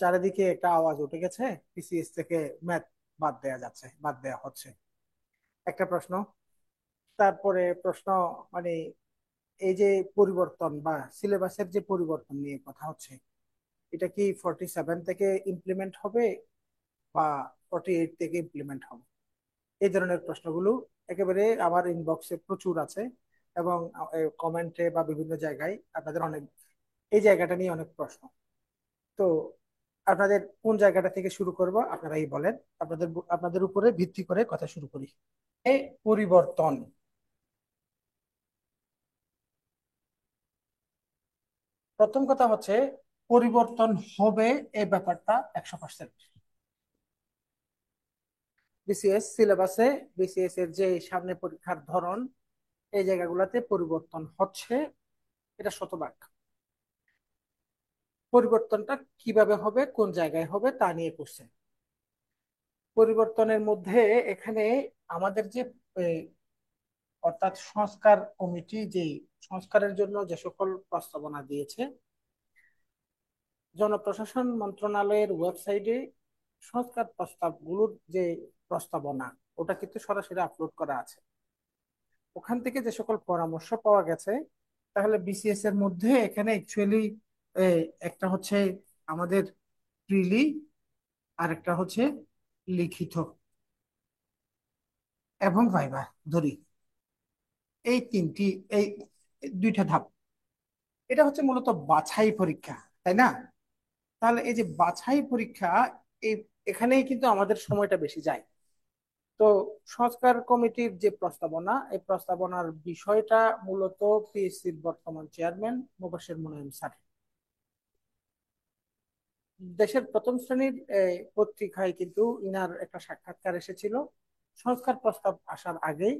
চারিদিকে একটা আওয়াজ উঠে গেছে, পিসিএস থেকে ম্যাথ বাদ দেয়া হচ্ছে। একটা প্রশ্ন। তারপরে প্রশ্ন, মানে এই যে পরিবর্তন বা সিলেবাসের যে পরিবর্তন নিয়ে কথা হচ্ছে, এটা কি 47 থেকে ইমপ্লিমেন্ট হবে বা 48 থেকে ইমপ্লিমেন্ট হবে? এই ধরনের প্রশ্নগুলো একেবারে আমার ইনবক্সে প্রচুর আছে, এবং কমেন্টে বা বিভিন্ন জায়গায় আপনাদের অনেক এই জায়গাটা নিয়ে অনেক প্রশ্ন। তো আপনাদের কোন জায়গাটা থেকে শুরু করব আপনারাই বলেন। আপনাদের উপরে ভিত্তি করে কথা শুরু করি। এই পরিবর্তন, প্রথম কথা হচ্ছে পরিবর্তন হবে, এই ব্যাপারটা 100%। বিসিএস সিলেবাসে, বিসিএস এর যে সামনে পরীক্ষার ধরন, এই জায়গাগুলোতে পরিবর্তন হচ্ছে, এটা শতভাগ। পরিবর্তনটা কিভাবে হবে, কোন জায়গায় হবে, তা নিয়ে কোশ্চেন। পরিবর্তনের মধ্যে এখানে আমাদের যে এই, অর্থাৎ সংস্কার কমিটি যে সংস্কারের জন্য যে সকল প্রস্তাবনা দিয়েছে, জনপ্রশাসন মন্ত্রণালয়ের ওয়েবসাইটে সংস্কার প্রস্তাবগুলোর যে প্রস্তাবনা, ওটা কিন্তু সরাসরি আপলোড করা আছে। ওখান থেকে যে সকল পরামর্শ পাওয়া গেছে, তাহলে বিসিএস এর মধ্যে এখানে অ্যাকচুয়ালি একটা হচ্ছে আমাদের প্রিলি, আর একটা হচ্ছে লিখিত এবং ভাইবা, ধরি এই তিনটি, এই দুইটা ধাপ। এটা হচ্ছে মূলত বাছাই পরীক্ষা, তাই না? তাহলে এই যে বাছাই পরীক্ষা, এই এখানেই কিন্তু আমাদের সময়টা বেশি যায়। তো সংস্কার কমিটির যে প্রস্তাবনা, এই প্রস্তাবনার বিষয়টা মূলত পিএসসির বর্তমান চেয়ারম্যান মুবাশশির মুনায়েম স্যার দেশের প্রথম শ্রেণীর পত্রিকায় কিন্তু ইনার একটা সাক্ষাৎকার এসেছিল সংস্কার প্রস্তাব আসার আগেই,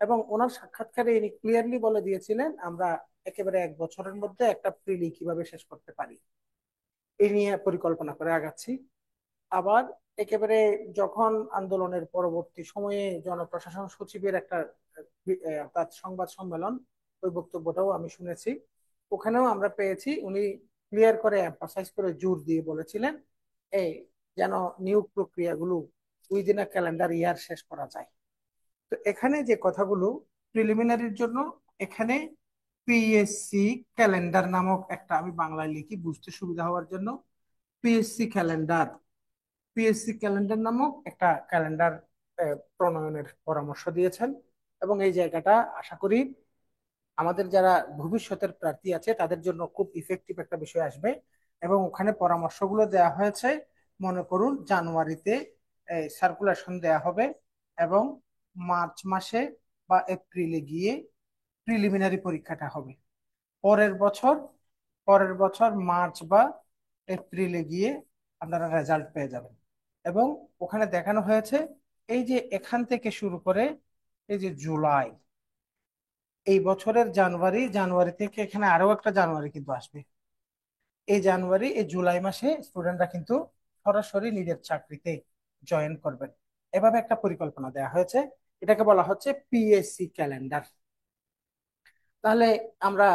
এবং ওনার সাক্ষাৎকারে ইনি ক্লিয়ারলি বলে দিয়েছিলেন আমরা একেবারে 1 বছরের মধ্যে একটা প্রিলি কিভাবে শেষ করতে পারি এই নিয়ে পরিকল্পনা করে আগাচ্ছি। আবার একেবারে যখন আন্দোলনের পরবর্তী সময়ে জনপ্রশাসন সচিবের একটা অর্থাৎ সংবাদ সম্মেলন, ওই বক্তব্যটাও আমি শুনেছি। ওখানেও আমরা পেয়েছি উনি ক্লিয়ার করে এমফাসাইজ করে জোর দিয়ে বলেছিলেন এই যেন নিয়োগ প্রক্রিয়াগুলো উইদিন আ ক্যালেন্ডার ইয়ার শেষ করা যায়। তো এখানে যে কথাগুলো প্রিলিমিনারির জন্য, এখানে পিএসসি ক্যালেন্ডার নামক একটা, আমি বাংলায় লিখি বুঝতে সুবিধা হওয়ার জন্য, পিএসসি ক্যালেন্ডার, পিএসসি ক্যালেন্ডার নামক একটা ক্যালেন্ডার প্রণয়নের পরামর্শ দিয়েছেন। এবং এই জায়গাটা আশা করি আমাদের যারা ভবিষ্যতের প্রার্থী আছে তাদের জন্য খুব ইফেক্টিভ একটা বিষয় আসবে। এবং ওখানে পরামর্শগুলো দেওয়া হয়েছে, মনে করুন জানুয়ারিতে সার্কুলেশন দেয়া হবে, এবং মার্চ মাসে বা এপ্রিলে গিয়ে প্রিলিমিনারি পরীক্ষাটা হবে। পরের বছর পরের বছর মার্চ বা এপ্রিলে গিয়ে আপনারা রেজাল্ট পেয়ে যাবেন। এবং ওখানে দেখানো হয়েছে এই যে এখান থেকে শুরু করে এই যে জুলাই, এই বছরের জানুয়ারি, জানুয়ারি থেকে এখানে আরো একটা জানুয়ারি কিন্তু আসবে। এই জানুয়ারি, এই জুলাই মাসে স্টুডেন্টরা কিন্তু সরাসরি নিজের চাকরিতে জয়েন করবেন। এভাবে একটা পরিকল্পনা দেওয়া হয়েছে, এটাকে বলা হচ্ছে পিএসসি ক্যালেন্ডার। তাহলে আমরা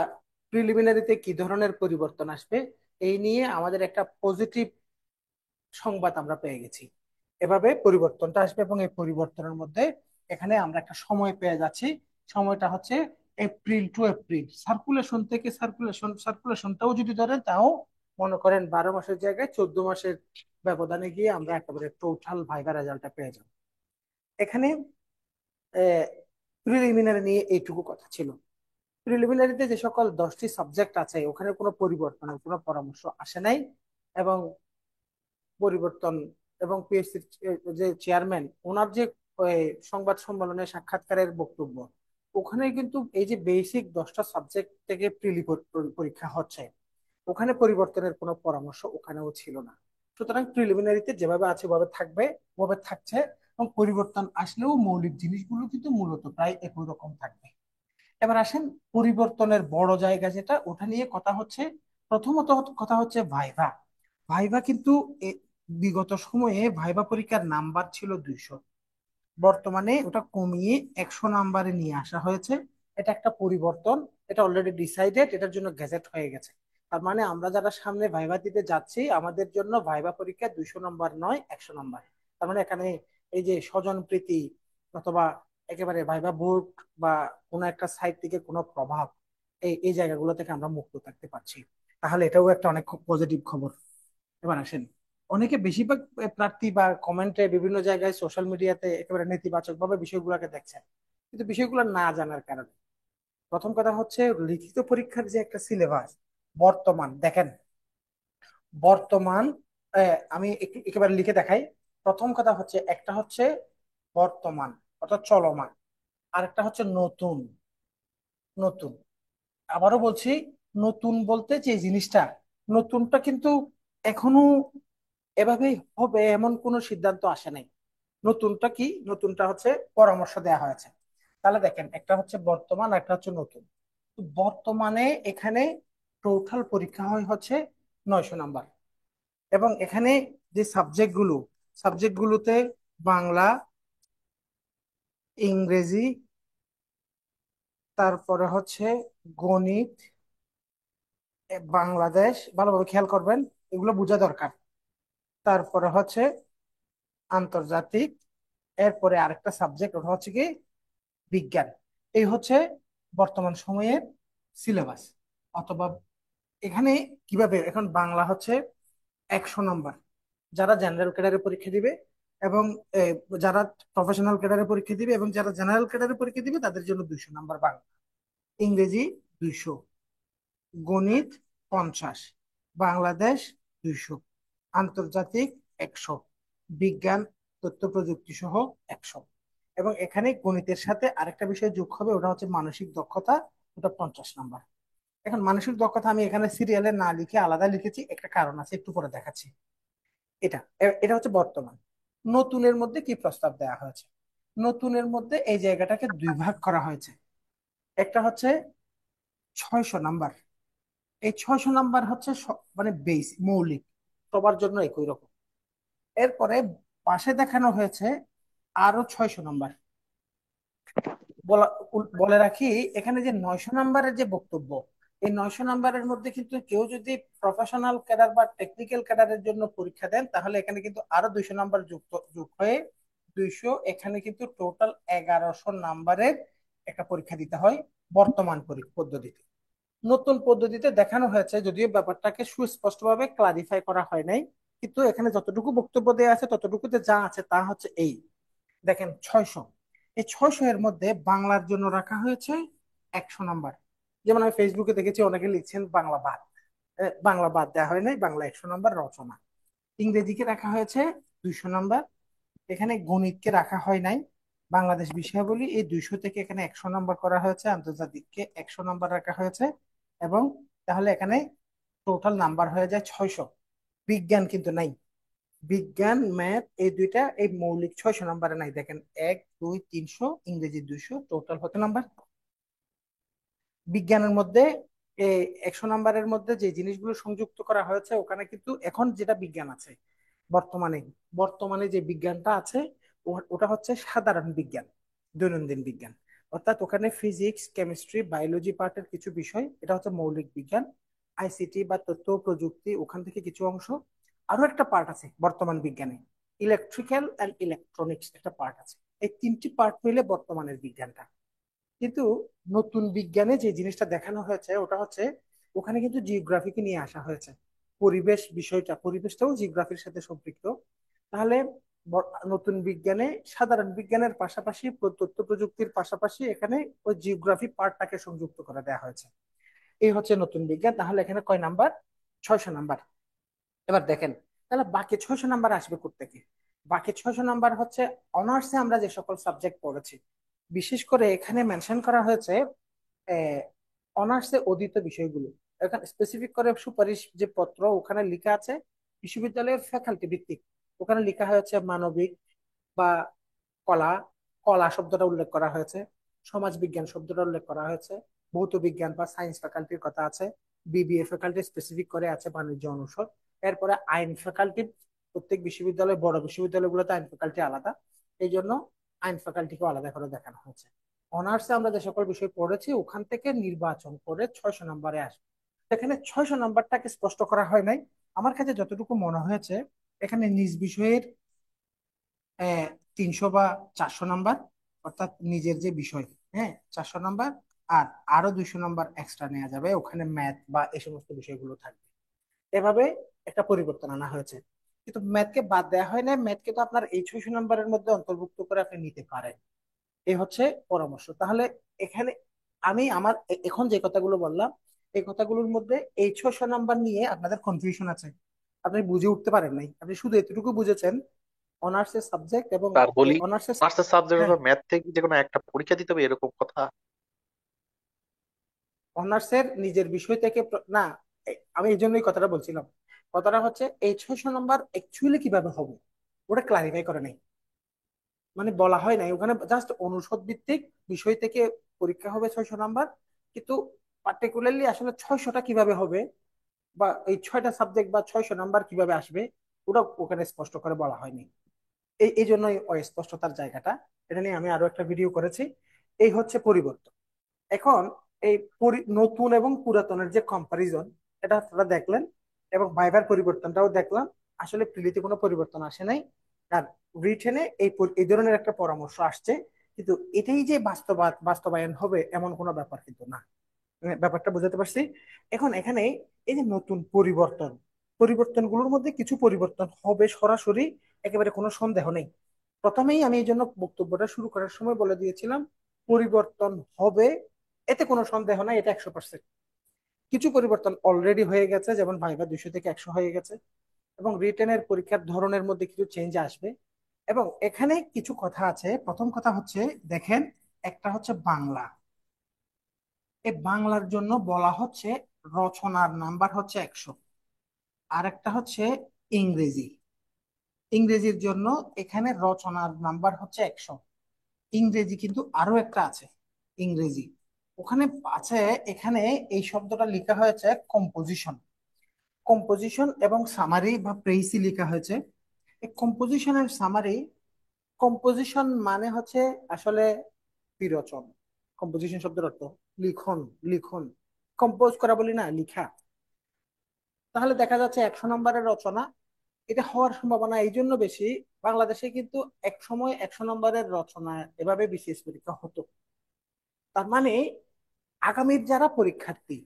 প্রিলিমিনারিতে কি ধরনের পরিবর্তন আসবে এই নিয়ে আমাদের একটা পজিটিভ সংবাদ আমরা পেয়ে গেছি। এভাবে পরিবর্তনটা আসবে, এবং এই পরিবর্তনের মধ্যে এখানে আমরা একটা সময় পেয়ে যাচ্ছি। সময়টা হচ্ছে এপ্রিল টু এপ্রিল, সার্কুলেশন থেকে সার্কুলেশনটাও যদি ধরেন তাও মনে করেন 12 মাসের জায়গায় 14 মাসের ব্যবধানে গিয়ে আমরা একেবারে টোটাল ভাইবা রেজাল্টটা পেয়ে যাব। এখানে প্রিলিমিনারি নিয়ে এইটুকু কথা ছিল। প্রিলিমিনারিতে যে সকল 10টি সাবজেক্ট আছে ওখানে কোনো পরিবর্তনের কোনো পরামর্শ আসে নাই। এবং পরিবর্তন, এবং পিএসসির যে চেয়ারম্যান ওনার যে সংবাদ সম্মেলনে সাক্ষাৎকারের বক্তব্য, ওখানে কিন্তু এই যে বেসিক 10টা সাবজেক্ট থেকে প্রিলি পরীক্ষা হচ্ছে, ওখানে পরিবর্তনের কোনো পরামর্শ ওখানেও ছিল না। সুতরাং প্রিলিমিনারিতে যেভাবে আছে ওভাবে থাকবে, ওভাবে থাকছে, এবং পরিবর্তন আসলেও মৌলিক জিনিসগুলো কিন্তু মূলত প্রায় একই রকম থাকবে। এবার আসেন পরিবর্তনের বড় জায়গা যেটা, ওটা নিয়ে কথা হচ্ছে। প্রথমত কথা হচ্ছে ভাইভা। ভাইভা কিন্তু বিগত সময়ে ভাইভা পরীক্ষার নাম্বার ছিল 200, বর্তমানে ওটা কমিয়ে 100 নাম্বারে নিয়ে আসা হয়েছে। এটা একটা পরিবর্তন, এটা অলরেডি ডিসাইডেড, এটার জন্য গেজেট হয়ে গেছে। তার মানে আমরা যারা সামনে ভাইভা দিতে যাচ্ছি আমাদের জন্য ভাইভা পরীক্ষা 200 নম্বর নয়, 100 নম্বর। তার মানে এখানে এই যে স্বজন প্রীতি অথবা একেবারে ভাইভা বোর্ড বা কোনো একটা সাইড থেকে কোনো প্রভাব, এই এই জায়গাগুলো থেকে আমরা মুক্ত থাকতে পারছি। তাহলে এটাও একটা অনেক পজিটিভ খবর। এবার আসেন, অনেকে বেশিরভাগ প্রার্থী বা কমেন্টে বিভিন্ন জায়গায় সোশ্যাল মিডিয়াতে একেবারে নেতিবাচক ভাবে বিষয়গুলোকে দেখছেন, কিন্তু বিষয়গুলো না জানার কারণে। প্রথম কথা হচ্ছে লিখিত পরীক্ষার যে একটা সিলেবাস বর্তমান দেখেন, বর্তমান আমি একটু একেবারে লিখে দেখাই। প্রথম কথা হচ্ছে, একটা হচ্ছে বর্তমান অর্থাৎ চলমান, আরেকটা হচ্ছে নতুন। নতুন, আবারও বলছি, নতুন বলতে যে জিনিসটা নতুনটা কিন্তু এখনো এভাবেই হবে এমন কোনো সিদ্ধান্ত আসে নাই। নতুনটা কি? নতুনটা হচ্ছে পরামর্শ দেয়া হয়েছে। তাহলে দেখেন, একটা হচ্ছে বর্তমান, একটা হচ্ছে নতুন। তো বর্তমানে এখানে টোটাল পরীক্ষা হয় হচ্ছে 900 নাম্বার। এবং এখানে যে সাবজেক্টগুলোতে বাংলা, ইংরেজি, তারপরে হচ্ছে গণিত, বাংলাদেশ, ভালোভাবে খেয়াল করবেন, এগুলো বোঝা দরকার। তারপরে হচ্ছে আন্তর্জাতিক, এরপরে আরেকটা সাবজেক্ট ওটা হচ্ছে কি বিজ্ঞান। এই হচ্ছে বর্তমান সময়ের সিলেবাস। অথবা এখানে কিভাবে, এখন বাংলা হচ্ছে 100 নম্বর, যারা জেনারেল ক্যাডারে পরীক্ষা দিবে এবং এ, যারা প্রফেশনাল ক্যাডারে পরীক্ষা দিবে এবং যারা জেনারেল ক্যাডারে পরীক্ষা দিবে তাদের জন্য 200 নম্বর বাংলা। ইংরেজি 200, গণিত 50, বাংলাদেশ 200, আন্তর্জাতিক 100, বিজ্ঞান তথ্য প্রযুক্তি সহ 100। এবং এখানে গণিতের সাথে আরেকটা বিষয় যোগ হবে, ওটা হচ্ছে মানসিক দক্ষতা, ওটা 50 নম্বর। এখন মানসিক দক্ষতা আমি এখানে সিরিয়ালে না লিখে আলাদা লিখেছি, একটা কারণ আছে, একটু পরে দেখাচ্ছি। এটা হচ্ছে বর্তমান। নতুনের মধ্যে কি প্রস্তাব দেওয়া হয়েছে? নতুনের মধ্যে এই জায়গাটাকে দুই ভাগ করা হয়েছে। একটা হচ্ছে 600 নাম্বার। এই 600 নাম্বার হচ্ছে মানে বেস, মৌলিক, সবার জন্য একই রকম। এরপরে পাশে দেখানো হয়েছে আরো 600 নাম্বার। বলে রাখি, এখানে যে 900 নাম্বারের যে বক্তব্য, এই 900 নাম্বারের মধ্যে কিন্তু কেউ যদি প্রফেশনাল ক্যাডার বা টেকনিক্যাল ক্যাডারের জন্য পরীক্ষা দেন তাহলে এখানে কিন্তু আরো 200 নাম্বার যুক্ত যোগ হয়ে 200, এখানে কিন্তু টোটাল 1100 নাম্বারের একটা পরীক্ষা দিতে হয় বর্তমান পদ্ধতিতে। নতুন পদ্ধতিতে দেখানো হয়েছে, যদিও ব্যাপারটাকে সুস্পষ্টভাবে ক্লারিফাই করা হয় নাই, কিন্তু এখানে যতটুকু বক্তব্য দেওয়া আছে ততটুকুতে যা আছে তা হচ্ছে এই। দেখেন 600, এই 600 এর মধ্যে বাংলার জন্য রাখা হয়েছে 100 নাম্বার। যেমন আমি ফেসবুকে দেখেছি অনেকে লিখছেন বাংলা বাদ। বাংলা বাদ দেওয়া হয় নাই, বাংলা 100 নাম্বার রচনা। ইংরেজিকে রাখা হয়েছে 200 নাম্বার। এখানে গণিতকে রাখা হয় নাই। বাংলাদেশ বিষয়াবলী এই 200 থেকে এখানে 100 নাম্বার করা হয়েছে, আন্তর্জাতিককে 100 নাম্বার রাখা হয়েছে। এবং তাহলে এখানে টোটাল নাম্বার হয়ে যায় 600। বিজ্ঞান কিন্তু নাই। বিজ্ঞান ম্যাথ এই দুইটা এই মৌলিক 600 নাম্বারে নাই। দেখেন 1 2 300, ইংরেজি 200, টোটাল হতে নাম্বার। বিজ্ঞানের মধ্যে এই 100 নাম্বারের মধ্যে যে জিনিসগুলো সংযুক্ত করা হয়েছে ওখানে কিন্তু এখন যেটা বিজ্ঞান আছে বর্তমানে, বর্তমানে যে বিজ্ঞানটা আছে ওটা হচ্ছে সাধারণ বিজ্ঞান, দৈনন্দিন বিজ্ঞান। অর্থাৎ ওখানে ফিজিক্স, কেমিস্ট্রি, বায়োলজি পার্টের কিছু বিষয়, এটা হচ্ছে মৌলিক বিজ্ঞান। আইসিটি বা তথ্য প্রযুক্তি ওখান থেকে কিছু অংশ। আরো একটা পার্ট আছে বর্তমান বিজ্ঞানে, ইলেকট্রিক্যাল অ্যান্ড ইলেকট্রনিক্স একটা পার্ট আছে। এই তিনটি পার্ট মিলে বর্তমানের বিজ্ঞানটা। কিন্তু নতুন বিজ্ঞানে যে জিনিসটা দেখানো হয়েছে ওটা হচ্ছে, ওখানে কিন্তু জিওগ্রাফিকে নিয়ে আসা হয়েছে। পরিবেশ বিষয়টা, পরিবেশটাও জিওগ্রাফির সাথে সম্পৃক্ত। তাহলে নতুন বিজ্ঞানে সাধারণ বিজ্ঞানের পাশাপাশি তথ্য প্রযুক্তির পাশাপাশি এখানে ওই জিওগ্রাফি পার্টটাকে সংযুক্ত করে দেওয়া হয়েছে। এই হচ্ছে নতুন বিজ্ঞান। তাহলে এখানে কয় নাম্বার? 600 নাম্বার। এবার দেখেন, তাহলে বাকি 600 নাম্বার আসবে কোত্থেকে? বাকি 600 নাম্বার হচ্ছে অনার্সে আমরা যে সকল সাবজেক্ট পড়েছি। বিশেষ করে এখানে মেনশন করা হয়েছে অনার্সে অধীত বিষয়গুলো। এখানে স্পেসিফিক করে সুপারিশ যে পত্র ওখানে লেখা আছে বিশ্ববিদ্যালয়ের ফ্যাকাল্টি ভিত্তিক। ওখানে লেখা হয়েছে মানবিক বা কলা, কলা শব্দটা উল্লেখ করা হয়েছে, সমাজ বিজ্ঞান শব্দটা উল্লেখ করা হয়েছে, ভৌত বিজ্ঞান বা সায়েন্স ফ্যাকাল্টির কথা আছে, বিবিএ ফ্যাকাল্টি স্পেসিফিক করে আছে বাণিজ্য অনুষদ। এরপরে আইন ফ্যাকাল্টি, প্রত্যেক বিশ্ববিদ্যালয়, বড় বিশ্ববিদ্যালয়গুলোতে আইন ফ্যাকাল্টি আলাদা, এই জন্য আইন ফ্যাকাল্টিকে আলাদা করে দেখানো হয়েছে। অনার্সে আমরা যে সকল বিষয় পড়েছি ওখান থেকে নির্বাচন করে 600 নাম্বারে আসবে। এখানে 600 নাম্বারটাকে স্পষ্ট করা হয় নাই। আমার কাছে যতটুকু মনে হয়েছে, এখানে নিজ বিষয়ের 300 বা 400 নাম্বার, অর্থাৎ নিজের যে বিষয়, হ্যাঁ, 400 নাম্বার, আর আরো 200 নাম্বার এক্সট্রা নেওয়া যাবে, ওখানে ম্যাথ বা এই সমস্ত বিষয়গুলো থাকবে। এভাবে একটা পরিবর্তন আনা হয়েছে। কিন্তু ম্যাথকে বাদ দেওয়া হয় না, ম্যাথকে তো আপনার এই 600 নাম্বারের মধ্যে অন্তর্ভুক্ত করে আপনি নিতে পারেন। এই হচ্ছে পরামর্শ। তাহলে এখানে আমি আমার এখন যে কথাগুলো বললাম, এই কথাগুলোর মধ্যে এই 600 নাম্বার নিয়ে আপনাদের কনফিউশন আছে, আপনি বুঝে উঠতে পারেন নাই, আপনি শুধু এতটুকু বুঝেছেন অনার্সের সাবজেক্ট এবং আর বলি, অনার্সের। মাস্টার সাবজেক্ট হ্যাঁ, ম্যাথ থেকে যে কোনো একটা পরীক্ষা দিতে হবে এরকম কথা? অনার্সের নিজের বিষয় থেকে না, আমি এই জন্যই কথাটা বলছিলাম। কথাটা হচ্ছে এই 600 নাম্বার অ্যাকচুয়ালি কিভাবে হবে ওটা ক্লারিফাই করে নাই, মানে বলা হয় নাই ওখানে, জাস্ট অনুষদ ভিত্তিক বিষয় থেকে পরীক্ষা হবে 600 নাম্বার। কিন্তু পার্টিকুলারলি আসলে 600টা কিভাবে হবে, বা এই 6টা সাবজেক্ট বা 600 নাম্বার কিভাবে আসবে, ওটা ওখানে স্পষ্ট করে বলা হয়নি। এই জন্যই অস্পষ্টতার জায়গাটা। এটা নিয়ে আমি আরো একটা ভিডিও করেছি। এই হচ্ছে পরিবর্তন। এখন এই নতুন এবং পুরাতনের যে কম্পারিজন, এটা আপনারা দেখলেন, এবং ভাইবার পরিবর্তনটাও দেখলাম। আসলে প্রিলিতে কোনো পরিবর্তন আসে নাই, আর রিটেনে এই ধরনের একটা পরামর্শ আসছে। কিন্তু এটাই যে বাস্তবায়ন হবে এমন কোনো ব্যাপার কিন্তু না। ব্যাপারটা বুঝাতে পারছি? এখন এখানে এই যে নতুন পরিবর্তন, পরিবর্তনগুলোর মধ্যে কিছু পরিবর্তন হবে সরাসরি, একেবারে কোনো সন্দেহ নেই। প্রথমেই আমি এই জন্য বক্তব্যটা শুরু করার সময় বলে দিয়েছিলাম, পরিবর্তন হবে, এতে কোনো সন্দেহ নাই, এটা 100%। কিছু পরিবর্তন অলরেডি হয়ে গেছে, যেমন ভাইবা 200 থেকে 100 হয়ে গেছে, এবং রিটেনের পরীক্ষার ধরনের মধ্যে কিছু চেঞ্জ আসবে। এবং এখানে কিছু কথা আছে। প্রথম কথা হচ্ছে, দেখেন, একটা হচ্ছে বাংলা। এই বাংলার জন্য বলা হচ্ছে রচনার নাম্বার হচ্ছে 100। আর একটা হচ্ছে ইংরেজি। ইংরেজির জন্য এখানে রচনার নাম্বার হচ্ছে 100। ইংরেজি কিন্তু আরো একটা আছে, ইংরেজি ওখানে আছে। এখানে এই শব্দটা লেখা হয়েছে কম্পোজিশন। কম্পোজিশন এবং সামারি বা প্রেইসি লেখা হয়েছে। এই কম্পোজিশন এন্ড সামারি, কম্পোজিশন মানে হচ্ছে আসলে বিরচন। কম্পোজিশন শব্দের অর্থ লিখন, লিখন, কম্পোজ করা বলি না, লিখা। তাহলে দেখা যাচ্ছে 100 নম্বরের রচনা, এটা হওয়ার সম্ভাবনা এই জন্য বেশি, বাংলাদেশে কিন্তু এক সময় 100 নম্বরের রচনা এভাবে বিসিএস পরীক্ষা হতো। তার মানে আগামীর যারা পরীক্ষার্থী,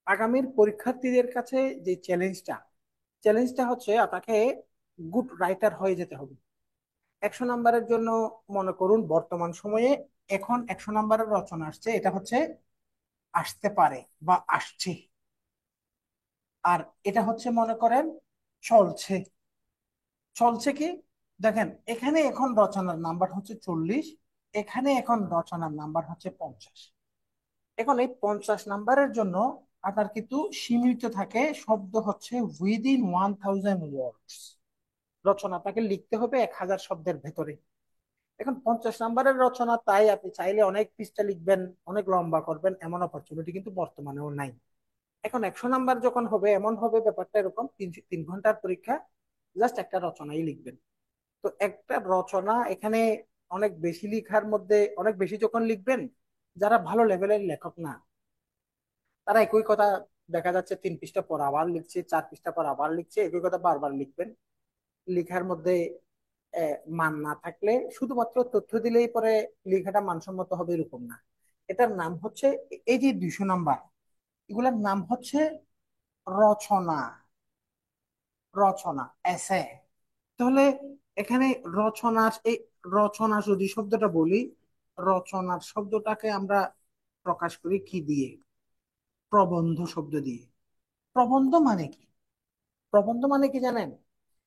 আগামীর পরীক্ষার্থীদের কাছে যে চ্যালেঞ্জটা হচ্ছে আপনাকে গুড রাইটার হয়ে যেতে হবে 100 নম্বরের জন্য। মনে করুন বর্তমান সময়ে এখন 100 নম্বরের রচনা আসছে, এটা হচ্ছে আসতে পারে বা আসছে, আর এটা হচ্ছে মনে করেন চলছে। চলছে কি, দেখেন এখানে এখন রচনার নাম্বার হচ্ছে 40, এখানে এখন রচনার নাম্বার হচ্ছে 50। এখন এই 50 নাম্বারের জন্য আপনার কিন্তু সীমিত থাকে শব্দ হচ্ছে উইদিন 1000 ওয়ার্ডস। রচনা আপনাকে লিখতে হবে 1000 শব্দের ভেতরে। এখন 50 নাম্বারের রচনা, তাই আপনি চাইলে অনেক পৃষ্ঠা লিখবেন, অনেক লম্বা করবেন, এমন অপরচুনিটি কিন্তু বর্তমানেও নাই। এখন 100 নাম্বার যখন হবে, এমন হবে ব্যাপারটা এরকম, 3 ঘন্টার পরীক্ষা, জাস্ট একটা রচনাই লিখবেন। তো একটা রচনা এখানে অনেক বেশি লিখার মধ্যে, অনেক বেশি যখন লিখবেন, যারা ভালো লেভেলের লেখক না, তারা একই কথা দেখা যাচ্ছে 3 পৃষ্ঠা পর আবার লিখছে, 4 পৃষ্ঠা পর আবার লিখছে, একই কথা বারবার লিখবেন। লেখার মধ্যে মান না থাকলে, শুধুমাত্র তথ্য দিলেই পরে লেখাটা মানসম্মত হবে এরকম না। এটার নাম হচ্ছে, এই যে 200 নাম্বার, এগুলার নাম হচ্ছে রচনা। রচনা, এসে। তাহলে এখানে রচনার এই রচনা যদি শব্দটা বলি, রচনার শব্দটাকে আমরা প্রকাশ করি কি দিয়ে? প্রবন্ধ শব্দ দিয়ে। প্রবন্ধ মানে কি? প্রবন্ধ মানে কি জানেন?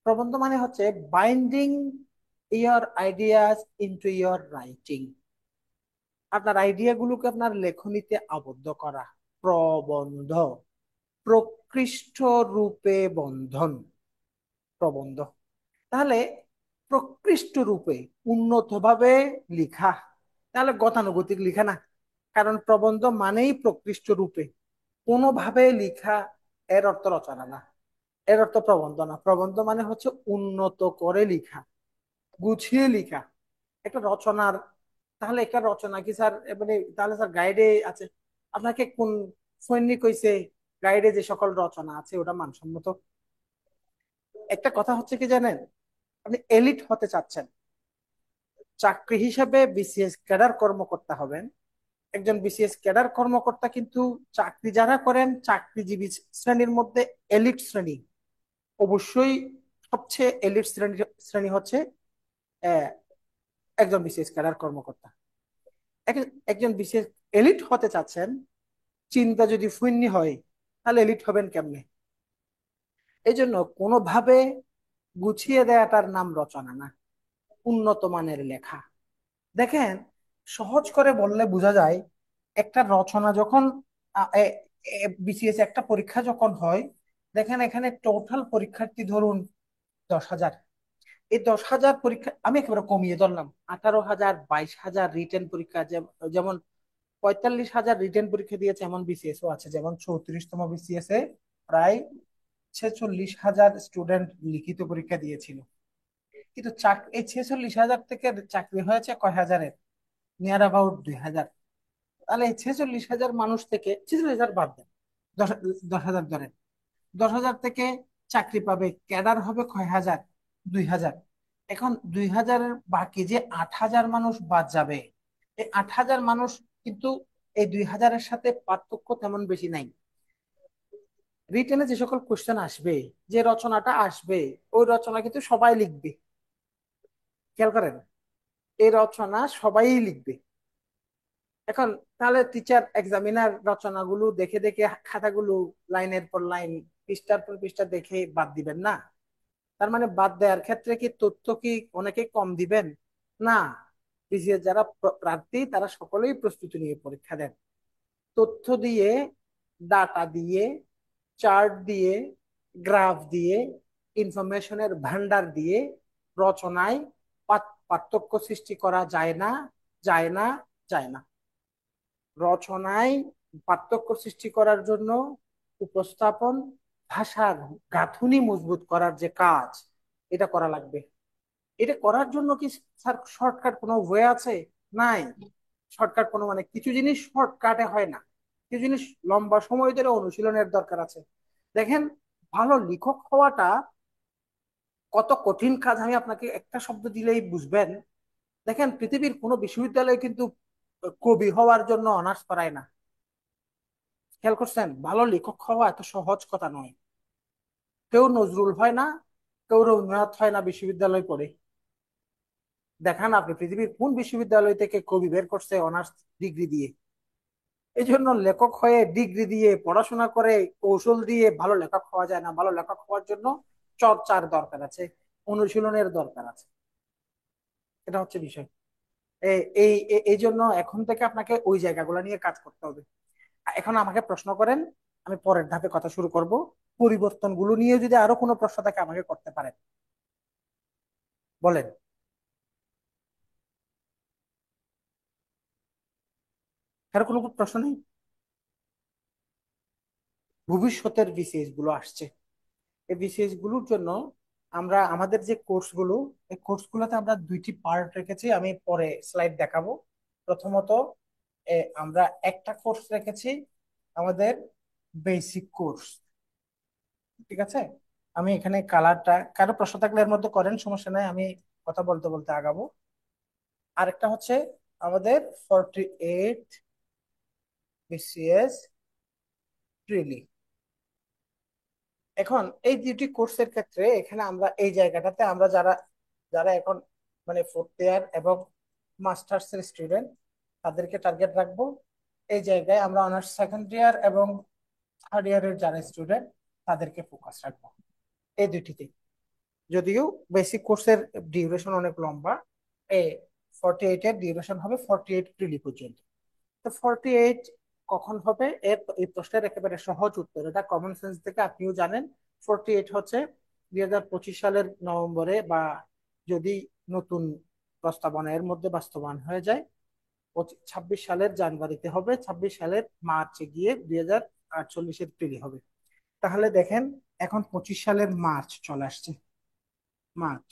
প্রবন্ধ মানে হচ্ছে বাইন্ডিং ইয়ার আইডিয়াস ইনটু ইয়ার রাইটিং। আপনার আইডিয়া গুলোকে আপনার লেখনীতে আবদ্ধ করা, প্রবন্ধ। প্রকৃষ্ট রূপে বন্ধন, প্রবন্ধ। তাহলে প্রকৃষ্ট রূপে, উন্নত ভাবে লিখা, তাহলে গতানুগতিক লিখা না। কারণ প্রবন্ধ মানেই প্রকৃষ্ট রূপে কোনোভাবে লিখা, এর অর্থ রচনা না, এর অর্থ প্রবন্ধ না। প্রবন্ধ মানে হচ্ছে উন্নত করে লিখা, গুছিয়ে লিখা একটা রচনার। তাহলে একটা রচনা কি স্যার, মানে তাহলে স্যার গাইডে আছে? আপনাকে কোন সৈনিক কইছে গাইডে যে সকল রচনা আছে ওটা মানসম্মত? একটা কথা হচ্ছে কি জানেন, আপনি এলিট হতে চাচ্ছেন, চাকরি হিসেবে বিসিএস ক্যাডার কর্মকর্তা হবেন। একজন বিসিএস ক্যাডার কর্মকর্তা কিন্তু চাকরি যারা করেন চাকরিজীবী শ্রেণীর মধ্যে এলিট শ্রেণী, অবশ্যই সবচেয়ে এলিট শ্রেণী শ্রেণী হচ্ছে আহ, একজন বিসিএস ক্যাডার কর্মকর্তা। একজন বিসিএস এলিট হতে চাচ্ছেন, চিন্তা যদি শূন্য হয় তাহলে এলিট হবেন কেমনে? এই জন্য কোনোভাবে গুছিয়ে দেয়াটার নাম রচনা না, উন্নত মানের লেখা। দেখেন, সহজ করে বললে বোঝা যায়, একটা রচনা যখন বিসিএস একটা পরীক্ষা যখন হয়, দেখেন এখানে টোটাল পরীক্ষার্থী ধরুন 10,000। এই 10,000 পরীক্ষা আমি একেবারে কমিয়ে ধরলাম, 18,000, 22,000 রিটেন পরীক্ষা, যেমন 45,000 রিটেন পরীক্ষা দিয়েছে এমন বিসিএস ও আছে, যেমন 34তম বিসিএস এ প্রায় 46,000 স্টুডেন্ট লিখিত পরীক্ষা দিয়েছিল। কিন্তু এই 46,000 থেকে চাকরি হয়েছে কয় হাজারের? Near about 2,000। তাহলে এই 46,000 মানুষ থেকে 46,000 বাদ দেন, 10,000 ধরেন, 10,000 থেকে চাকরি পাবে, ক্যাডার হবে কয় হাজার? 2,000। এখন 2,000-এর বাকি যে 8,000 মানুষ বাদ যাবে, এই 8,000 মানুষ কিন্তু এই 2,000-এর সাথে পার্থক্য তেমন বেশি নাই। রিটেনে যে সকল কোশ্চেন আসবে, যে রচনাটা আসবে, ওই রচনা কিন্তু সবাই লিখবে। খেয়াল করেন, এই রচনা সবাই লিখবে। এখন তাহলে টিচার এক্সামিনার রচনাগুলো দেখে দেখে খাতাগুলো লাইনের পর লাইন, পৃষ্ঠার পর পৃষ্ঠা দেখে বাদ দিবেন না? তার মানে বাদ দেওয়ার ক্ষেত্রে কি তথ্য কি অনেকে কম দিবেন? না, বিসিএস যারা প্রার্থী তারা সকলেই প্রস্তুতি নিয়ে পরীক্ষা দেন। তথ্য দিয়ে, ডাটা দিয়ে, চার্ট দিয়ে, গ্রাফ দিয়ে, ইনফরমেশনের ভান্ডার দিয়ে রচনায় পার্থক্য সৃষ্টি করা যায় না, যায় না, যায় না। রচনায় পার্থক্য সৃষ্টি করার জন্য উপস্থাপন, ভাষার গাঁথুনি মজবুত করার যে কাজ, এটা করা লাগবে। এটা করার জন্য কি স্যার শর্টকাট কোনো ওয়ে আছে? নাই। শর্টকাট কোনো মানে কিছু জিনিস শর্টকাটে হয় না, কিছু জিনিস লম্বা সময় ধরে অনুশীলনের দরকার আছে। দেখেন, ভালো লেখক হওয়াটা কত কঠিন কাজ আমি আপনাকে একটা শব্দ দিলেই বুঝবেন। দেখেন, পৃথিবীর কোনো বিশ্ববিদ্যালয়ে কিন্তু কবি হওয়ার জন্য অনার্স করায় না। খেয়াল করছেন, ভালো লেখক হওয়া এত সহজ কথা নয়। কেউ নজরুল হয় না, কেউ রবীন্দ্রনাথ হয় না বিশ্ববিদ্যালয় পড়ে। দেখান আপনি পৃথিবীর কোন বিশ্ববিদ্যালয় থেকে কবি বের করছে অনার্স ডিগ্রি দিয়ে? এই জন্য লেখক হয়ে ডিগ্রি দিয়ে পড়াশোনা করে কৌশল দিয়ে ভালো লেখক হওয়া যায় না। ভালো লেখক হওয়ার জন্য চর্চার দরকার আছে, অনুশীলনের দরকার আছে। এটা হচ্ছে বিষয়। এই জন্য এখন থেকে আপনাকে ওই জায়গাগুলো নিয়ে কাজ করতে হবে। এখন আমাকে প্রশ্ন করেন, আমি পরের ধাপে কথা শুরু করব। পরিবর্তনগুলো নিয়ে যদি আরো কোনো প্রশ্ন থাকে আমাকে করতে পারেন, বলেন। কারো কোনো প্রশ্ন নেই? ভবিষ্যতের বিসিএস গুলো আসছে, এই বিসিএস গুলোর জন্য আমরা আমাদের যে কোর্সগুলো, এই কোর্সগুলোতে আমরা দুইটি পার্ট রেখেছি, আমি পরে স্লাইড দেখাবো। প্রথমত আমরা একটা কোর্স রেখেছি আমাদের বেসিক কোর্স, ঠিক আছে? আমি এখানে কালারটা, কারো প্রশ্ন থাকলে এর মধ্যে করেন, সমস্যা নাই, আমি কথা বলতে বলতে আগাবো। আরেকটা হচ্ছে আমাদের 48 বিসিএস প্রিলি। এখন এই দুটি কোর্সের ক্ষেত্রে এখানে আমরা এই জায়গাটাতে আমরা যারা যারা এখন মানে ফোর্থ ইয়ার এবং মাস্টার্স এর স্টুডেন্ট, তাদেরকে টার্গেট রাখবো। এই জায়গায় আমরা অনার্স সেকেন্ড ইয়ার এবং থার্ড ইয়ারের যারা স্টুডেন্ট, তাদেরকে ফোকাস রাখবো এই দুটিতে। যদিও বেসিক কোর্সের ডিউরেশন অনেক লম্বা, এ 48 এর ডিউরেশন হবে 48 প্রিলি পর্যন্ত। তো 48 কখন হবে, এই প্রশ্নের একেবারে সহজ উত্তর, এটা কমন সেন্স থেকে আপনিও জানেন। 48 হচ্ছে 2025 সালের নভেম্বরে, বা যদি নতুন প্রস্তাবনা এর মধ্যে বাস্তবায়ন হয়ে যায় 26 সালের জানুয়ারিতে হবে, 26 সালের মার্চে গিয়ে 2048-এর প্রিলি হবে। তাহলে দেখেন, এখন 25 সালের মার্চ চলে আসছে, মার্চ,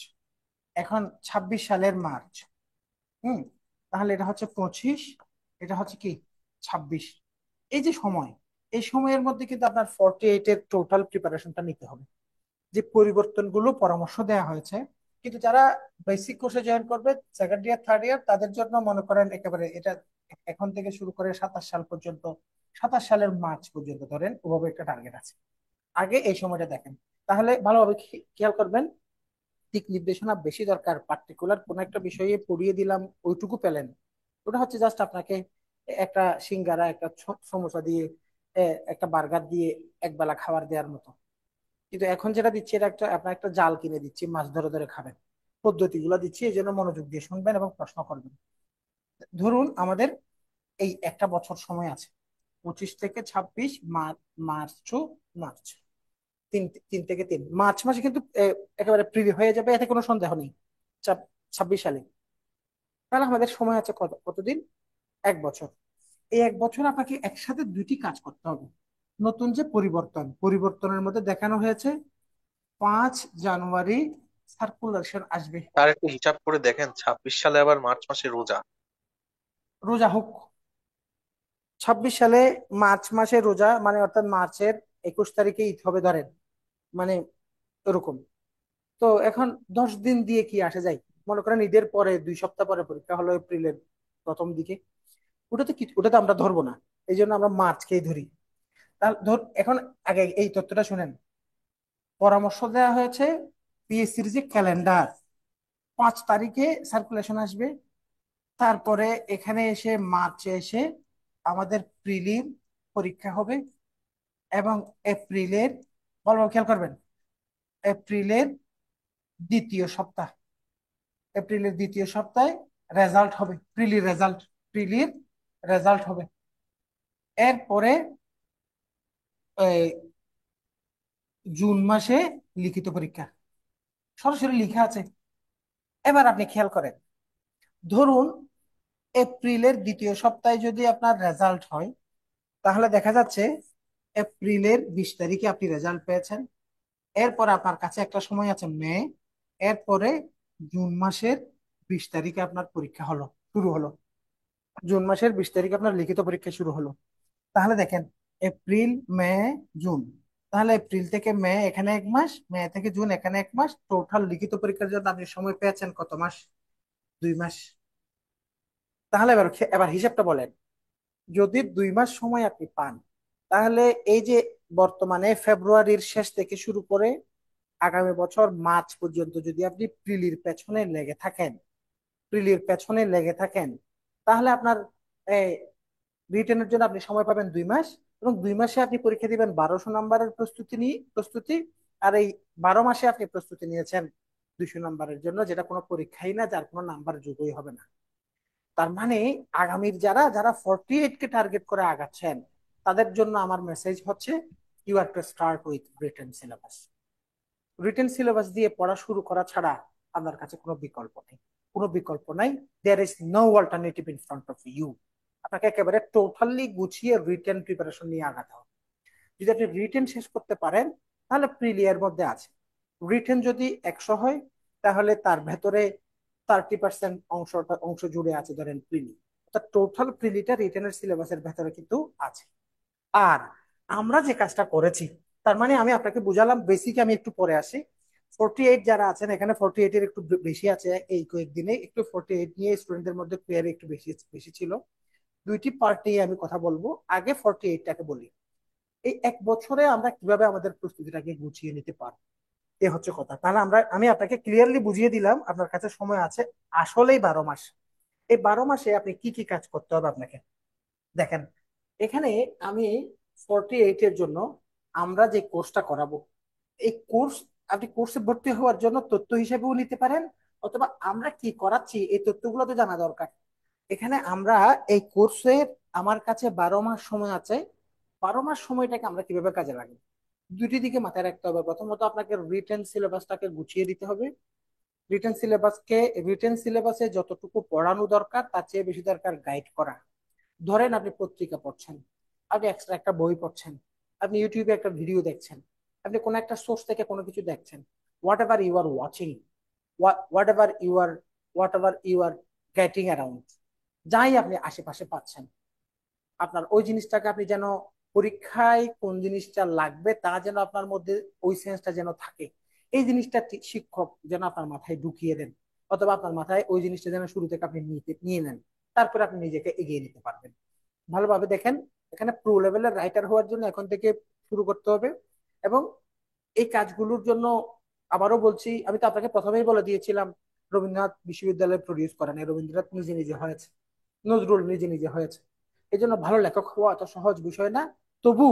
এখন 26 সালের মার্চ। হুম, তাহলে এটা হচ্ছে 25, এটা হচ্ছে কি 26। এই যে সময়, এই সময়ের মধ্যে কিন্তু আপনার 48 এর টোটাল প্রিপারেশনটা নিতে হবে। যে পরিবর্তনগুলো পরামর্শ দেওয়া হয়েছে, কিন্তু যারা বেসিক কোর্সে জয়েন করবে সেকেন্ড ইয়ার থার্ড ইয়ার তাদের জন্য মনে করেন একেবারে এটা এখন থেকে শুরু করে 27 সাল পর্যন্ত, 27 সালের মার্চ পর্যন্ত ধরেন ওভাবে একটা টার্গেট আছে। আগে এই সময়টা দেখেন, তাহলে ভালোভাবে খেয়াল করবেন। দিক নির্দেশনা বেশি দরকার, পার্টিকুলার কোন একটা বিষয়ে পড়িয়ে দিলাম ওইটুকু পেলেন, ওটা হচ্ছে জাস্ট আপনাকে একটা সিঙ্গারা, একটা সমোসা দিয়ে, একটা বার্গার দিয়ে একবেলা খাবার দেওয়ার মতো। কিন্তু এখন যেটা দিচ্ছি এটা একটা আপনার একটা জাল কিনে দিচ্ছি, মাছ ধরে ধরে খাবেন, পদ্ধতিগুলো দিচ্ছি, এই জন্য মনোযোগ দিয়ে শুনবেন এবং প্রশ্ন করবেন। ধরুন আমাদের এই একটা বছর সময় আছে, 25 থেকে 26 মার্চ, মার্চ টু মার্চ, তিন, 3 থেকে 3 মার্চ মাসে কিন্তু একেবারে প্রিলি হয়ে যাবে, এতে কোনো সন্দেহ নেই। 26 সালে তাহলে আমাদের সময় আছে কতদিন? 1 বছর। এই 1 বছর আপনাকে একসাথে দুইটি কাজ করতে হবে। নতুন যে পরিবর্তনের মধ্যে দেখানো হয়েছে 5 জানুয়ারি সার্কুলেশন আসবে। তার একটু হিসাব করে দেখেন, 26 সালে আবার মার্চ মাসে রোজা। রোজা হোক 26 সালে, মার্চ মাসে রোজা মানে অর্থাৎ মার্চের 21 তারিখে ঈদ হবে ধরেন, মানে এরকম। তো এখন 10 দিন দিয়ে কি আসে যায়? মনে করেন ঈদের পরে 2 সপ্তাহ পরে পরীক্ষা হলো এপ্রিলের প্রথম দিকে, ওটা তো আমরা ধরবো না, এই জন্য আমরা মার্চকেই ধরি। তাহলে এখন আগে এই তথ্যটা শুনেন। পরামর্শ দেওয়া হয়েছে পিএসসির যে ক্যালেন্ডার, 5 তারিখে সার্কুলেশন আসবে। তারপরে এখানে এসে মার্চে এসে আমাদের প্রিলিম পরীক্ষা হবে, এবং এপ্রিলের, ভালো খেয়াল করবেন, এপ্রিলের দ্বিতীয় সপ্তাহ, এপ্রিলের দ্বিতীয় সপ্তাহে রেজাল্ট হবে, প্রিলির রেজাল্ট হবে। এরপরে এই জুন মাসে লিখিত পরীক্ষা, সরাসরি লিখা আছে। এবার আপনি খেয়াল করেন, ধরুন এপ্রিলের দ্বিতীয় সপ্তাহে যদি আপনার রেজাল্ট হয়, তাহলে দেখা যাচ্ছে এপ্রিলের 20 তারিখে আপনি রেজাল্ট পেয়েছেন। এরপর আপনার কাছে একটা সময় আছে মে, এরপরে জুন মাসের 20 তারিখে আপনার পরীক্ষা শুরু হলো, জুন মাসের 20 তারিখে আপনার লিখিত পরীক্ষা শুরু হলো। তাহলে দেখেন এপ্রিল, মে, জুন, তাহলে এপ্রিল থেকে মে এখানে 1 মাস, মে থেকে জুন এখানে 1 মাস, টোটাল লিখিত পরীক্ষার জন্য আপনি সময় পেয়েছেন কত মাস? 2 মাস। তাহলে এবার হিসাবটা বলেন, যদি 2 মাস সময় আপনি পান, তাহলে এই যে বর্তমানে ফেব্রুয়ারির শেষ থেকে শুরু করে আগামী বছর মার্চ পর্যন্ত যদি আপনি প্রিলির পেছনে লেগে থাকেন, তাহলে আপনার রিটেনের জন্য আপনি সময় পাবেন 2 মাস, এবং 2 মাসে আপনি পরীক্ষা দিবেন 1200 নম্বরের প্রস্তুতি। আর এই 12 মাসে আপনি প্রস্তুতি নিয়েছেন 200 নম্বরের জন্য, যেটা কোনো পরীক্ষাই না, যার কোনো নাম্বার যোগই হবে না। তার মানে আগামীর যারা যারা 48 কে টার্গেট করে আগাচ্ছেন, তাদের জন্য আমার মেসেজ হচ্ছে you are to start with written syllabus দিয়ে পড়া শুরু করা ছাড়া আপনার কাছে কোনো বিকল্প নাই। There is no alternative in front of you. আপনাকে একেবারে টোটালি গুছিয়ে রিটেন প্রিপারেশন নিয়ে আগাতে হবে। যদি আপনি রিটেন শেষ করতে পারেন, তাহলে প্রিলিয়ার মধ্যে আছে। রিটেন যদি 100 হয়, তাহলে তার ভেতরে 30% অংশ জুড়ে আছে ধরেন প্রিলি, অর্থাৎ টোটাল প্রিলিটা রিটেনের সিলেবাসের ভেতরে কিন্তু আছে। আর আমরা যে কাজটা করেছি, তার মানে আমি আপনাকে বুঝালাম, বেসিক আমি একটু পরে আসি। 48 যারা আছেন এখানে, 48-এর একটু বেশি আছে, এই কয়েকদিনে একটু 48 নিয়ে স্টুডেন্টদের মধ্যে কোয়ারি একটু বেশি বেশি ছিল। দুইটি পার্ট নিয়ে আমি কথা বলবো, আগে 48টাকে বলি। এই 1 বছরে আমরা কিভাবে আমাদের প্রস্তুতিটাকে গুছিয়ে নিতে পারবো, এ হচ্ছে কথা। তাহলে আমি আপনাকে ক্লিয়ারলি বুঝিয়ে দিলাম, আপনার কাছে সময় আছে আসলেই 12 মাস। এই 12 মাসে আপনি কি কি কাজ করতে হবে আপনাকে, দেখেন এখানে আমি 48-এর জন্য আমরা যে কোর্সটা করাবো, এই কোর্স আপনি কোর্সে ভর্তি হওয়ার জন্য তথ্য হিসেবেও নিতে পারেন, অথবা আমরা কি করাচ্ছি এই তথ্যগুলো তো জানা দরকার। এখানে আমরা এই কোর্সের, আমার কাছে 12 মাস সময় আছে, 12 মাস সময়টাকে আমরা কিভাবে কাজে লাগাবো, দুটি দিকে মাথায় রাখতে হবে। প্রথমত আপনাকে রিটেন সিলেবাসটাকে গুছিয়ে দিতে হবে। রিটেন সিলেবাসকে, রিটেন সিলেবাসে যতটুকু পড়ানো দরকার তার চেয়ে বেশি দরকার গাইড করা। ধরেন আপনি পত্রিকা পড়ছেন, আপনি এক্সট্রা একটা বই পড়ছেন, আপনি ইউটিউবে একটা ভিডিও দেখছেন, আপনি কোনো একটা সোর্স থেকে কোনো কিছু দেখছেন, whatever you are watching, whatever you are whatever you are getting around, যাই আপনি আশেপাশে পাচ্ছেন, আপনার ওই জিনিসটাকে আপনি যেন পরীক্ষায় কোন জিনিসটা লাগবে তা যেন আপনার মধ্যে ওই সেন্সটা যেন থাকে, এই জিনিসটা শিক্ষক যেন আপনার মাথায় ঢুকিয়ে দেন, অথবা আপনার মাথায় ওই জিনিসটা যেন শুরু থেকে আপনি নিয়ে নেন, তারপরে আপনি নিজেকে এগিয়ে নিতে পারবেন। ভালোভাবে দেখেন, এখানে প্রো লেভেলের রাইটার হওয়ার জন্য এখন থেকে শুরু করতে হবে। এবং এই কাজগুলোর জন্য আবারও বলছি, আমি তো আপনাকে প্রথমেই বলে দিয়েছিলাম রবীন্দ্রনাথ বিশ্ববিদ্যালয় প্রডিউস করেন, রবীন্দ্রনাথ নিজে নিজে হয়েছে, নজরুল নিজে নিজে হয়েছে। এই জন্য ভালো লেখক হওয়া এত সহজ বিষয় না। তবু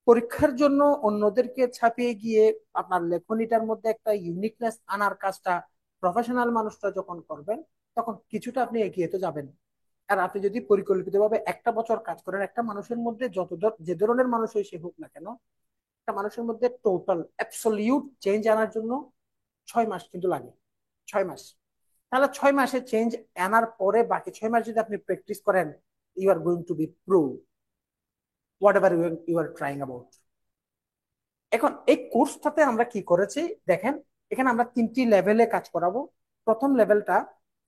পরীক্ষার জন্য অন্যদেরকে ছাপিয়ে গিয়ে আপনার লেখনীটার মধ্যে একটা ইউনিকনেস আনার কাজটা প্রফেশনাল মানুষরা যখন করবেন, তখন কিছুটা আপনি এগিয়ে তো যাবেন। আর আপনি যদি পরিকল্পিতভাবে একটা বছর কাজ করেন, একটা মানুষের মধ্যে যে ধরনের মানুষই সে হোক না কেন, একটা মানুষের মধ্যে টোটাল অ্যাবসলিউট চেঞ্জ আনার জন্য 6 মাস কিন্তু লাগে। 6 মাস। তাহলে 6 মাসে চেঞ্জ আনার পরে বাকি 6 মাস যদি আপনি প্র্যাকটিস করেন, you are going to be pro whatever you are trying about. এখন এই কোর্সটাতে আমরা কি করেছি দেখেন, এখানে আমরা 3টি লেভেলে কাজ করাবো। প্রথম লেভেলটা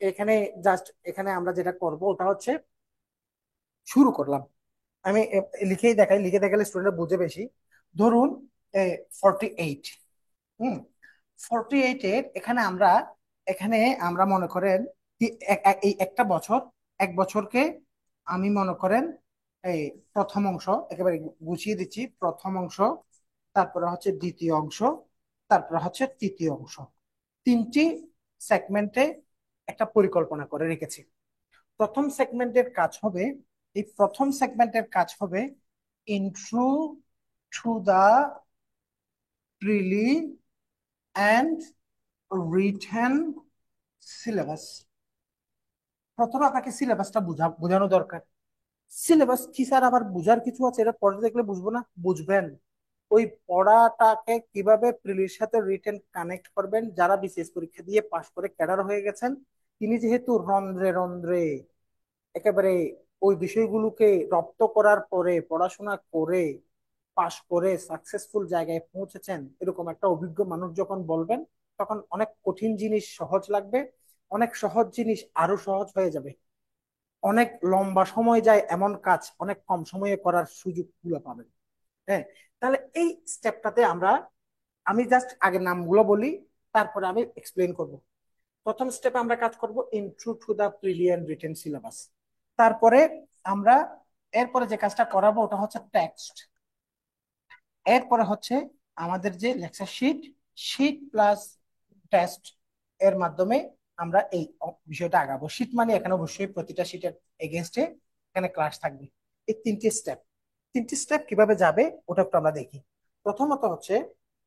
এখানে, জাস্ট এখানে আমরা যেটা করব ওটা হচ্ছে শুরু করলাম। আমি লিখেই দেখাই, লিখে দেখালে স্টুডেন্ট বুঝে বেশি। ধরুন 48। হুম, 48-এর এখানে আমরা মনে করেন এই একটা বছর, এক বছরকে আমি মনে করেন এই প্রথম অংশ একেবারে গুছিয়ে দিচ্ছি, প্রথম অংশ, তারপরে হচ্ছে দ্বিতীয় অংশ, তারপরে হচ্ছে তৃতীয় অংশ, 3টি সেগমেন্টে একটা পরিকল্পনা করে রেখেছি। প্রথম সেগমেন্টের কাজ হবে, এই প্রথম সেগমেন্টের কাজ হবে intro to the prelim and written syllabus. প্রথমে আপনাকে সিলেবাসটা বোঝানো দরকার। সিলেবাস কি স্যার, আবার বুঝার কিছু আছে? এটা পড়ে দেখলে বুঝবো না? বুঝবেন। ওই পড়াটাকে কিভাবে প্রিলির সাথে রিটেন কানেক্ট করবেন, যারা বিসিএস পরীক্ষা দিয়ে পাশ করে ক্যাডার হয়ে গেছেন, তিনি যেহেতু রন্ধ্রে রন্ধ্রে একেবারে ওই বিষয়গুলোকে রপ্ত করার পরে পড়াশোনা করে পাশ করে সাকসেসফুল জায়গায় পৌঁছেছেন, এরকম একটা অভিজ্ঞ মানুষ যখন বলবেন, তখন অনেক কঠিন জিনিস সহজ লাগবে, অনেক সহজ জিনিস আরো সহজ হয়ে যাবে। অনেক লম্বা সময় যায় এমন কাজ অনেক কম সময়ে করার সুযোগ গুলো পাবেন। হ্যাঁ, তাহলে এই স্টেপটাতে আমি জাস্ট আগে নামগুলো বলি, তারপরে আমি এক্সপ্লেন করব। প্রথম স্টেপে আমরা কাজ করব intro to the prelim written syllabus. তারপরে আমরা এরপরে যে কাজটা করাবো ওটা হচ্ছে টেক্সট। এরপরে হচ্ছে আমাদের যে lecture sheet, sheet plus test এর মাধ্যমে আমরা এই বিষয়টা আগাবো। শিট মানে এখানে অবশ্যই প্রতিটা শিটের এগেনস্টে এখানে ক্লাস থাকবে। এই 3টি স্টেপ কিভাবে যাবে ওটা একটু আমরা দেখি। প্রথমত হচ্ছে,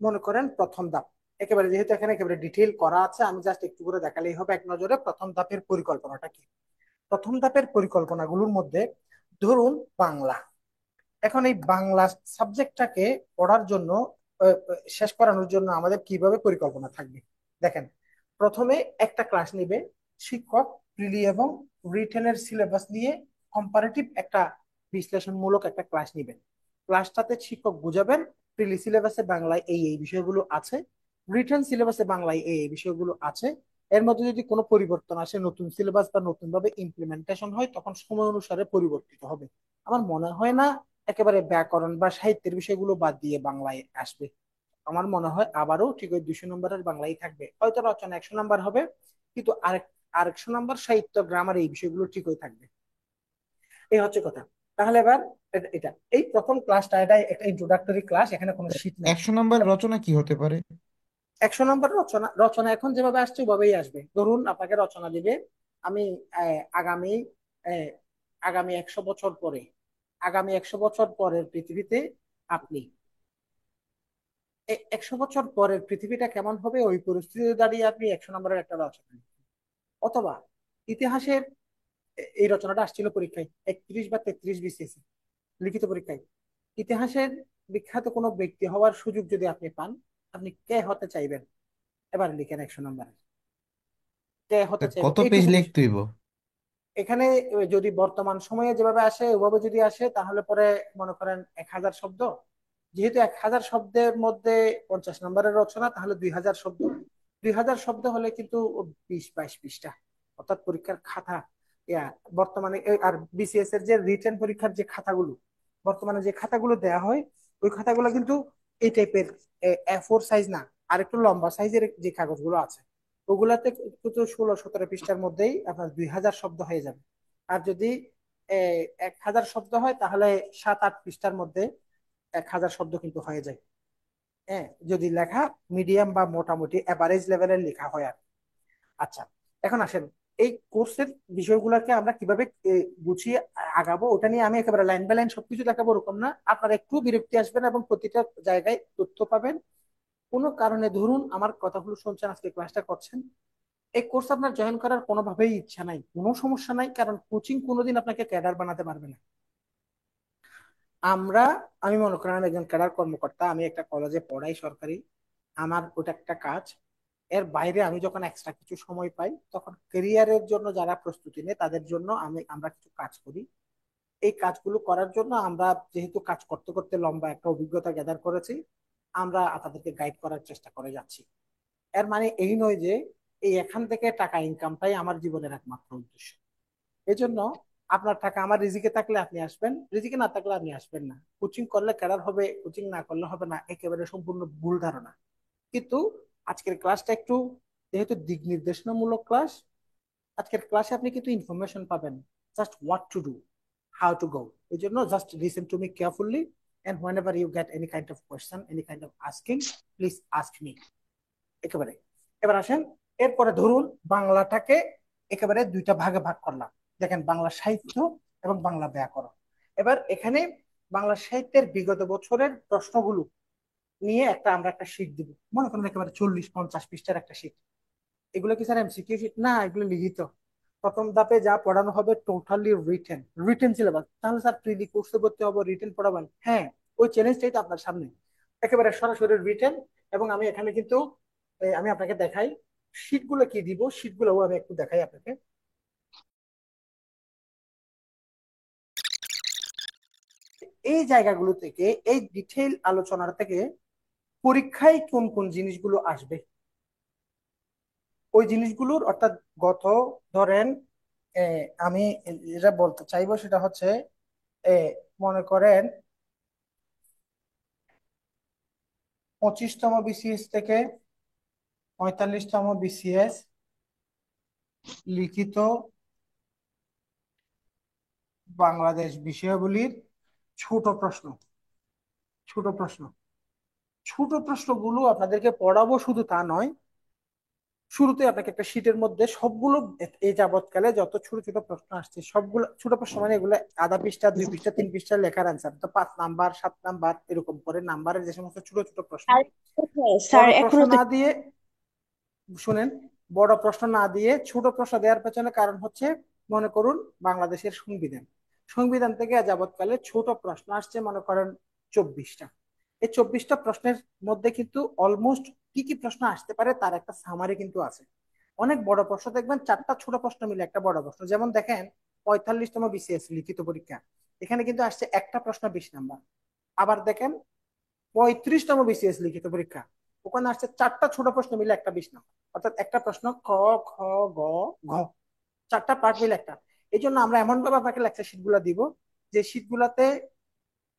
মনে করেন প্রথম ধাপ, একেবারে যেহেতু এখানে একেবারে ডিটেইল করা আছে, আমি জাস্ট একটু করে দেখালেই হবে এক নজরে প্রথম ধাপের পরিকল্পনাটা কি। প্রথম ধাপের পরিকল্পনাগুলোর মধ্যে ধরুন বাংলা। এখন এই বাংলা সাবজেক্টটাকে পড়ার জন্য, শেষ করানোর জন্য আমাদের কিভাবে পরিকল্পনা থাকবে দেখেন। প্রথমে একটা ক্লাস নিবে শিক্ষক, প্রিলি এবং রিটেনের সিলেবাস নিয়ে কম্পারেটিভ একটা বিশ্লেষণমূলক একটা ক্লাস নিবেন। ক্লাসটাতে শিক্ষক বুঝাবেন প্রিলি সিলেবাসে বাংলায় এই এই বিষয়গুলো আছে, রিটেন সিলেবাসে বাংলায় এই এই বিষয়গুলো আছে। এর মধ্যে যদি কোনো পরিবর্তন আসে, নতুন সিলেবাস বা নতুন ভাবে ইমপ্লিমেন্টেশন হয়, তখন সময় অনুসারে পরিবর্তিত হবে। আমার মনে হয় না একেবারে ব্যাকরণ বা সাহিত্যের বিষয়গুলো বাদ দিয়ে বাংলায় আসবে। আমার মনে হয় আবারও ঠিক ওই 200 নম্বরের বাংলাই থাকবে, হয়তো রচনা 100 নম্বর হবে, কিন্তু আরেক 100 নম্বর সাহিত্য গ্রামার এই বিষয়গুলো ঠিকই থাকবে। এই হচ্ছে কথা। তাহলে এবার এটা এই প্রথম ক্লাসটা, এটা একটা ইন্ট্রোডাক্টরি ক্লাস, এখানে কোনো শীট নাই। 100 নম্বর রচনা কি হতে পারে? 100 নম্বর রচনা, রচনা এখন যেভাবে আসছে ওভাবেই আসবে। ধরুন আপনাকে রচনা দিবে, আমি আগামী আহ, আগামী 100 বছর পরে, আগামী 100 বছর পরের পৃথিবীতে আপনি 100 বছর পরের পৃথিবীটা কেমন হবে ওই পরিস্থিতিতে দাঁড়িয়ে আপনি 100 নম্বরের একটা রচনা লিখবেন। অথবা ইতিহাসের এই রচনাটা আসছিল পরীক্ষায় 31 বা 33 বিসিএস লিখিত পরীক্ষায়। ইতিহাসের বিখ্যাত কোনো ব্যক্তি হওয়ার সুযোগ যদি আপনি পান, আপনি কে হতে চাইবেন? এবার লিখেন 100 নম্বরের কে তা হতে চাইবেন, কত পেজ এইটুকু বিষয়। লিখতে হইব? এখানে যদি বর্তমান সময়ে যেভাবে আসে ওভাবে যদি আসে, তাহলে পরে মনে করেন 1000 শব্দ। যেহেতু 1000 শব্দের মধ্যে 50 নম্বরের রচনা, তাহলে 2000 শব্দ। 2000 শব্দ হলে কিন্তু 20-22 পৃষ্ঠা, অর্থাৎ পরীক্ষার খাতা। বর্তমানে আর বিসিএস এর যে রিটেন পরীক্ষার যে খাতাগুলো, বর্তমানে যে খাতাগুলো দেয়া হয় ওই খাতাগুলো কিন্তু এই টাইপের A4 সাইজ না, আর একটু লম্বা সাইজের যে কাগজগুলো আছে ওগুলাতে কিন্তু 16-17 পৃষ্ঠার মধ্যেই আপনার 2000 শব্দ হয়ে যাবে। আর যদি 1000 শব্দ হয় তাহলে 7-8 পৃষ্ঠার মধ্যে 1000 শব্দ কিন্তু হয়ে যায়। হ্যাঁ, যদি লেখা মিডিয়াম বা মোটামুটি এভারেজ লেভেলের লেখা হয় আর। আচ্ছা, এখন আসেন এই কোর্সের বিষয়গুলোকে আমরা কিভাবে গুছিয়ে আগাবো ওটা নিয়ে আমি একেবারে লাইন বাই লাইন সবকিছু দেখাবো ওরকম না, আপনারা একটু বিরক্তি আসবেন এবং প্রতিটা জায়গায় তথ্য পাবেন। কোনো কারণে ধরুন আমার কথাগুলো শুনছেন, আজকে ক্লাসটা করছেন, এই কোর্স আপনার জয়েন করার কোনোভাবেই ইচ্ছা নাই, কোনো সমস্যা নাই, কারণ কোচিং কোনোদিন আপনাকে ক্যাডার বানাতে পারবে না। আমরা, আমি মনে করেন আমি একজন ক্যাডার কর্মকর্তা, আমি একটা কলেজে পড়াই সরকারি, আমার ওটা একটা কাজ। এর বাইরে আমি যখন এক্সট্রা কিছু সময় পাই তখন ক্যারিয়ারের জন্য যারা প্রস্তুতি নেয় তাদের জন্য আমরা কিছু কাজ করি। এই কাজগুলো করার জন্য আমরা যেহেতু কাজ করতে করতে লম্বা একটা অভিজ্ঞতা গ্যাদার করেছি, আমরা তাদেরকে গাইড করার চেষ্টা করে যাচ্ছি। এর মানে এই নয় যে এই এখান থেকে টাকা ইনকামটাই আমার জীবনের একমাত্র উদ্দেশ্য। এই জন্য আপনার টাকা আমার রিজিকে থাকলে আপনি আসবেন, রিজিকে না থাকলে আপনি আসবেন না। কোচিং করলে ক্যাডার হবে, কোচিং না করলে হবে না, একেবারে সম্পূর্ণ ভুল ধারণা। কিন্তু আজকের ক্লাসটা একটু, যেহেতু দিক নির্দেশনামূলক ক্লাস, আজকের ক্লাসে আপনি কিন্তু ইনফরমেশন পাবেন, just what to do, how to go. এই জন্য just listen to me carefully, and whenever you get any kind of question, any kind of asking, please ask me। একেবারে এবার আসেন, এরপরে ধরুন বাংলাটাকে একেবারে দুইটা ভাগে ভাগ করলাম। দেখেন, বাংলা সাহিত্য এবং বাংলা ব্যাকরণ। এবার এখানে বাংলা সাহিত্যের বিগত বছরের প্রশ্নগুলো নিয়ে আমরা একটা শীট দিব, মনে করেন একেবারে 40-50 পৃষ্ঠার একটা শীট। এগুলো কি স্যার এমসিকিউ শীট না, এগুলো লিখিত। প্রথম ধাপে যা পড়ানো হবে টোটালি রিটেন, রিটেন সিলেবাস। তাহলে স্যার প্রিলি কোর্সে ভর্তি হবো, রিটেন পড়াবেন? হ্যাঁ, ওই চ্যালেঞ্জটাই তো আপনার সামনে, একেবারে সরাসরি রিটেন। এবং আমি এখানে কিন্তু আমি আপনাকে দেখাই শীট গুলো কি দিব, শীট গুলো আমি একটু দেখাই আপনাকে। এই জায়গাগুলো থেকে, এই ডিটেইল আলোচনার থেকে পরীক্ষায় কোন কোন জিনিসগুলো আসবে ওই জিনিসগুলোর, অর্থাৎ গত, ধরেন আমি যেটা বলতে চাইবো সেটা হচ্ছে, মনে করেন 25তম BCS থেকে 45তম BCS লিখিত বাংলাদেশ বিষয়াবলীর ছোট প্রশ্ন, ছোট প্রশ্ন, ছোট প্রশ্নগুলো আপনাদেরকে পড়াবো শুধু তা নয়, শুরুতে আপনাকে একটা শীটের মধ্যে সবগুলো এই যাবৎকালে যত ছোট ছোট প্রশ্ন আসছে সবগুলো ছোট প্রশ্ন, মানে এগুলো আধা পৃষ্ঠা, 2 পৃষ্ঠা, 3 পৃষ্ঠা লেখার অ্যান্সার, তো 5 নাম্বার 7 নাম্বার এরকম করে নাম্বারের যে সমস্ত ছোট ছোট প্রশ্ন। আর কোথায় স্যার বড় প্রশ্ন এখনো তো? না দিয়ে, শুনেন, বড় প্রশ্ন না দিয়ে ছোট প্রশ্ন দেওয়ার পেছনে কারণ হচ্ছে, মনে করুন বাংলাদেশের সংবিধান, সংবিধান থেকে যাবৎকালে ছোট প্রশ্ন আসছে মনে করেন 24টা। এই 24টা প্রশ্নের মধ্যে কিন্তু অলমোস্ট কি কি প্রশ্ন আসতে পারে তার একটা সামারি কিন্তু আছে। অনেক বড় প্রশ্ন দেখবেন 4টা ছোট প্রশ্ন মিলে একটা বড় প্রশ্ন, যেমন দেখেন 45তম BCS লিখিত পরীক্ষা, এখানে কিন্তু আসছে একটা প্রশ্ন 20 নাম্বার। আবার দেখেন 35তম BCS লিখিত পরীক্ষা, ওখানে আসছে 4টা ছোট প্রশ্ন মিলে একটা 20 নাম্বার, অর্থাৎ একটা প্রশ্ন ক, খ, গ, ঘ, 4টা পার্ট মিলে একটা। এই জন্য আমরা এমন ভাবে আপনাকে লেকচার শিট গুলা দিব যে শিট গুলাতে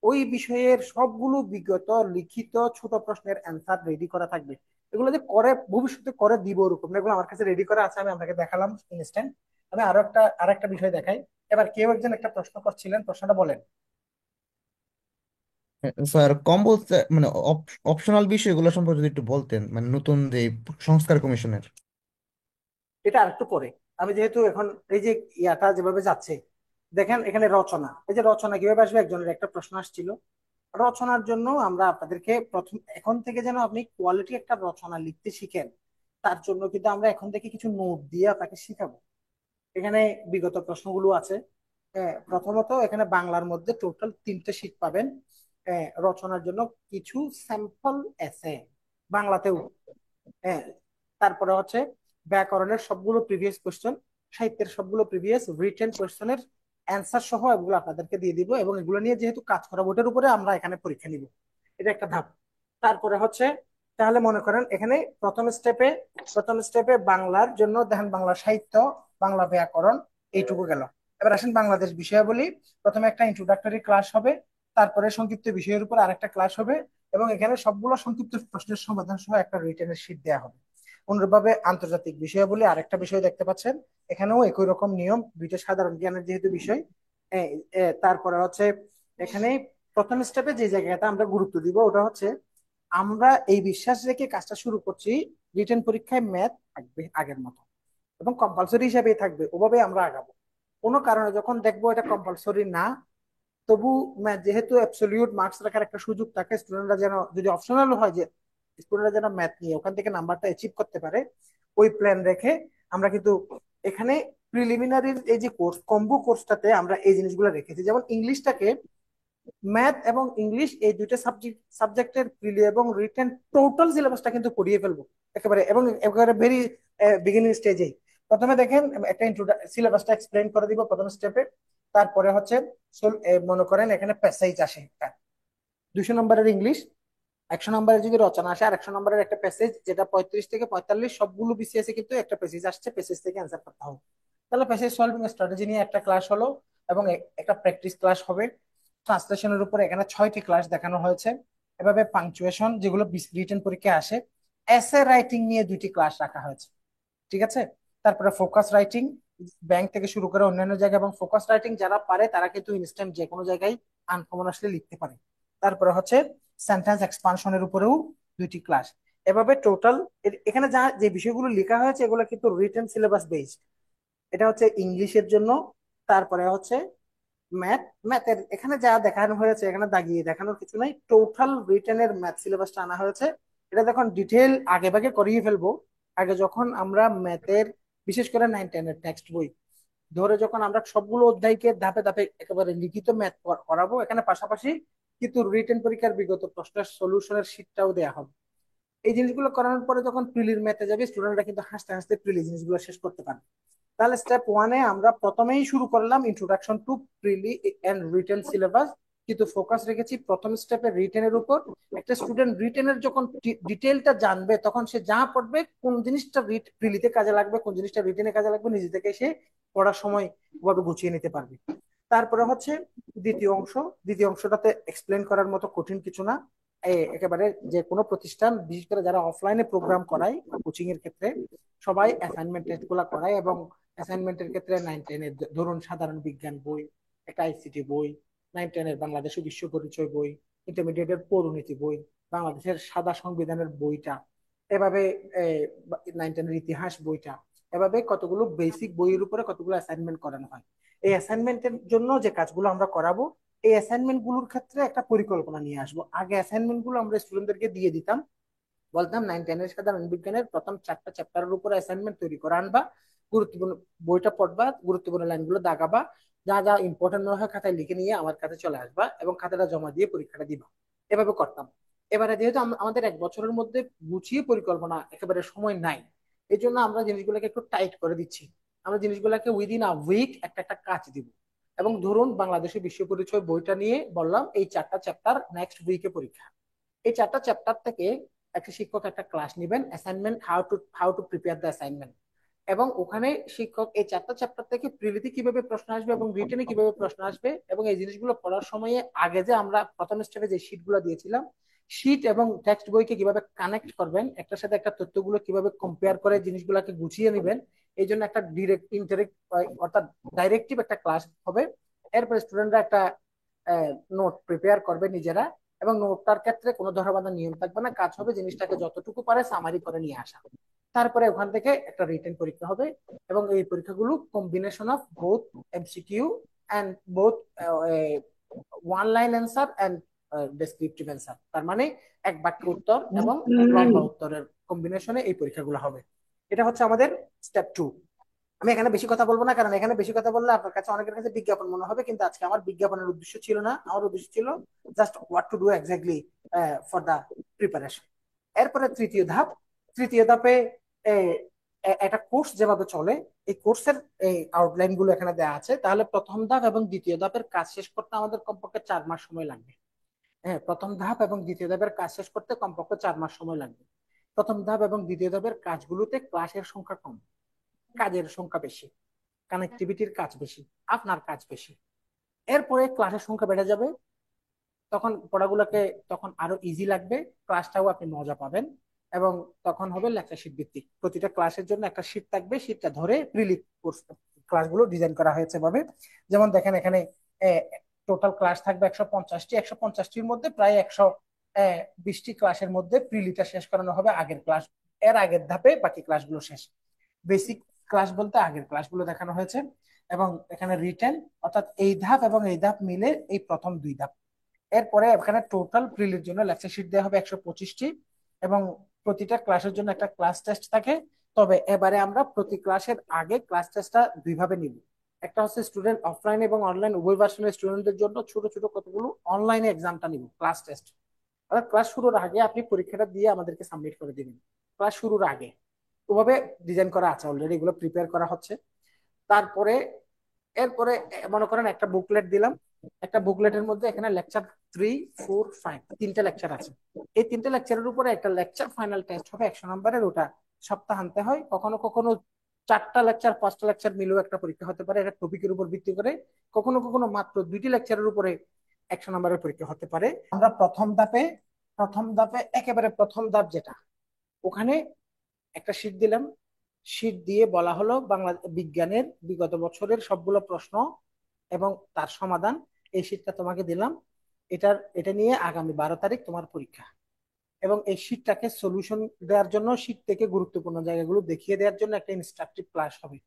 ওই বিষয়ের সবগুলো বিগত লিখিত ছোট প্রশ্নের অ্যান্সার রেডি করা থাকবে। এগুলো যে করে ভবিষ্যতে করে দিব ওরকম না, এগুলো আমার কাছে রেডি করা আছে, আমি আপনাকে দেখালাম ইনস্ট্যান্ট। আমি আরেকটা বিষয় দেখাই। এবার কেউ একজন একটা প্রশ্ন করছিলেন, প্রশ্নটা বলেন। স্যার কম বলতে মানে অপশনাল বিষয়গুলো সম্পর্কে যদি একটু বলতেন, মানে নতুন যে সংস্কার কমিশনের। এটা আরেকটু পরে, আমি যেহেতু এখন এই যে ইয়াটা যেভাবে যাচ্ছে, দেখেন এখানে রচনা, এই যে রচনা কিভাবে আসবে, একজনের একটা প্রশ্ন আসছিল। রচনার জন্য আমরা আপনাদেরকে প্রথম এখন থেকে যেন আপনি কোয়ালিটি একটা রচনা লিখতে শিখেন, তার জন্য কিন্তু আমরা এখন থেকে কিছু নোট দিয়ে আপনাকে শিখাবো। এখানে বিগত প্রশ্নগুলো আছে। প্রথমত এখানে বাংলার মধ্যে টোটাল 3টে শীট পাবেন। রচনার জন্য কিছু স্যাম্পল এসে বাংলাতেও। হ্যাঁ, তারপরে হচ্ছে ব্যাকরণের সবগুলো প্রিভিয়াস কোশ্চেন, সাহিত্যের সবগুলো প্রিভিয়াস রিটেন কোশ্চেনের অ্যান্সার সহ এগুলো আপনাদেরকে দিয়ে দিব, এবং এগুলো নিয়ে যেহেতু কাজ করাবো ওটার উপরে আমরা এখানে পরীক্ষা নিব। এটা একটা ধাপ। তারপরে হচ্ছে, তাহলে মনে করেন এখানে প্রথম স্টেপে বাংলার জন্য দেখেন বাংলা সাহিত্য, বাংলা ব্যাকরণ, এইটুকু গেল। এবার আসেন বাংলাদেশ বিষয়াবলী। প্রথমে একটা ইন্ট্রোডাক্টরি ক্লাস হবে, তারপরে সংক্ষিপ্ত বিষয়ের উপর আরেকটা ক্লাস হবে, এবং এখানে সবগুলো সংক্ষিপ্ত প্রশ্নের সমাধান সহ একটা রিটেনের শীট দেওয়া হবে। অনুরূপভাবে আন্তর্জাতিক বিষয়াবলী আরেকটা বিষয় দেখতে পাচ্ছেন, এখানেও একই রকম নিয়ম, দুইটা সাধারণ জ্ঞানের যেহেতু বিষয়। এ, তারপরে হচ্ছে এখানে প্রথম স্টেপে যে জায়গাটা আমরা গুরুত্ব দিব ওটা হচ্ছে, আমরা এই বিশ্বাস রেখে কাজটা শুরু করছি, রিটেন পরীক্ষায় ম্যাথ থাকবে আগের মতো এবং কম্পালসরি হিসাবেই থাকবে, ওভাবে আমরা আগাবো। কোনো কারণে যখন দেখবো এটা কম্পালসরি না, তবু যেহেতু অ্যাবসলিউট মার্কস রাখার একটা সুযোগ থাকে, স্টুডেন্টরা যেন, যদি অপশনাল হয় যে স্টুডেন্টরা যেন ম্যাথ নিয়ে ওখান থেকে নাম্বারটা অ্যাচিভ করতে পারে, ওই প্ল্যান রেখে আমরা কিন্তু এখানে প্রিলিমিনারির এই যে কোর্স, কম্বো কোর্সটাতে আমরা এই জিনিসগুলো রেখেছি। যেমন ইংলিশটাকে, ম্যাথ এবং ইংলিশ এই দুইটা সাবজেক্টের প্রিলি এবং রিটেন টোটাল সিলেবাসটা কিন্তু করিয়ে ফেলবো একেবারে, এবং একেবারে ভেরি বিগিনিং স্টেজেই। প্রথমে দেখেন একটা সিলেবাসটা এক্সপ্লেন করে দিব প্রথম স্টেপে। তারপরে হচ্ছে মনে করেন এখানে প্যাসেজ আসে একটা 200 নম্বরের ইংলিশ, 100 নম্বরের যদি রচনা আসে, আর 100 নম্বরের একটা প্যাসেজ, যেটা 35 থেকে 45 সবগুলো বিসিএস এ কিন্তু একটা প্যাসেজ আসছে, প্যাসেজ থেকে অ্যান্সার করতে হবে। তাহলে প্যাসেজ সলভিং স্ট্র্যাটেজি নিয়ে একটা ক্লাস হলো, এবং একটা প্র্যাকটিস ক্লাস হবে। ট্রান্সলেশনের উপর এখানে 6টি ক্লাস দেখানো হয়েছে। এভাবে পাংচুয়েশন যেগুলো রিটেন পরীক্ষায় আসে, এসে রাইটিং নিয়ে 2টি ক্লাস রাখা হয়েছে। ঠিক আছে। তারপরে ফোকাস রাইটিং, ব্যাংক থেকে শুরু করে অন্যান্য জায়গায়, এবং ফোকাস রাইটিং যারা পারে তারা কিন্তু ইনস্ট্যান্ট যে কোনো জায়গায় আনকমন আসলে লিখতে পারে। তারপরে হচ্ছে সেন্টেন্স এক্সপানশনের উপরেও 2টি ক্লাস। এভাবে টোটাল এখানে যা যে বিষয়গুলো লেখা হয়েছে এগুলো কিন্তু রিটেন সিলেবাস বেসড। এটা হচ্ছে ইংলিশের জন্য। তারপরে হচ্ছে ম্যাথ, ম্যাথের এখানে যা দেখানো হয়েছে এখানে দাগিয়ে দেখানোর কিছু নাই, টোটাল রিটেনের ম্যাথ সিলেবাসটা আনা হয়েছে। এটা যখন ডিটেল আগে ভাগে করিয়ে ফেলবো, আগে যখন আমরা ম্যাথের, বিশেষ করে 9-10-এর টেক্সট বই ধরে যখন আমরা সবগুলো অধ্যায়কে ধাপে ধাপে একেবারে লিখিত ম্যাথ করাবো, এখানে পাশাপাশি কিন্তু রিটেন পরীক্ষার বিগত প্রশ্নের সলিউশনের শীটটাও দেওয়া হবে। এই জিনিসগুলো করানোর পরে যখন প্রিলির ম্যাথে যাবে, স্টুডেন্টরা কিন্তু হাসতে হাসতে প্রিলি জিনিসগুলো শেষ করতে পারবে। তাহলে স্টেপ ওয়ানে আমরা প্রথমেই শুরু করলাম introduction to prelim and written syllabus, কিন্তু ফোকাস রেখেছি প্রথম স্টেপে রিটেনের উপর। একটা স্টুডেন্ট রিটেনের যখন ডিটেলটা জানবে, তখন সে যা পড়বে, কোন জিনিসটা প্রিলিতে কাজে লাগবে, কোন জিনিসটা রিটেনে কাজে লাগবে, নিজে থেকে সে পড়ার সময় ওভাবে গুছিয়ে নিতে পারবে। তারপরে হচ্ছে দ্বিতীয় অংশ। দ্বিতীয় অংশটাতে এক্সপ্লেন করার মতো কঠিন কিছু না। একেবারে যে কোনো প্রতিষ্ঠান, বিশেষ করে যারা অফলাইনে প্রোগ্রাম করায় কোচিং এর ক্ষেত্রে, সবাই অ্যাসাইনমেন্ট টেস্ট গুলা করায়, এবং অ্যাসাইনমেন্টের ক্ষেত্রে 9-10-এর ধরুন সাধারণ বিজ্ঞান বই, একটা আইসিটি বই, 9-10-এর বাংলাদেশের বিশ্ব পরিচয় বই, ইন্টারমিডিয়েটের পৌরনীতি বই, বাংলাদেশের সাদা সংবিধানের বইটা, এভাবে 9-10-এর ইতিহাস বইটা, এভাবে কতগুলো বেসিক বইয়ের উপরে কতগুলো অ্যাসাইনমেন্ট করানো হয়। এই অ্যাসাইনমেন্টের জন্য যে কাজগুলো আমরা করাবো, এই অ্যাসাইনমেন্ট গুলোর ক্ষেত্রে একটা পরিকল্পনা নিয়ে আসবো। আগে অ্যাসাইনমেন্ট গুলো আমরা স্টুডেন্টদেরকে দিয়ে দিতাম, বলতাম 9-10-এর সাধারণ বিজ্ঞানের প্রথম 4টা চ্যাপ্টারের উপরে অ্যাসাইনমেন্ট তৈরি করে আনবা, গুরুত্বপূর্ণ বইটা পড়বা, গুরুত্বপূর্ণ লাইনগুলো দাগাবা, যা যা ইম্পর্টেন্ট মনে হয় খাতায় লিখে নিয়ে আমার কাছে চলে আসবা, এবং খাতাটা জমা দিয়ে পরীক্ষাটা দিবা। এভাবে করতাম। এবারে যেহেতু আমাদের 1 বছরের মধ্যে গুছিয়ে পরিকল্পনা একেবারে সময় নাই, এই জন্য আমরা জিনিসগুলোকে একটু টাইট করে দিচ্ছি। আমরা জিনিসগুলোকে উইদিন আ উইক একটা একটা কাজ দিব। এবং ধরুন বাংলাদেশের বিশ্ব পরিচয় বইটা নিয়ে বললাম এই 4টা চ্যাপ্টার নেক্সট উইকে পরীক্ষা। এই 4টা চ্যাপ্টার থেকে একটা শিক্ষক একটা ক্লাস নেবেন, assignment how to prepare the assignment, এবং ওখানে শিক্ষক এই 4টা চ্যাপ্টার থেকে প্রিলিতে কিভাবে প্রশ্ন আসবে এবং রিটেনে কিভাবে প্রশ্ন আসবে, এবং এই জিনিসগুলো পড়ার সময়ে আগে যে আমরা প্রথম স্টেপে যে শীটগুলো দিয়েছিলাম, শীট এবং টেক্সট বইকে কিভাবে কানেক্ট করবেন, একটার সাথে একটা তথ্যগুলো কিভাবে কম্পেয়ার করে জিনিসগুলোকে গুছিয়ে নেবেন, এই জন্য একটা ডিরেক্ট ইন্টারেক্ট, অর্থাৎ ডাইরেক্টিভ একটা ক্লাস হবে। এরপরে স্টুডেন্টরা একটা নোট প্রিপেয়ার করবে নিজেরা, এবং নোটটার ক্ষেত্রে কোনো ধরাবাঁধা নিয়ম থাকবে না, কাজ হবে জিনিসটাকে যতটুকু পারে সামারি করে নিয়ে আসা। তারপরে ওখান থেকে একটা রিটেন পরীক্ষা হবে, এবং এই পরীক্ষাগুলো combination of both MCQ and both one line answer and descriptive answer, তার মানে এক বাক্য উত্তর এবং লম্বা উত্তরের কম্বিনেশনে এই পরীক্ষাগুলো হবে। এটা হচ্ছে আমাদের স্টেপ 2। আমি এখানে বেশি কথা বলবো না, কারণ এখানে বেশি কথা বললে আপনার কাছে, অনেকের কাছে বিজ্ঞাপন মনে হবে, কিন্তু আজকে আমার বিজ্ঞাপনের উদ্দেশ্য ছিল না। আমার উদ্দেশ্য ছিল just what to do exactly for the preparation. এরপরে তৃতীয় ধাপ। তৃতীয় ধাপে একটা কোর্স যেভাবে চলে, এই কোর্সের এই আউটলাইন গুলো এখানে দেওয়া আছে। তাহলে প্রথম ধাপ এবং দ্বিতীয় ধাপের কাজ শেষ করতে আমাদের কমপক্ষে 4 মাস সময় লাগবে। হ্যাঁ, প্রথম ধাপ এবং দ্বিতীয় ধাপের কাজ শেষ করতে কমপক্ষে 4 মাস সময় লাগবে। প্রথম ধাপ এবং দ্বিতীয় ধাপের কাজগুলোতে ক্লাসের সংখ্যা কম, কাজের সংখ্যা বেশি, কানেক্টিভিটির কাজ বেশি, আপনার কাজ বেশি। এরপরে ক্লাসের সংখ্যা বেড়ে যাবে, তখন পড়াগুলোকে তখন আরো ইজি লাগবে, ক্লাসটাও আপনি মজা পাবেন। এবং তখন হবে লেকচার শিট ভিত্তিক, প্রতিটা ক্লাসের জন্য একটা শিট থাকবে, শিটটা ধরে প্রিলি কোর্স ক্লাসগুলো ডিজাইন করা হয়েছে ভাবে। যেমন দেখেন এখানে টোটাল ক্লাস থাকবে 150টি, 150টির মধ্যে প্রায় 120টি ক্লাসের মধ্যে প্রিলিটা শেষ করানো হবে আগের ক্লাস, এর আগের ধাপে বাকি ক্লাসগুলো শেষ। বেসিক ক্লাস বলতে আগের ক্লাসগুলো দেখানো হয়েছে। এবং এখানে রিটেন, অর্থাৎ এই ধাপ এবং এই ধাপ মিলে এই প্রথম দুই ধাপ। এরপরে এখানে টোটাল প্রিলির জন্য লেকচার শিট দেওয়া হবে 125টি, এবং প্রতিটা ক্লাসের জন্য একটা ক্লাস টেস্ট থাকে। তবে এবারে আমরা প্রতি ক্লাসের আগে ক্লাস টেস্টটা দুইভাবে নিব। একটা হচ্ছে স্টুডেন্ট অফলাইন এবং অনলাইন উভয় ভার্সনের স্টুডেন্টদের জন্য ছোট ছোট কতগুলো অনলাইনে এক্সামটা নিব, ক্লাস টেস্ট। অর্থাৎ ক্লাস শুরুর আগে আপনি পরীক্ষাটা দিয়ে আমাদেরকে সাবমিট করে দিবেন, ক্লাস শুরুর আগে। ওভাবে ডিজাইন করা আছে অলরেডি, এগুলো প্রিপেয়ার করা হচ্ছে। তারপরে এরপরে মনে করেন একটা বুকলেট দিলাম, একটা বুকলেটের মধ্যে এখানে লেকচার 3, 4, 5 তিনটা লেকচার আছে। এই তিনটা লেকচারের উপরে একটা লেকচার ফাইনাল টেস্ট হবে 100 নম্বরের, ওটা সপ্তাহান্তে হয়। কখনো কখনো 4টা লেকচার 5টা লেকচার মিলেও একটা পরীক্ষা হতে পারে, এটা টপিকের উপর ভিত্তি করে। কখনো কখনো মাত্র 2টি লেকচারের উপরে 100 নম্বরের পরীক্ষা হতে পারে। আমরা প্রথম ধাপে একেবারে প্রথম ধাপ যেটা, ওখানে একটা শীট দিলাম। শীট দিয়ে বলা হলো বাংলা বিজ্ঞানের বিগত বছরের সবগুলো প্রশ্ন এবং তার সমাধান, এই শীটটা তোমাকে দিলাম। এটা নিয়ে আগামী 12 তারিখ তোমার পরীক্ষা। এবং এই শীটটাকে সলিউশন দেওয়ার জন্য, শীট থেকে গুরুত্বপূর্ণ জায়গাগুলো দেখিয়ে দেওয়ার জন্য একটা ইনস্ট্রাকটিভ ক্লাস হবে।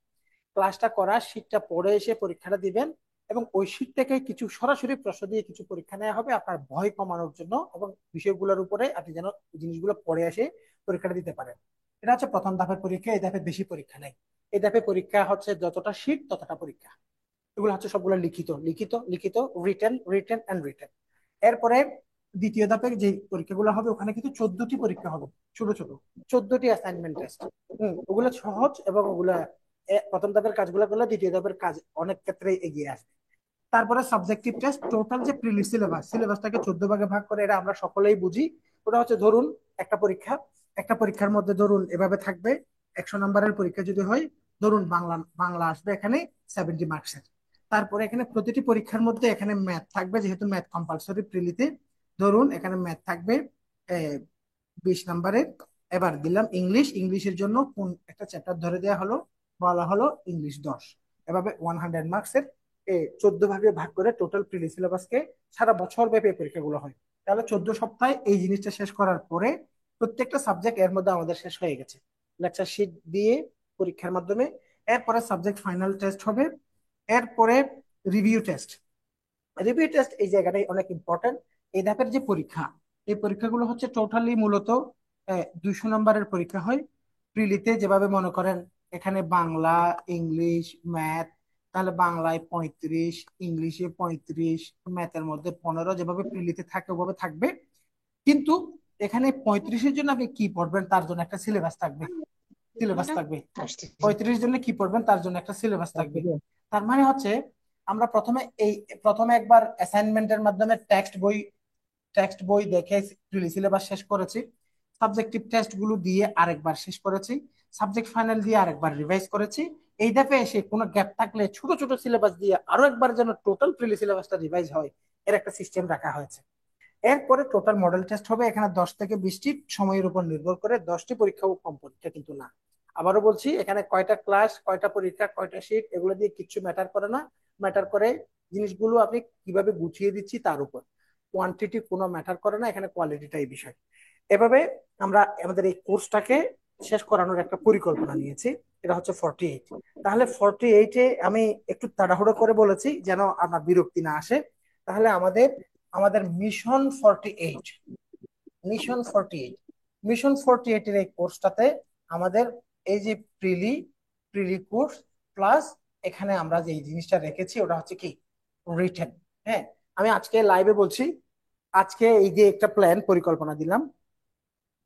ক্লাসটা করা, শীটটা পড়ে এসে পরীক্ষাটা দিবেন। এবং ওই শীট থেকে কিছু সরাসরি প্রশ্ন দিয়ে কিছু পরীক্ষা নেওয়া হবে আপনার ভয় কমানোর জন্য, এবং বিষয়গুলোর উপরে আপনি যেন জিনিসগুলো পড়ে এসে পরীক্ষাটা দিতে পারেন। এটা হচ্ছে প্রথম ধাপের পরীক্ষা। এই ধাপে বেশি পরীক্ষা নেই। এই ধাপে পরীক্ষা হচ্ছে যতটা শীট ততটা পরীক্ষা। এগুলো হচ্ছে সবগুলো লিখিত লিখিত লিখিত, রিটেন রিটেন এন্ড রিটেন। এরপরে দ্বিতীয় ধাপে যে পরীক্ষাগুলো হবে, ওখানে কিন্তু 14টি পরীক্ষা হবে, ছোট ছোট 14টি অ্যাসাইনমেন্ট টেস্ট। ওগুলো সহজ, এবং ওগুলা প্রথম ধাপের কাজগুলো করলে দ্বিতীয় ধাপের কাজ অনেক ক্ষেত্রে এগিয়ে আসবে। তারপরে সাবজেক্টিভ টেস্ট, টোটাল যে প্রিলি সিলেবাসটাকে 14 ভাগে ভাগ করে, এটা আমরা সকলেই বুঝি। ওটা হচ্ছে ধরুন একটা পরীক্ষা, একটা পরীক্ষার মধ্যে ধরুন এভাবে থাকবে। 100 নম্বরের পরীক্ষা যদি হয়, ধরুন বাংলা বাংলা আসবে এখানে 70 মার্কসের। তারপরে এখানে প্রতিটি পরীক্ষার মধ্যে এখানে ম্যাথ থাকবে, যেহেতু ম্যাথ কম্পালসরি প্রিলিতে। ধরুন এখানে ম্যাথ থাকবে 20 নম্বরের। এবার দিলাম ইংলিশের জন্য কোন একটা চ্যাপ্টার ধরে দেওয়া হলো, বলা হলো ইংলিশ 10। এভাবে 100 মার্কসের 14 ভাগে ভাগ করে টোটাল প্রিলি সিলেবাসকে সারা বছর ব্যাপী পরীক্ষাগুলো হয়। তাহলে 14 সপ্তাহে এই জিনিসটা শেষ করার পরে প্রত্যেকটা সাবজেক্ট এর মধ্যে আমাদের শেষ হয়ে গেছে লেকচার শিট দিয়ে পরীক্ষার মাধ্যমে। এরপরে সাবজেক্ট ফাইনাল টেস্ট হবে। এরপরে রিভিউ টেস্ট। রিভিউ টেস্ট এই জায়গাটাই অনেক ইম্পর্টেন্ট। এই ধাপের যে পরীক্ষা, এই পরীক্ষাগুলো হচ্ছে টোটালি মূলত 200 নম্বরের পরীক্ষা হয়। প্রিলিতে যেভাবে মনে করেন এখানে বাংলা, ইংলিশ, ম্যাথ, তাহলে বাংলায় 35, ইংলিশে 35, ম্যাথের মধ্যে 15, যেভাবে প্রিলিতে থাকে ওভাবে থাকবে। কিন্তু এখানে 35-এর জন্য আপনি কি পড়বেন তার জন্য একটা সিলেবাস থাকবে। সিলেবাস থাকবে 35 জন্য কি পড়বেন তার জন্য একটা সিলেবাস থাকবে। তার মানে হচ্ছে আমরা প্রথমে একবার অ্যাসাইনমেন্টের মাধ্যমে টেক্সট বই দেখে সিলেবাস শেষ করেছি। সাবজেক্টিভ টেস্ট গুলো দিয়ে আরেকবার শেষ করেছি। সাবজেক্ট ফাইনাল দিয়ে আরেকবার রিভাইজ করেছি। এই ধাপে এসে কোনো গ্যাপ থাকলে ছোট ছোট সিলেবাস দিয়ে আরো একবার যেন টোটাল সিলেবাসটা রিভাইজ হয়, এর একটা সিস্টেম রাখা হয়েছে। এরপরে টোটাল মডেল টেস্ট হবে, এখানে 10 থেকে 20টি সময়ের উপর নির্ভর করে, 10টি পরীক্ষা ও কম পরীক্ষা কিন্তু না। আবারও বলছি, এখানে কয়টা ক্লাস, কয়টা পরীক্ষা, কয়টা শিট, এগুলো দিয়ে কিচ্ছু ম্যাটার করে না। ম্যাটার করে জিনিসগুলো আপনি কিভাবে গুছিয়ে দিচ্ছি তার উপর। কোয়ান্টিটি কোনো ম্যাটার করে না, এখানে কোয়ালিটিটাই বিষয়। এভাবে আমরা আমাদের এই কোর্সটাকে শেষ করানোর একটা পরিকল্পনা নিয়েছি। এটা হচ্ছে 48। তাহলে 48-এ আমি একটু তাড়াহুড়ো করে বলেছি যেন আপনার বিরক্তি না আসে। তাহলে আমাদের আমাদের মিশন 48 এর এই কোর্সটাতে আমাদের এই যে প্রিলি প্রিলি কোর্স প্লাস এখানে আমরা যে জিনিসটা রেখেছি ওটা হচ্ছে কি রিটেন। হ্যাঁ, আমি আজকে লাইভে বলছি, আজকে এই যে একটা প্ল্যান পরিকল্পনা দিলাম,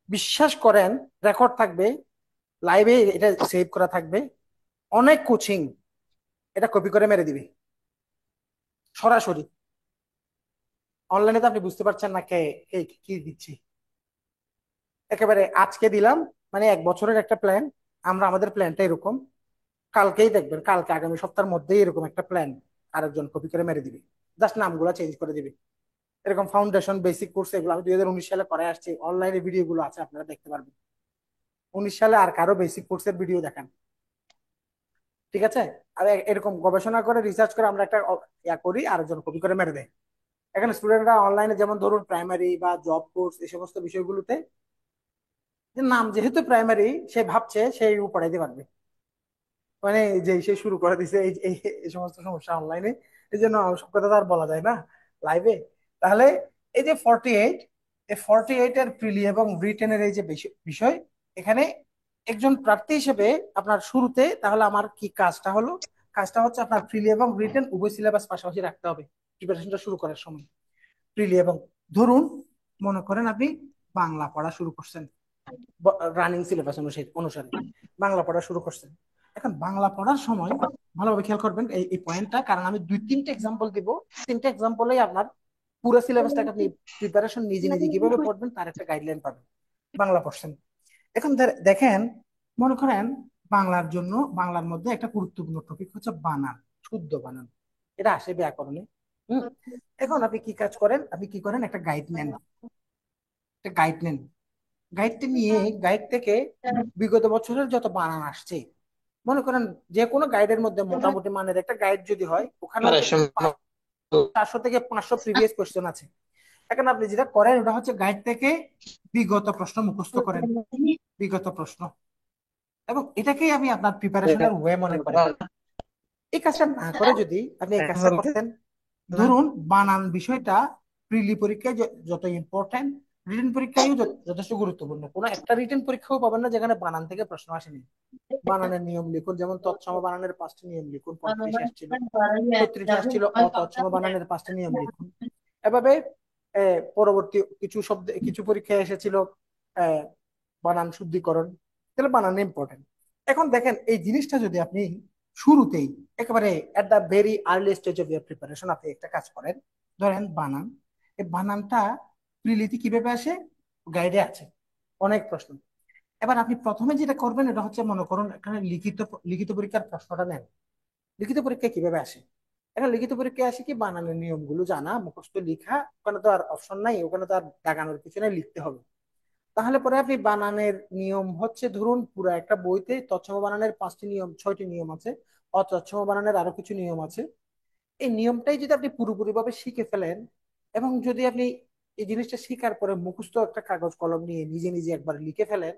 বিশ্বাস করেন রেকর্ড থাকবে, লাইভে এটা সেভ করা থাকবে। অনেক কোচিং এটা কপি করে মেরে দিবে সরাসরি। অনলাইনে তো আপনি বুঝতে পারছেন না কে কি দিচ্ছি। একেবারে আজকে দিলাম, মানে 1 বছরের একটা প্ল্যান। আমরা আমাদের প্ল্যানটা এরকম, কালকেই দেখবেন, কালকে আগামী সপ্তাহের মধ্যেই এরকম একটা প্ল্যান আরেকজন কপি করে মেরে দিবে, জাস্ট নামগুলো চেঞ্জ করে দিবে। এরকম ফাউন্ডেশন, বেসিক কোর্স, এগুলো আমি 2019 সালে করে আসছি, অনলাইনে ভিডিও গুলো আছে, আপনারা দেখতে পারবেন। 19 সালে আর কারো বেসিক কোর্সের ভিডিও দেখান, ঠিক আছে? আর এরকম গবেষণা করে রিসার্চ করে আমরা একটা ইয়া করি, আরেকজন কপি করে মেরে দেয়। এখানে স্টুডেন্টরা অনলাইনে যেমন ধরুন প্রাইমারি বা জব কোর্স এই সমস্ত বিষয়গুলোতে, যে নাম যেহেতু প্রাইমারি, সে ভাবছে সেই পড়াইতে পারবে, মানে যে সে শুরু করে দিছে এই সমস্ত সমস্যা অনলাইনে। এই জন্য সব কথা তো আর বলা যায় না লাইভে। তাহলে এই যে 48, এই 48 এর প্রিলি এবং রিটেনের এই যে বিষয়, এখানে একজন প্রার্থী হিসেবে আপনার শুরুতে তাহলে আমার কি কাজটা হলো? কাজটা হচ্ছে আপনার প্রিলি এবং রিটেন উভয় সিলেবাস পাশাপাশি রাখতে হবে প্রিপারেশনটা শুরু করার সময়। প্রিলি এবং, ধরুন মনে করেন আপনি বাংলা পড়া শুরু করছেন রানিং সিলেবাস অনুসারে অনুসারে বাংলা পড়া শুরু করছেন। এখন বাংলা পড়ার সময় ভালোভাবে খেয়াল করবেন এই পয়েন্টটা, কারণ আমি 2-3টা এক্সাম্পল দিব। 3টা এক্সাম্পলেই আপনার পুরো সিলেবাসটাকে আপনি প্রিপারেশন নিজে নিজে কিভাবে পড়বেন তার একটা গাইডলাইন পাবেন। বাংলা পড়ছেন, এখন দেখেন, মনে করেন বাংলার জন্য, বাংলার মধ্যে একটা গুরুত্বপূর্ণ টপিক হচ্ছে বানান, শুদ্ধ বানান, এটা আসে ব্যাকরণে। হম এখন আপনি কি কাজ করেন, আপনি কি করেন, একটা গাইড নেন, একটা গাইড নেন। গাইডটা নিয়ে, গাইড থেকে বিগত বছরের যত বানান আসছে, মনে করেন যে কোনো গাইডের মধ্যে মোটামুটি মানের একটা গাইড যদি হয়, ওখানেও কিন্তু 400 থেকে 500 প্রিভিয়াস কোয়েশ্চেন আছে। এখন আপনি যেটা করেন ওটা হচ্ছে গাইড থেকে বিগত প্রশ্ন মুখস্থ করেন, বিগত প্রশ্ন, এবং এটাকেই আমি আপনার প্রিপারেশনের ওয়ে মনে করি। এই কাজটা না করে যদি আপনি এই কাজটা করতেন, ধরুন বানান বিষয়টা প্রিলি পরীক্ষায় যত ইম্পর্টেন্ট, রিটেন পরীক্ষায়ও যথেষ্ট গুরুত্বপূর্ণ। কোনো একটা রিটেন পরীক্ষাও পাবেন না যেখানে বানান থেকে প্রশ্ন আসেনি। বানানের নিয়ম লিখুন, যেমন তৎসম বানানের 5টি নিয়ম লিখুন, 35 আসছিল, 36 আসছিল অতৎসম বানানের 5টি নিয়ম লিখুন। এভাবে পরবর্তী কিছু শব্দ, কিছু পরীক্ষায় এসেছিল আহ বানান শুদ্ধিকরণ, তাহলে বানান ইম্পর্টেন্ট। এখন দেখেন এই জিনিসটা যদি আপনি শুরুতেই একেবারে at the very early stage of year preparation আপনি একটা কাজ করেন, ধরেন বানান, এই বানানটা প্রিলিতে কিভাবে আসে, গাইডে আছে অনেক প্রশ্ন। এবার আপনি প্রথমে যেটা করবেন এটা হচ্ছে, মনে করুন এখানে লিখিত, লিখিত পরীক্ষার প্রশ্নটা নেন। লিখিত পরীক্ষা কিভাবে আসে? এখন লিখিত পরীক্ষায় আসে কি, বানানের নিয়মগুলো জানা, মুখস্থ লিখা, ওখানে তো আর অপশন নাই, ওখানে তো আর দাগানোর পিছনে লিখতে হবে। তাহলে পরে আপনি বানানের নিয়ম হচ্ছে, ধরুন পুরো একটা বইতে তৎসম বানানের 5টি নিয়ম, 6টি নিয়ম আছে, অতৎসম বানানের আরো কিছু নিয়ম আছে। এই নিয়মটাই যদি আপনি পুরোপুরি ভাবে শিখে ফেলেন, এবং যদি আপনি এই জিনিসটা শিখার পরে মুখস্থ একটা কাগজ কলম নিয়ে নিজে নিজে একবার লিখে ফেলেন,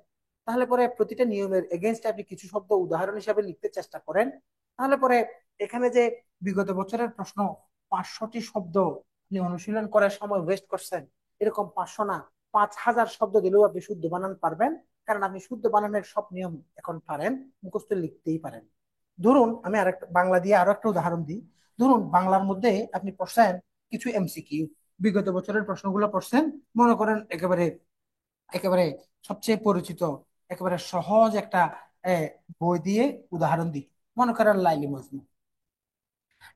তাহলে পরে প্রতিটা নিয়মের এগেনস্টে আপনি কিছু শব্দ উদাহরণ হিসাবে লিখতে চেষ্টা করেন, তাহলে পরে এখানে যে বিগত বছরের প্রশ্ন 500টি শব্দ আপনি অনুশীলন করার সময় ওয়েস্ট করছেন, এরকম 500 না, 5000 শব্দ দিলেও আপনি শুদ্ধ বানান পারবেন। কারণ আপনি শুদ্ধ বানানের সব নিয়ম এখন পারেন, মুখস্থ লিখতেই পারেন। ধরুন আমি আরেকটা বাংলা দিয়ে আরো একটা উদাহরণ দিই। ধরুন বাংলার মধ্যে আপনি পড়ছেন কিছু এমসিকিউ, বিগত বছরের প্রশ্নগুলো পড়ছেন, মনে করেন একেবারে একেবারে সবচেয়ে পরিচিত, একেবারে সহজ একটা আহ, বই দিয়ে উদাহরণ দিই, মনে করেন লাইলি মজনু।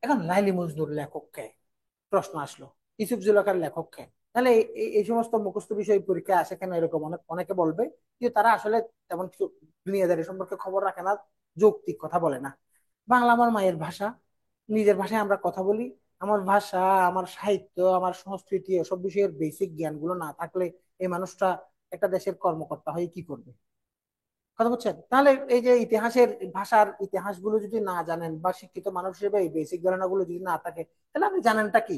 এখন লাইলি মজনুর লেখককে প্রশ্ন আসলো, ইউসুফ জুলেখার লেখককে, তাহলে এই সমস্ত মুখস্থ বিষয় পরীক্ষায় আসে কেন, এরকম অনেকে বলবে যে তারা আসলে তেমন কিছু দুনিয়াদারি সম্পর্কে খবর রাখে না, যৌক্তিক কথা বলে না। বাংলা আমার মায়ের ভাষা, নিজের ভাষায় আমরা কথা বলি। আমার ভাষা, আমার সাহিত্য, আমার সংস্কৃতি, এসব বিষয়ের বেসিক জ্ঞানগুলো না থাকলে এই মানুষটা একটা দেশের কর্মকর্তা হয়ে কি করবে? কথা বলছেন? তাহলে এই যে ইতিহাসের, ভাষার ইতিহাসগুলো যদি না জানেন, বা শিক্ষিত মানুষ হিসেবে এই বেসিক ধারণাগুলো যদি না থাকে, তাহলে আপনি জানেনটা কি?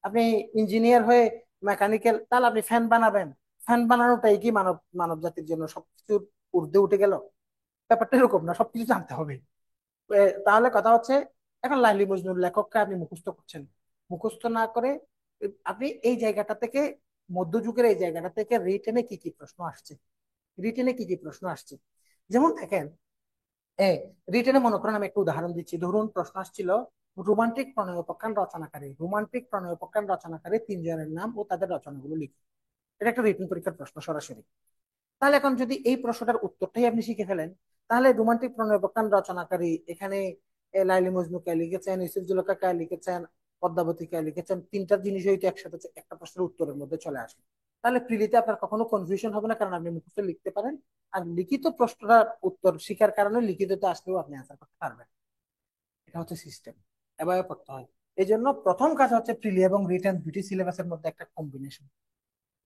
আপনি ইঞ্জিনিয়ার হয়ে মেকানিক্যাল, তাহলে আপনি ফ্যান বানাবেন, ফ্যান বানানোটাই কি মানব মানব জাতির জন্য সবকিছুর ঊর্ধ্বে উঠে গেল? ব্যাপারটা এরকম না, সবকিছু জানতে হবে। তাহলে কথা হচ্ছে, এখন লাইলি মজনুর লেখককে আপনি মুখস্থ করছেন, মুখস্থ না করে আপনি এই জায়গাটা থেকে, মধ্যযুগের এই জায়গাটা থেকে রিটেনে কি কি প্রশ্ন আসছে, রিটেনে কি কি প্রশ্ন আসছে, যেমন দেখেন এ রিটেনে মনে করেন, আমি একটা উদাহরণ দিচ্ছি। ধরুন প্রশ্ন আসছিল, রোমান্টিক প্রণয়োপাখ্যান রচনাকারী, রোমান্টিক প্রণয়োপাখ্যান রচনাকারী 3 জনের নাম ও তাদের রচনাগুলো লিখুন। এটা একটা রিটেন পরীক্ষার প্রশ্ন সরাসরি। তাহলে এখন যদি এই প্রশ্নটার উত্তরটাই আপনি শিখে ফেলেন, তাহলে রোমান্টিক প্রণয়োপাখ্যান রচনাকারী এখানে লাইলি মজনু কে লিখেছেন, ইউসুফ জুলেখা কে লিখেছেন, পদ্মাবতী কে লিখেছেন, 3টার জিনিস হয়তো একসাথে একটা প্রশ্নের উত্তরের মধ্যে চলে আসবে। তাহলে প্রিলিতে আপনার কখনো কনফিউশন হবে না, কারণ আপনি মুখস্থ লিখতে পারেন। আর লিখিত প্রশ্নটার উত্তর শিখার কারণে লিখিততে আসলেও আপনি আনসার করতে পারবেন। এটা হচ্ছে সিস্টেম, এভাবে পড়তে হয়। এই জন্য প্রথম কাজ হচ্ছে প্রিলি এবং রিটেন দুটি সিলেবাসের মধ্যে একটা কম্বিনেশন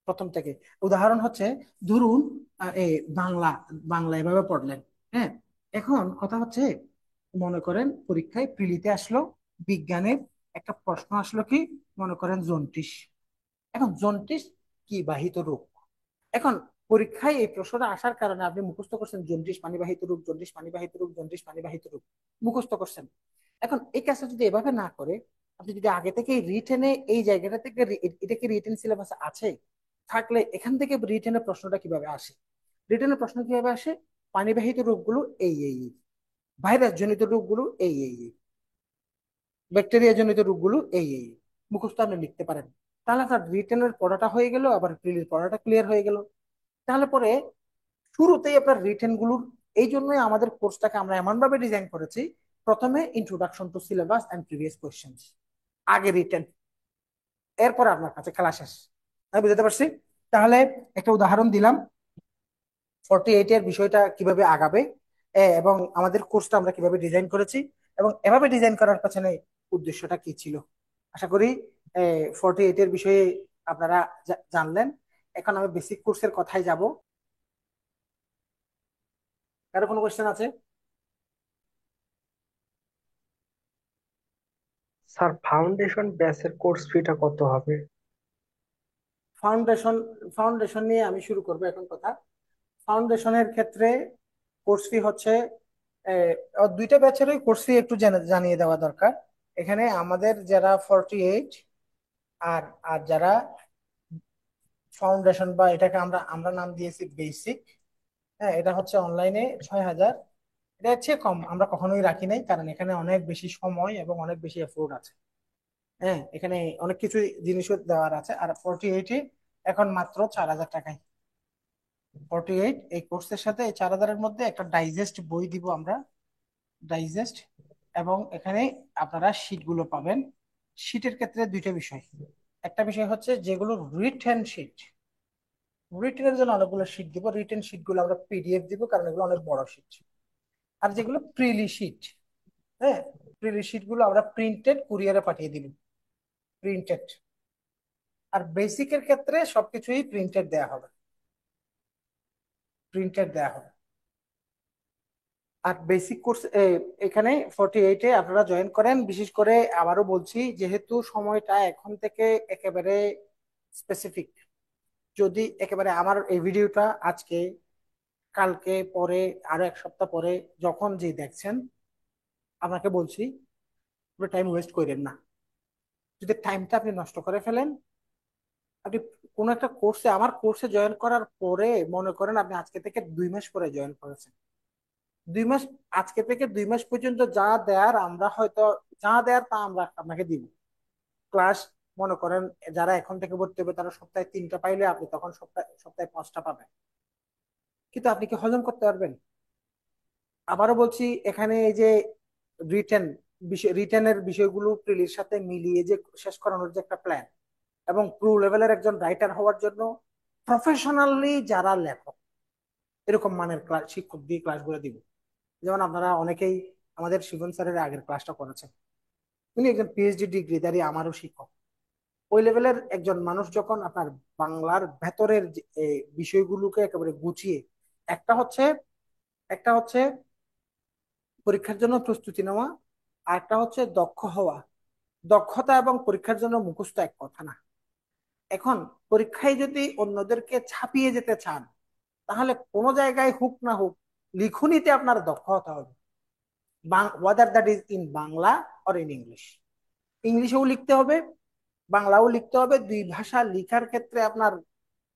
প্রথম থেকে। উদাহরণ হচ্ছে ধরুন এই বাংলা, বাংলা এভাবে পড়লেন, হ্যাঁ। এখন কথা হচ্ছে মনে করেন পরীক্ষায় প্রিলিতে আসলো বিজ্ঞানের একটা প্রশ্ন আসলো কি, মনে করেন জন্ডিস। এখন জন্ডিস কি বাহিত রোগ। এখন পরীক্ষায় এই প্রশ্নটা আসার কারণে আপনি মুখস্থ করছেন জন্ডিস পানিবাহিত রোগ, জন্ডিস পানিবাহিত রোগ, জন্ডিস পানিবাহিত রোগ, মুখস্থ করছেন। এখন এই কাজটা যদি এভাবে না করে, আপনি যদি আগে থেকে রিটেনে এই জায়গাটা থেকে এটা কি রিটেন সিলেবাস আছে, থাকলে এখান থেকে রিটেনের প্রশ্নটা কিভাবে আসে, রিটেনের প্রশ্ন কিভাবে আসে, পানিবাহিত রোগগুলো এই, ভাইরাস জনিত রোগগুলো এই, ব্যাকটেরিয়া জনিত রোগগুলো এই, মুখস্থ আপনি লিখতে পারেন। তাহলে আপনার রিটেনের পড়াটা হয়ে গেল, আবার প্রিলির পড়াটা ক্লিয়ার হয়ে গেল। তাহলে পরে শুরুতেই আপনার রিটেন গুলোর, এই জন্যই আমাদের কোর্সটাকে আমরা এমন ভাবে ডিজাইন করেছি, প্রথমে introduction to syllabus and previous questions, আগে রিটেন, এরপর আপনার কাছে খেলা শেষ। আমি বুঝতে পারছি। তাহলে একটা উদাহরণ দিলাম 48 এর বিষয়টা কিভাবে আগাবে, এবং আমাদের কোর্সটা আমরা কিভাবে ডিজাইন করেছি, এবং এভাবে ডিজাইন করার পেছনে উদ্দেশ্যটা কি ছিল। আশা করি 48 এর বিষয়ে আপনারা জানলেন। এখন আমি বেসিক কোর্সের কথায় যাব। কারো কোনো কোয়েশ্চেন আছে? স্যার, ফাউন্ডেশন ব্যাচের কোর্স ফিটা কত হবে? ফাউন্ডেশন, ফাউন্ডেশন নিয়ে আমি শুরু করবো এখন কথা। ফাউন্ডেশনের ক্ষেত্রে কোর্স ফি হচ্ছে দুইটা ব্যাচেরই কোর্স ফি একটু জানিয়ে দেওয়া দরকার। এখানে আমাদের যারা 48 আর আর যারা ফাউন্ডেশন, বা এটাকে আমরা আমরা নাম দিয়েছি বেসিক, হ্যাঁ, এটা হচ্ছে অনলাইনে 6,000। এটা হচ্ছে কম আমরা কখনোই রাখি নাই, কারণ এখানে অনেক বেশি সময় এবং অনেক বেশি এফোর্ট আছে। হ্যাঁ, এখানে অনেক কিছু জিনিসও দেওয়ার আছে। আর 48-এ এখন মাত্র 4,000 টাকায়। 48 এই কোর্সের সাথে এই 4,000-এর মধ্যে একটা ডাইজেস্ট বই দিব আমরা, ডাইজেস্ট। এবং এখানে আপনারা শীট গুলো পাবেন। শীটের ক্ষেত্রে দুইটা বিষয়, একটা বিষয় হচ্ছে যেগুলো রিটেন শীট, রিটেনের জন্য অনেকগুলো শীট দিব, রিটেন শীট গুলো আমরা পিডিএফ দিব কারণ এগুলো অনেক বড় শীট। আর যেগুলো প্রিলি শীট, হ্যাঁ, প্রিলি শীট গুলো আমরা প্রিন্টেড কুরিয়ারে পাঠিয়ে দিব, প্রিন্টেড। আর বেসিকের ক্ষেত্রে সবকিছুই প্রিন্টেড দেওয়া হবে, প্রিন্টেড দেওয়া হবে। আর বেসিক কোর্স এখানে 48-এ আপনারা জয়েন করেন। বিশেষ করে আবারও বলছি, যেহেতু সময়টা এখন থেকে একেবারে স্পেসিফিক, যদি একেবারে আমার এই ভিডিওটা আজকে, কালকে, পরে, আরো এক সপ্তাহ পরে যখন যে দেখছেন, আপনাকে বলছি টাইম ওয়েস্ট করেন না। যদি টাইমটা আপনি নষ্ট করে ফেলেন, আপনি কোনো একটা কোর্সে, আমার কোর্সে জয়েন করার পরে মনে করেন আপনি আজকে থেকে 2 মাস পরে জয়েন করেছেন, 2 মাস, আজকে থেকে 2 মাস পর্যন্ত যা দেয়ার আমরা হয়তো, যা দেয়ার তা আমরা আপনাকে দিব। ক্লাস, মনে করেন যারা এখন থেকে ভর্তি হবে তারা সপ্তাহে 3টা পাইলে আপনি তখন সপ্তাহে সপ্তাহে 5টা পাবেন। কিন্তু আপনি কি হজম করতে পারবেন? আবারও বলছি, এখানে এই যে রিটেন বিষয়, রিটেনের বিষয়গুলো প্রিলির সাথে মিলিয়ে যে শেষ করানোর যে একটা প্ল্যান, এবং প্রো লেভেলের একজন রাইটার হওয়ার জন্য প্রফেশনালি যারা লেখক, এরকম মানের ক্লাস শিক্ষক দিয়ে ক্লাসগুলো দিব। যেমন আপনারা অনেকেই আমাদের শিবন স্যারের আগের ক্লাসটা করেছেন, উনি একজন পিএইচডি ডিগ্রিধারী, আমারও শিক্ষক। ওই লেভেলের একজন মানুষ যখন আপনার বাংলার ভেতরের বিষয়গুলোকে একেবারে গুছিয়ে, একটা হচ্ছে, একটা হচ্ছে পরীক্ষার জন্য প্রস্তুতি নেওয়া, আর একটা হচ্ছে দক্ষ হওয়া। দক্ষতা এবং পরীক্ষার জন্য মুখস্থ এক কথা না। এখন পরীক্ষায় যদি অন্যদেরকে ছাপিয়ে যেতে চান, তাহলে কোনো জায়গায় হোক না হোক লিখনিতে আপনার দক্ষ হতে হবে, whether that is in Bangla or in English. ইংলিশেও লিখতে হবে, বাংলাও লিখতে হবে। দুই ভাষা লিখার ক্ষেত্রে আপনার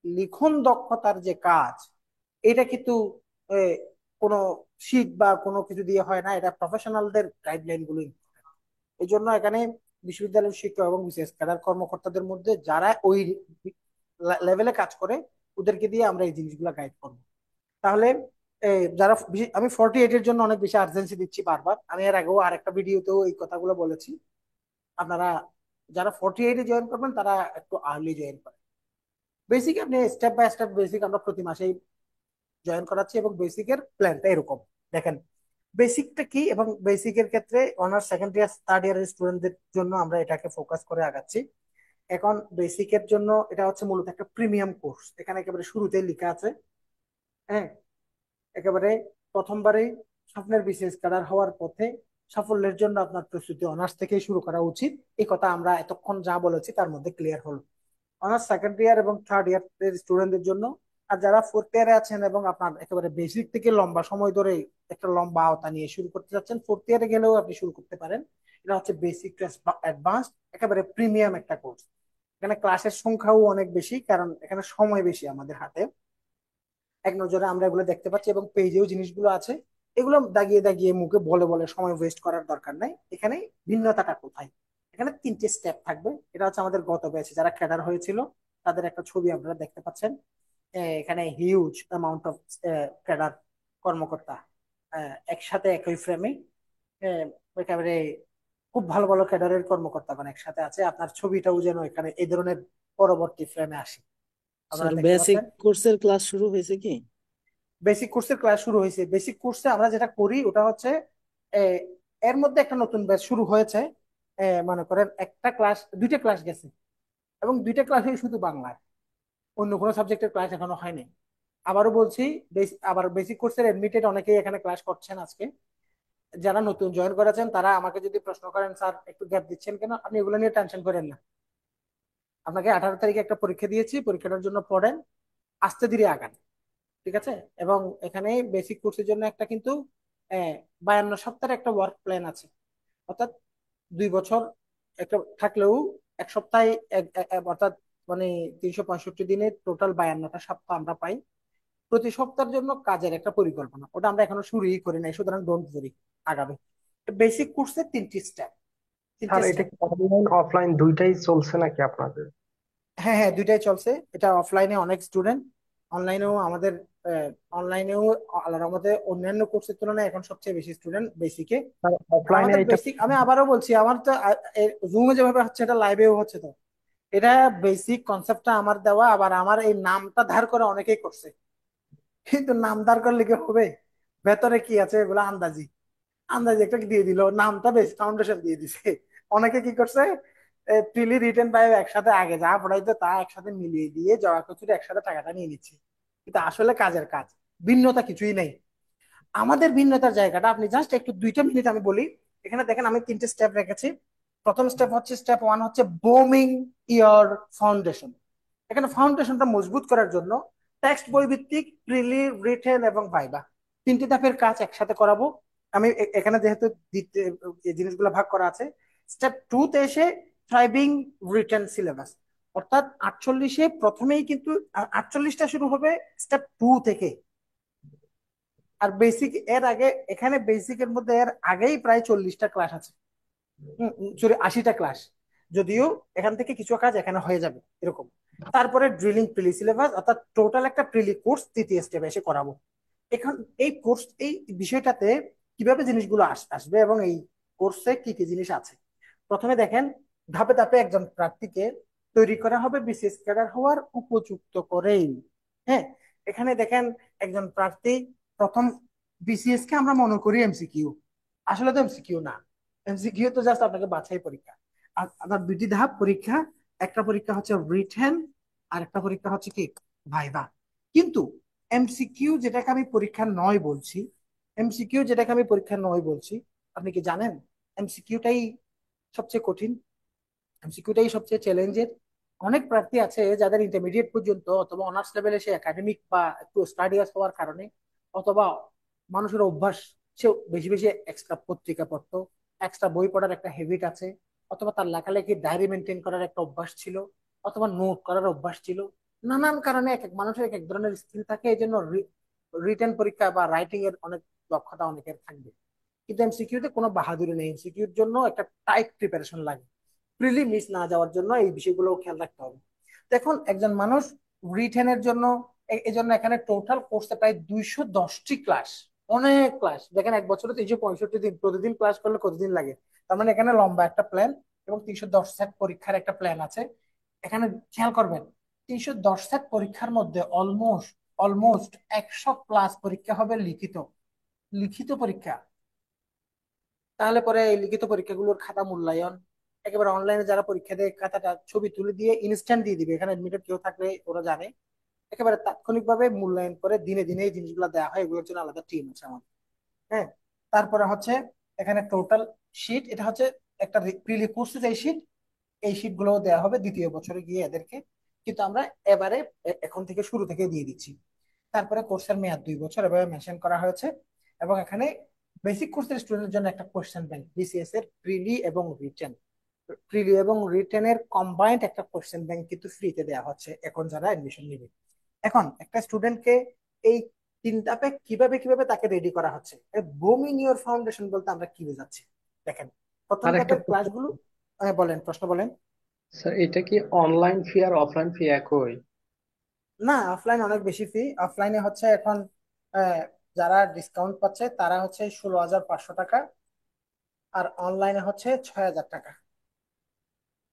লিখন দক্ষতার যে কাজ, এটা কিন্তু আহ, কোনো শিট বা কোনো কিছু দিয়ে হয় না, এটা প্রফেশনালদের গাইডলাইন গুলো। এই জন্য এখানে বিশ্ববিদ্যালয়ের শিক্ষক এবং বিশেষ ক্যাডার কর্মকর্তাদের মধ্যে যারা ওই লেভেলে কাজ করে, ওদেরকে দিয়ে আমরা এই জিনিসগুলো গাইড করবো। তাহলে যারা আমি 48-এর জন্য অনেক বেশি আর্জেন্সি দিচ্ছি বারবার, আমি এর আগেও আরেকটা ভিডিওতেও এই কথাগুলো বলেছি। আপনারা যারা 48-এ জয়েন করবেন তারা একটু আর্লি জয়েন করেন। বেসিক আপনি স্টেপ বাই স্টেপ বেসিক আমরা প্রতি মাসেই জয়েন করাচ্ছি, এবং বেসিকের প্ল্যানটা এরকম দেখেন। বেসিকটা কি, এবং বেসিকের ক্ষেত্রে অনার্স সেকেন্ড ইয়ার থার্ড ইয়ারের স্টুডেন্টদের জন্য আমরা এটাকে ফোকাস করে আগাচ্ছি। এখন বেসিকের জন্য এটা হচ্ছে মূলত একটা প্রিমিয়াম কোর্স, এখানে একেবারে শুরুতেই লেখা আছে, হ্যাঁ, একেবারে প্রথমবারেই স্বপ্নের বিসিএস ক্যাডার হওয়ার পথে সাফল্যের জন্য আপনার প্রস্তুতি অনার্স থেকেই শুরু করা উচিত। এই কথা আমরা এতক্ষণ যা বলেছি তার মধ্যে ক্লিয়ার হলো। অনার্স সেকেন্ড ইয়ার এবং থার্ড ইয়ার এর স্টুডেন্টদের জন্য। আর যারা ফোর্থ ইয়ারে আছেন এবং আপনার একেবারে বেসিক থেকে লম্বা সময় ধরে একটা লম্বা আওতা নিয়ে শুরু করতে যাচ্ছেন, ফোর্থ ইয়ারে গেলেও আপনি শুরু করতে পারেন। এটা হচ্ছে বেসিক টু অ্যাডভান্স, একেবারে প্রিমিয়াম একটা কোর্স। এখানে ক্লাসের সংখ্যাও অনেক বেশি, কারণ এখানে সময় বেশি আমাদের হাতে। এক নজরে আমরা এগুলো দেখতে পাচ্ছি এবং পেজেও জিনিসগুলো আছে। এগুলো দাগিয়ে দাগিয়ে মুখে বলে বলে সময় ওয়েস্ট করার দরকার নাই। এখানে ভিন্নতাটা কোথায়? এখানে তিনটে স্টেপ থাকবে। এটা হচ্ছে আমাদের গত ব্যাচে যারা ক্যাডার হয়েছিল তাদের একটা ছবি আপনারা দেখতে পাচ্ছেন। এখানে হিউজ অ্যামাউন্ট অফ ক্যাডার কর্মকর্তা একসাথে একই ফ্রেমে, একেবারে খুব ভালো ভালো ক্যাডারের কর্মকর্তাগণ একসাথে আছে। আপনার ছবিটাও যেন এখানে এই ধরনের পরবর্তী ফ্রেমে আসে, আপনারা স্যার, দেখতে বেসিক পাচ্ছেন। কোর্সের ক্লাস শুরু হয়েছে কি? বেসিক কোর্সের ক্লাস শুরু হয়েছে। বেসিক কোর্সে আমরা যেটা করি ওটা হচ্ছে এ, এর মধ্যে একটা নতুন ব্যাচ শুরু হয়েছে। মনে করেন একটা ক্লাস, দুইটা ক্লাস গেছে, এবং দুইটা ক্লাসই শুধু বাংলার, অন্য কোনো সাবজেক্টের ক্লাস এখনো হয়নি। আবারও বলছি, আবার বেসিক কোর্সের এডমিটেড অনেকেই এখানে ক্লাস করছেন আজকে। যারা নতুন জয়েন করেছেন তারা আমাকে যদি প্রশ্ন করেন, স্যার একটু গ্যাপ দিচ্ছেন কেন, আপনি এগুলো নিয়ে টেনশন করেন না। আপনাকে 18 তারিখে একটা পরীক্ষা দিয়েছি, পরীক্ষাটার জন্য পড়েন, আস্তে ধীরে আগান, ঠিক আছে? এবং এখানে বেসিক কোর্সের জন্য একটা কিন্তু 52 সপ্তাহের একটা ওয়ার্ক প্ল্যান আছে। অর্থাৎ 2 বছর একটা থাকলেও এক সপ্তাহে অর্থাৎ মানে 365 দিনে টোটাল 52টা সপ্তাহ আমরা পাই। প্রতি সপ্তাহের জন্য কাজের একটা পরিকল্পনা, ওটা আমরা এখনো শুরুই করি নাই, সুতরাং ডোন্ট ওয়ারি, আগাবে। বেসিক কোর্সের তিনটি স্টেপ, তিনটে স্যার, এটা স্টেপ। কি অনলাইন অফলাইন দুইটাই চলছে নাকি আপনাদের? হ্যাঁ হ্যাঁ, দুইটাই চলছে। এটা অফলাইনে অনেক স্টুডেন্ট, অনলাইনেও আমাদের, অনলাইনেও আল্লাহর রহমতে অন্যান্য কোর্সের তুলনায় এখন সবচেয়ে বেশি স্টুডেন্ট বেসিকে। স্যার, আর অফলাইনে আমাদের এটা বেসিক, আমি আবারও বলছি, আমার তো জুমে যেভাবে হচ্ছে এটা লাইভেও হচ্ছে। তো এটা বেসিক কনসেপ্টটা আমার দেওয়া, আবার আমার এই নামটা ধার করে অনেকেই করছে, কিন্তু নাম ধার করলে কি হবে? ভেতরে কি আছে এগুলো আন্দাজি, আন্দাজে একটা দিয়ে দিল, নামটা বেস ফাউন্ডেশন দিয়ে দিছে। অনেকে কি করছে, প্রিলি রিটেন পাই একসাথে আগে যা পড়াইতো তা একসাথে মিলিয়ে দিয়ে জগা কচুরি একসাথে টাকাটা নিয়ে নিচ্ছে। কিন্তু আসলে কাজের কাজ, ভিন্নতা কিছুই নেই। আমাদের ভিন্নতার জায়গাটা আপনি জাস্ট একটু 2টা মিনিট আমি বলি। এখানে দেখেন আমি তিনটে স্টেপ রেখেছি। প্রথম স্টেপ হচ্ছে, স্টেপ ওয়ান হচ্ছে বোমিং ইয়োর ফাউন্ডেশন। এখানে ফাউন্ডেশনটা মজবুত করার জন্য টেক্সট বই ভিত্তিক প্রিলি, রিটেন এবং ভাইবা, তিনটি ধাপের কাজ একসাথে করাবো। আমি এখানে যেহেতু এই জিনিসগুলো ভাগ করা আছে, স্টেপ টু তে এসে থ্রাইভিং রিটেন সিলেবাস, অর্থাৎ 48-এ প্রথমেই কিন্তু 48টা শুরু হবে স্টেপ টু থেকে। আর বেসিক এর আগে, এখানে বেসিকের মধ্যে এর আগেই প্রায় 40টা ক্লাস আছে, সরি 80টা ক্লাস, যদিও এখান থেকে কিছু কাজ এখানে হয়ে যাবে এরকম। তারপরে ড্রিলিং প্রিলি সিলেবাস, অর্থাৎ টোটাল একটা প্রিলি কোর্স তৃতীয় স্টেপে এসে করাবো। এখন এই কোর্স, এই বিষয়টাতে কিভাবে জিনিসগুলো আসবে এবং এই কোর্সে কি কি জিনিস আছে, প্রথমে দেখেন ধাপে ধাপে একজন প্রার্থীকে তৈরি করা হবে বিসিএস ক্যাডার হওয়ার উপযুক্ত করেই। হ্যাঁ, এখানে দেখেন একজন প্রার্থী প্রথম, বিসিএস কে আমরা মনে করি এমসিকিউ, আসলে তো এমসিকিউ না। এমসিকিউ তো জাস্ট আপনাকে বাছাই পরীক্ষা। আর আপনার দুটি ধাপ পরীক্ষা, একটা পরীক্ষা হচ্ছে রিটেন, আর একটা পরীক্ষা হচ্ছে কি ভাইভা। কিন্তু এমসিকিউ যেটাকে আমি পরীক্ষা নয় বলছি, এমসিকিউ যেটাকে আমি পরীক্ষা নয় বলছি, আপনি কি জানেন এমসিকিউটাই সবচেয়ে কঠিন, এমসিকিউটাই সবচেয়ে চ্যালেঞ্জের। অনেক প্রার্থী আছে যাদের ইন্টারমিডিয়েট পর্যন্ত অথবা অনার্স লেভেলে সে একাডেমিক বা একটু স্টাডিয়াস হওয়ার কারণে, অথবা মানুষের অভ্যাস, সে বেশি বেশি এক্সট্রা পত্রিকা পড়তো, এক্সট্রা বই পড়ার একটা হ্যাবিট আছে, অথবা তার লেখালেখি ডায়েরি মেনটেন করার একটা অভ্যাস ছিল, অথবা নোট করার অভ্যাস ছিল। নানান কারণে এক এক মানুষের এক এক ধরনের স্কিল থাকে, এই জন্য রিটেন পরীক্ষা বা রাইটিং এর অনেক দক্ষতা অনেকের থাকবে। কিন্তু এমসিকিউতে কোনো বাহাদুরি নেই, এমসিকিউর জন্য একটা টাইট প্রিপারেশন লাগে। প্রিলি মিস না যাওয়ার জন্য এই বিষয়গুলো খেয়াল রাখতে হবে। দেখুন একজন মানুষ রিটেনের জন্য, এই জন্য এখানে টোটাল কোর্সে প্রায় 210টি ক্লাস, অনেক ক্লাস। দেখেন এক বছরে 365 দিন, প্রতিদিন ক্লাস করলে কতদিন লাগে? তার মানে এখানে লম্বা একটা প্ল্যান এবং 310 সেট পরীক্ষার একটা প্ল্যান আছে। এখানে খেয়াল করবেন, 310 সেট পরীক্ষার মধ্যে অলমোস্ট অলমোস্ট 100+ পরীক্ষা হবে লিখিত, লিখিত পরীক্ষা। তাহলে পরে এই লিখিত পরীক্ষাগুলোর খাতা মূল্যায়ন একেবারে অনলাইনে যারা পরীক্ষা দেয় খাতাটা ছবি তুলে দিয়ে ইনস্ট্যান্ট দিয়ে দিবে, এখানে এডমিটেড কেউ থাকলে ওরা জানে, একেবারে তাৎক্ষণিক ভাবে মূল্যায়ন করে দিনে দিনে এই জিনিসগুলো দেওয়া হয়, এগুলোর জন্য আলাদা টিম আছে আমাদের। হ্যাঁ, তারপরে হচ্ছে এখানে টোটাল শীট, এটা হচ্ছে একটা প্রিলি কোর্সে যে শীট, এই শীট গুলো দেওয়া হবে দ্বিতীয় বছরে গিয়ে এদেরকে, কিন্তু আমরা এবারে এখন থেকে শুরু থেকে দিয়ে দিচ্ছি। তারপরে কোর্সের মেয়াদ 2 বছর এভাবে মেনশন করা হয়েছে। এবং এখানে বেসিক কোর্সের স্টুডেন্টের জন্য একটা কোশ্চেন ব্যাংক বিসিএস এর প্রিলি এবং রিটেন, প্রিলি এবং রিটেনের কম্বাইন্ড একটা কোশ্চেন ব্যাংক কিন্তু ফ্রিতে দেওয়া হচ্ছে এখন যারা এডমিশন নেবে। এখন একটা স্টুডেন্টকে এই 3 ধাপে কিভাবে কিভাবে তাকে রেডি করা হচ্ছে, বুম ইন ইউর ফাউন্ডেশন বলতে আমরা কি বোঝাচ্ছি দেখেন। প্রথম আর একটা ধাপের প্রশ্ন, ক্লাসগুলো, বলেন, প্রশ্ন বলেন। স্যার এটা কি অনলাইন ফি আর অফলাইন ফি একই? না, অফলাইন অনেক বেশি ফি। অফলাইনে হচ্ছে এখন আহ, যারা ডিসকাউন্ট পাচ্ছে তারা হচ্ছে 16,500 টাকা, আর অনলাইনে হচ্ছে 6,000 টাকা।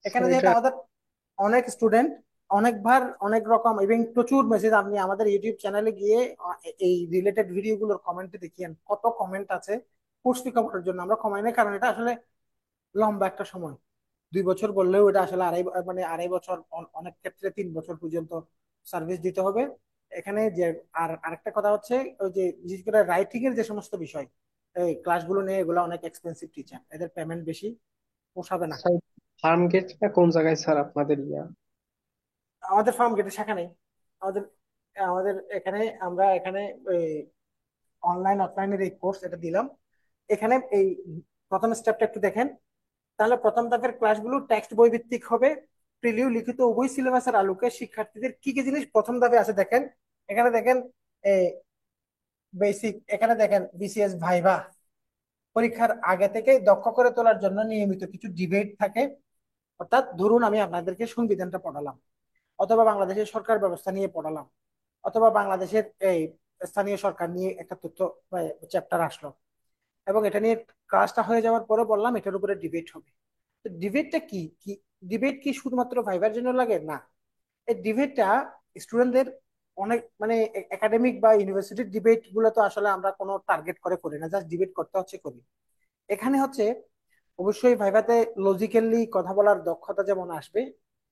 স্যার এখানে যেহেতু এটা, আমাদের অনেক স্টুডেন্ট, অনেকবার অনেক রকম এবং প্রচুর মেসেজ, আপনি আমাদের ইউটিউব চ্যানেলে গিয়ে এই রিলেটেড ভিডিওগুলোর কমেন্টে দেখিয়েন কত কমেন্ট আছে কোর্স ফি কমানোর জন্য। আমরা কমাই না কারণ এটা আসলে লম্বা একটা সময়, 2 বছর বললেও এটা আসলে মানে 2.5 বছর, অনেক ক্ষেত্রে 3 বছর পর্যন্ত সার্ভিস দিতে হবে এখানে যে। আর আরেকটা কথা হচ্ছে ওই যে বিশেষ করে রাইটিং এর যে সমস্ত বিষয় এই ক্লাসগুলো নিয়ে, এগুলো অনেক এক্সপেন্সিভ টিচার, এদের পেমেন্ট বেশি, পোষাবে না। স্যার ফার্ম গেটটা কোন জায়গায় স্যার আপনাদের ইয়া? আমাদের ফার্ম গেটে শাখা নেই। আমাদের আমাদের এখানে আমরা এখানে অনলাইন অফলাইনের এই কোর্স এটা দিলাম। এখানে এই প্রথম স্টেপটা একটু দেখেন। তাহলে প্রথম ধাপের ক্লাসগুলো টেক্সট বই ভিত্তিক হবে, প্রিলিউ লিখিত উভয় সিলেবাসের আলোকে শিক্ষার্থীদের কি কি জিনিস প্রথম ধাপে আছে দেখেন। এখানে দেখেন বেসিক, এখানে দেখেন বিসিএস ভাইভা, পরীক্ষার আগে থেকে দক্ষ করে তোলার জন্য নিয়মিত কিছু ডিবেট থাকে। অর্থাৎ ধরুন আমি আপনাদেরকে সংবিধানটা পড়ালাম, অথবা বাংলাদেশের সরকার ব্যবস্থা নিয়ে পড়ালাম, অথবা বাংলাদেশের এই স্থানীয় সরকার নিয়ে একটা তথ্য চ্যাপ্টার আসলো, এবং এটা নিয়ে ক্লাসটা হয়ে যাওয়ার পরে বললাম এটার উপরে ডিবেট হবে। তো ডিবেটটা কি কি ডিবেট কি শুধুমাত্র ভাইবার জন্য লাগে না, এই ডিবেটটা স্টুডেন্টদের অনেক মানে একাডেমিক বা ইউনিভার্সিটির ডিবেট গুলো তো আসলে আমরা কোনো টার্গেট করে করি না, জাস্ট ডিবেট করতে হচ্ছে করি। এখানে হচ্ছে অবশ্যই ভাইভাতে লজিক্যালি কথা বলার দক্ষতা যেমন আসবে,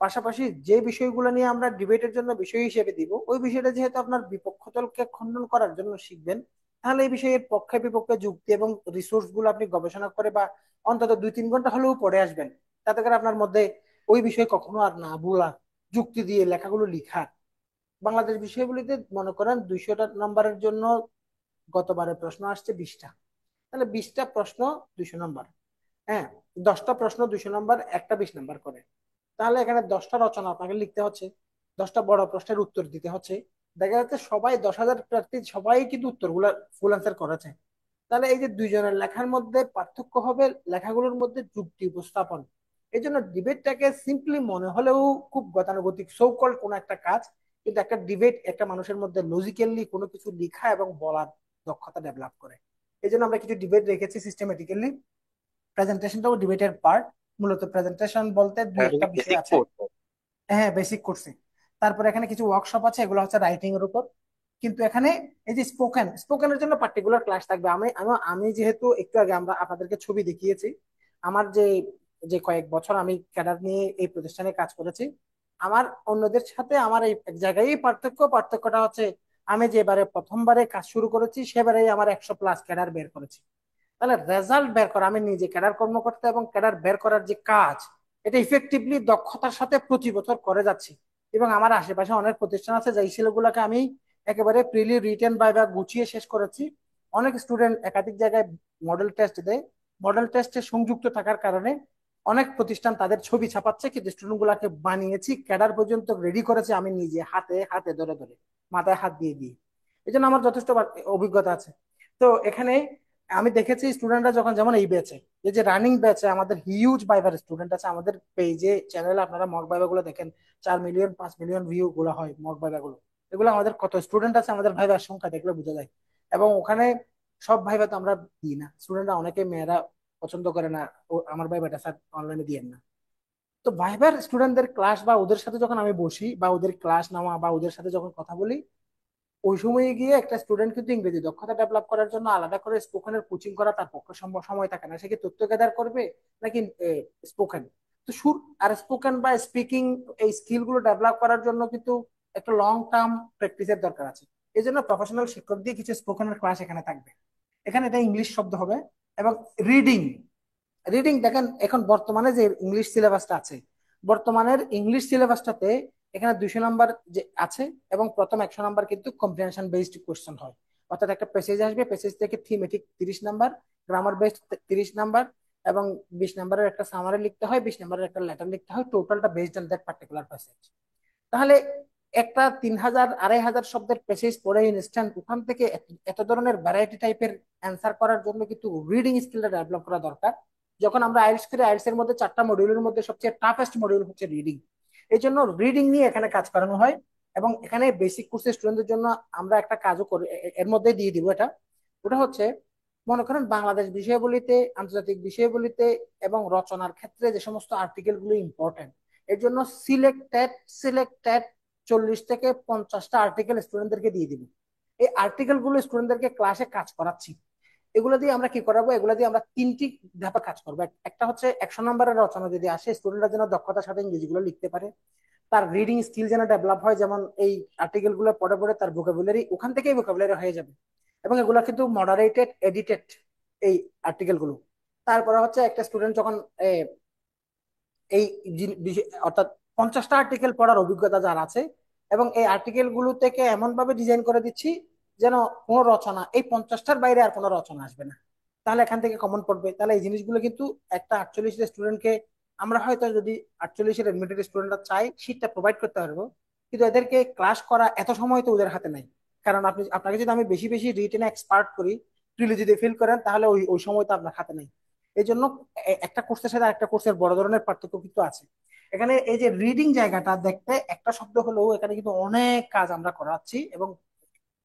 পাশাপাশি যে বিষয়গুলো নিয়ে আমরা ডিবেটের জন্য বিষয় হিসেবে দিব ওই বিষয়টা যেহেতু আপনার বিপক্ষ দলকে খণ্ডন করার জন্য শিখবেন, তাহলে এই বিষয়ের পক্ষে বিপক্ষে যুক্তি এবং রিসোর্স গুলো আপনি গবেষণা করে বা অন্তত 2-3 ঘন্টা হলেও পড়ে আসবেন। তাতে করে আপনার মধ্যে ওই বিষয়ে কখনো আর না ভুলা, যুক্তি দিয়ে লেখাগুলো লিখা। বাংলাদেশ বিষয়গুলিতে মনে করেন 200 নম্বরের জন্য গতবারের প্রশ্ন আসছে 20টা, তাহলে 20টা প্রশ্ন 200 নম্বর। হ্যাঁ, 10টা প্রশ্ন 200 নম্বর, একটা 20 নম্বর করে। তাহলে এখানে 10টা রচনা আপনাকে লিখতে হচ্ছে, 10টা বড় প্রশ্নের উত্তর দিতে হচ্ছে। দেখা যাচ্ছে সবাই 10,000 প্রার্থী সবাই কিন্তু উত্তরগুলো ফুল অ্যান্সার করেছে। তাহলে এই যে দুইজনের লেখার মধ্যে পার্থক্য হবে লেখাগুলোর মধ্যে যুক্তি উপস্থাপন। এই জন্য ডিবেটটাকে সিম্পলি মনে হলেও খুব গতানুগতিক সো কল্ড কোনো একটা কাজ, কিন্তু একটা ডিবেট একটা মানুষের মধ্যে লজিক্যালি কোনো কিছু লেখা এবং বলার দক্ষতা ডেভেলপ করে। এই জন্য আমরা কিছু ডিবেট রেখেছি সিস্টেমেটিক্যালি। প্রেজেন্টেশনটাও ডিবেটের পার্ট। মূলত প্রেজেন্টেশন বলতে দুই এটা একটা কি বিষয় বেসিক আছে। কোর্স? হ্যাঁ, বেসিক কোর্সে। তারপর এখানে কিছু ওয়ার্কশপ আছে, এগুলো হচ্ছে রাইটিং এর উপর। কিন্তু এখানে এই যে স্পোকেনের জন্য পার্টিকুলার ক্লাস থাকবে। আমি আমি আমি যেহেতু একটু আগে আমরা আপনাদেরকে ছবি দেখিয়েছি, আমার যে যে কয়েক বছর আমি ক্যাডার নিয়ে এই প্রতিষ্ঠানে কাজ করেছি, আমার অন্যদের সাথে আমার এই এক জায়গায় পার্থক্যটা হচ্ছে আমি যেবারে প্রথমবারে কাজ শুরু করেছি সেবারেই আমার 100+ ক্যাডার বের করেছি। তাহলে রেজাল্ট বের করা, আমি নিজে ক্যাডার কর্মকর্তা এবং ক্যাডার বের করার যে কাজ, এটা ইফেক্টিভলি দক্ষতার সাথে প্রতি বছর করে যাচ্ছি। এবং আমার আশেপাশে অনেক প্রতিষ্ঠান আছে যেই ছেলেগুলোকে আমি একেবারে প্রিলি রিটেন বা গুছিয়ে শেষ করেছি। অনেক স্টুডেন্ট একাধিক জায়গায় মডেল টেস্ট দেয়, মডেল টেস্টে সংযুক্ত থাকার কারণে অনেক প্রতিষ্ঠান তাদের ছবি ছাপাচ্ছে, কিন্তু স্টুডেন্ট গুলাকে বানিয়েছি, ক্যাডার পর্যন্ত রেডি করেছি আমি নিজে হাতে হাতে ধরে ধরে, মাথায় হাত দিয়ে দিয়ে। এই জন্য আমার যথেষ্ট অভিজ্ঞতা আছে। তো এখানে আমি দেখেছি স্টুডেন্টরা যখন, যেমন এই ব্যাচে, এই যে রানিং ব্যাচে আমাদের হিউজ ভাইবার স্টুডেন্ট আছে। আমাদের পেজে চ্যানেলে আপনারা মক ভাইবা গুলো দেখেন, 4 মিলিয়ন 5 মিলিয়ন ভিউ গুলো হয় মক ভাইবা গুলো। এগুলো আমাদের কত স্টুডেন্ট আছে আমাদের ভাইবার সংখ্যা দেখলে বোঝা যায়। এবং ওখানে সব ভাইবা তো আমরা দিই না, স্টুডেন্টরা অনেকে মেয়েরা পছন্দ করে না ও আমার ভাইবাটা স্যার অনলাইনে দিয়েন না। তো ভাইবার স্টুডেন্টদের ক্লাস বা ওদের সাথে যখন আমি বসি বা ওদের ক্লাস নেওয়া বা ওদের সাথে যখন কথা বলি, ওই সময়ে গিয়ে একটা স্টুডেন্ট কিন্তু ইংরেজি দক্ষতা ডেভেলপ করার জন্য আলাদা করে স্পোকেনের কোচিং করা তার পক্ষে সম্ভব সময় থাকে না। সে কি তথ্য গ্যাদার করবে নাকি স্পোকেন? তো সুর আর স্পোকেন বা স্পিকিং এই স্কিল গুলো ডেভেলপ করার জন্য কিন্তু একটা লং টার্ম প্র্যাকটিসের দরকার আছে। এই জন্য প্রফেশনাল শিক্ষক দিয়ে কিছু স্পোকেনের ক্লাস এখানে থাকবে। এখানে এটা ইংলিশ শব্দ হবে। এবং রিডিং, রিডিং দেখেন এখন বর্তমানে যে ইংলিশ সিলেবাসটা আছে, বর্তমানের ইংলিশ সিলেবাসটাতে এখানে 200 নাম্বার যে আছে, এবং প্রথম 100 নাম্বার কিন্তু কম্প্রিহেনশন বেসড কোশ্চেন হয়। অর্থাৎ একটা প্যাসেজ আসবে, প্যাসেজ থেকে thematic 30 number, grammar based 30 number, এবং 20 নাম্বারের একটা সামারি লিখতে হয়, 20 নাম্বারের একটা লেটার লিখতে হয়, টোটালটা based on that particular passage. তাহলে একটা 3000 2500 শব্দের প্যাসেজ পড়ে ইনস্ট্যান্ট ওখান থেকে এত ধরনের ভ্যারাইটি টাইপের অ্যান্সার করার জন্য কিন্তু রিডিং স্কিলটা ডেভেলপ করা দরকার। যখন আমরা আইএলটিএস করি, আইএলটিএস এর মধ্যে 4টা মডিউলের মধ্যে সবচেয়ে টাফেস্ট মডিউল হচ্ছে রিডিং। এই জন্য রিডিং নিয়ে এখানে কাজ করানো হয়। এবং এখানে বেসিক কোর্সের স্টুডেন্টদের জন্য আমরা একটা কাজও করি, এর মধ্যে দিয়ে দিব এটা। ওটা হচ্ছে, মনে করেন বাংলাদেশ বিষয়াবলিতে, আন্তর্জাতিক বিষয়াবলিতে এবং রচনার ক্ষেত্রে যে সমস্ত আর্টিকেল গুলো ইম্পর্টেন্ট, এর জন্য সিলেক্টেড সিলেক্টেড 40 থেকে 50টা আর্টিকেল স্টুডেন্টদেরকে দিয়ে দিব। এই আর্টিকেল গুলো স্টুডেন্টদেরকে ক্লাসে কাজ করাচ্ছি। এগুলো দিয়ে আমরা কি করাবো, এগুলো দিয়ে আমরা 3টি ধাপে কাজ করবো। একটা হচ্ছে 100 নাম্বারের রচনা যদি আসে, স্টুডেন্টরা যেন দক্ষতার সাথে ইংরেজি গুলো লিখতে পারে, তার রিডিং স্কিল যেন ডেভেলপ হয়, যেমন এই আর্টিকেল গুলো পড়ে পড়ে তার ভোকাবুলারি ওখান থেকেই ভোকাবুলারি হয়ে যাবে। এবং এগুলো কিন্তু মডারেটেড এডিটেড এই আর্টিকেল গুলো। তারপরে হচ্ছে একটা স্টুডেন্ট যখন এই অর্থাৎ 50টা আর্টিকেল পড়ার অভিজ্ঞতা যার আছে, এবং এই আর্টিকেল গুলো থেকে এমন ভাবে ডিজাইন করে দিচ্ছি যেন কোনো রচনা এই 50টার বাইরে আর কোনো রচনা আসবে না, তাহলে এখান থেকে কমন পড়বে। তাহলে এই জিনিসগুলো কিন্তু একটা 48 স্টুডেন্টকে আমরা হয়তো যদি 48 এডমিটেড স্টুডেন্টরা চাই সিটটা প্রোভাইড করতে পারবো, কিন্তু এদেরকে ক্লাস করা এত সময় তো ওদের হাতে নাই। কারণ আপনাকে যদি আমি বেশি বেশি রিটেনে এক্সপার্ট করি, প্রিলি যদি ফিল করেন, তাহলে ওই ওই সময় তো আপনার হাতে নেই। এই জন্য একটা কোর্সের সাথে আরেকটা কোর্সের বড় ধরনের পার্থক্য কিন্তু আছে। এখানে এই যে রিডিং জায়গাটা দেখতে একটা শব্দ হলেও এখানে কিন্তু অনেক কাজ আমরা করাচ্ছি, এবং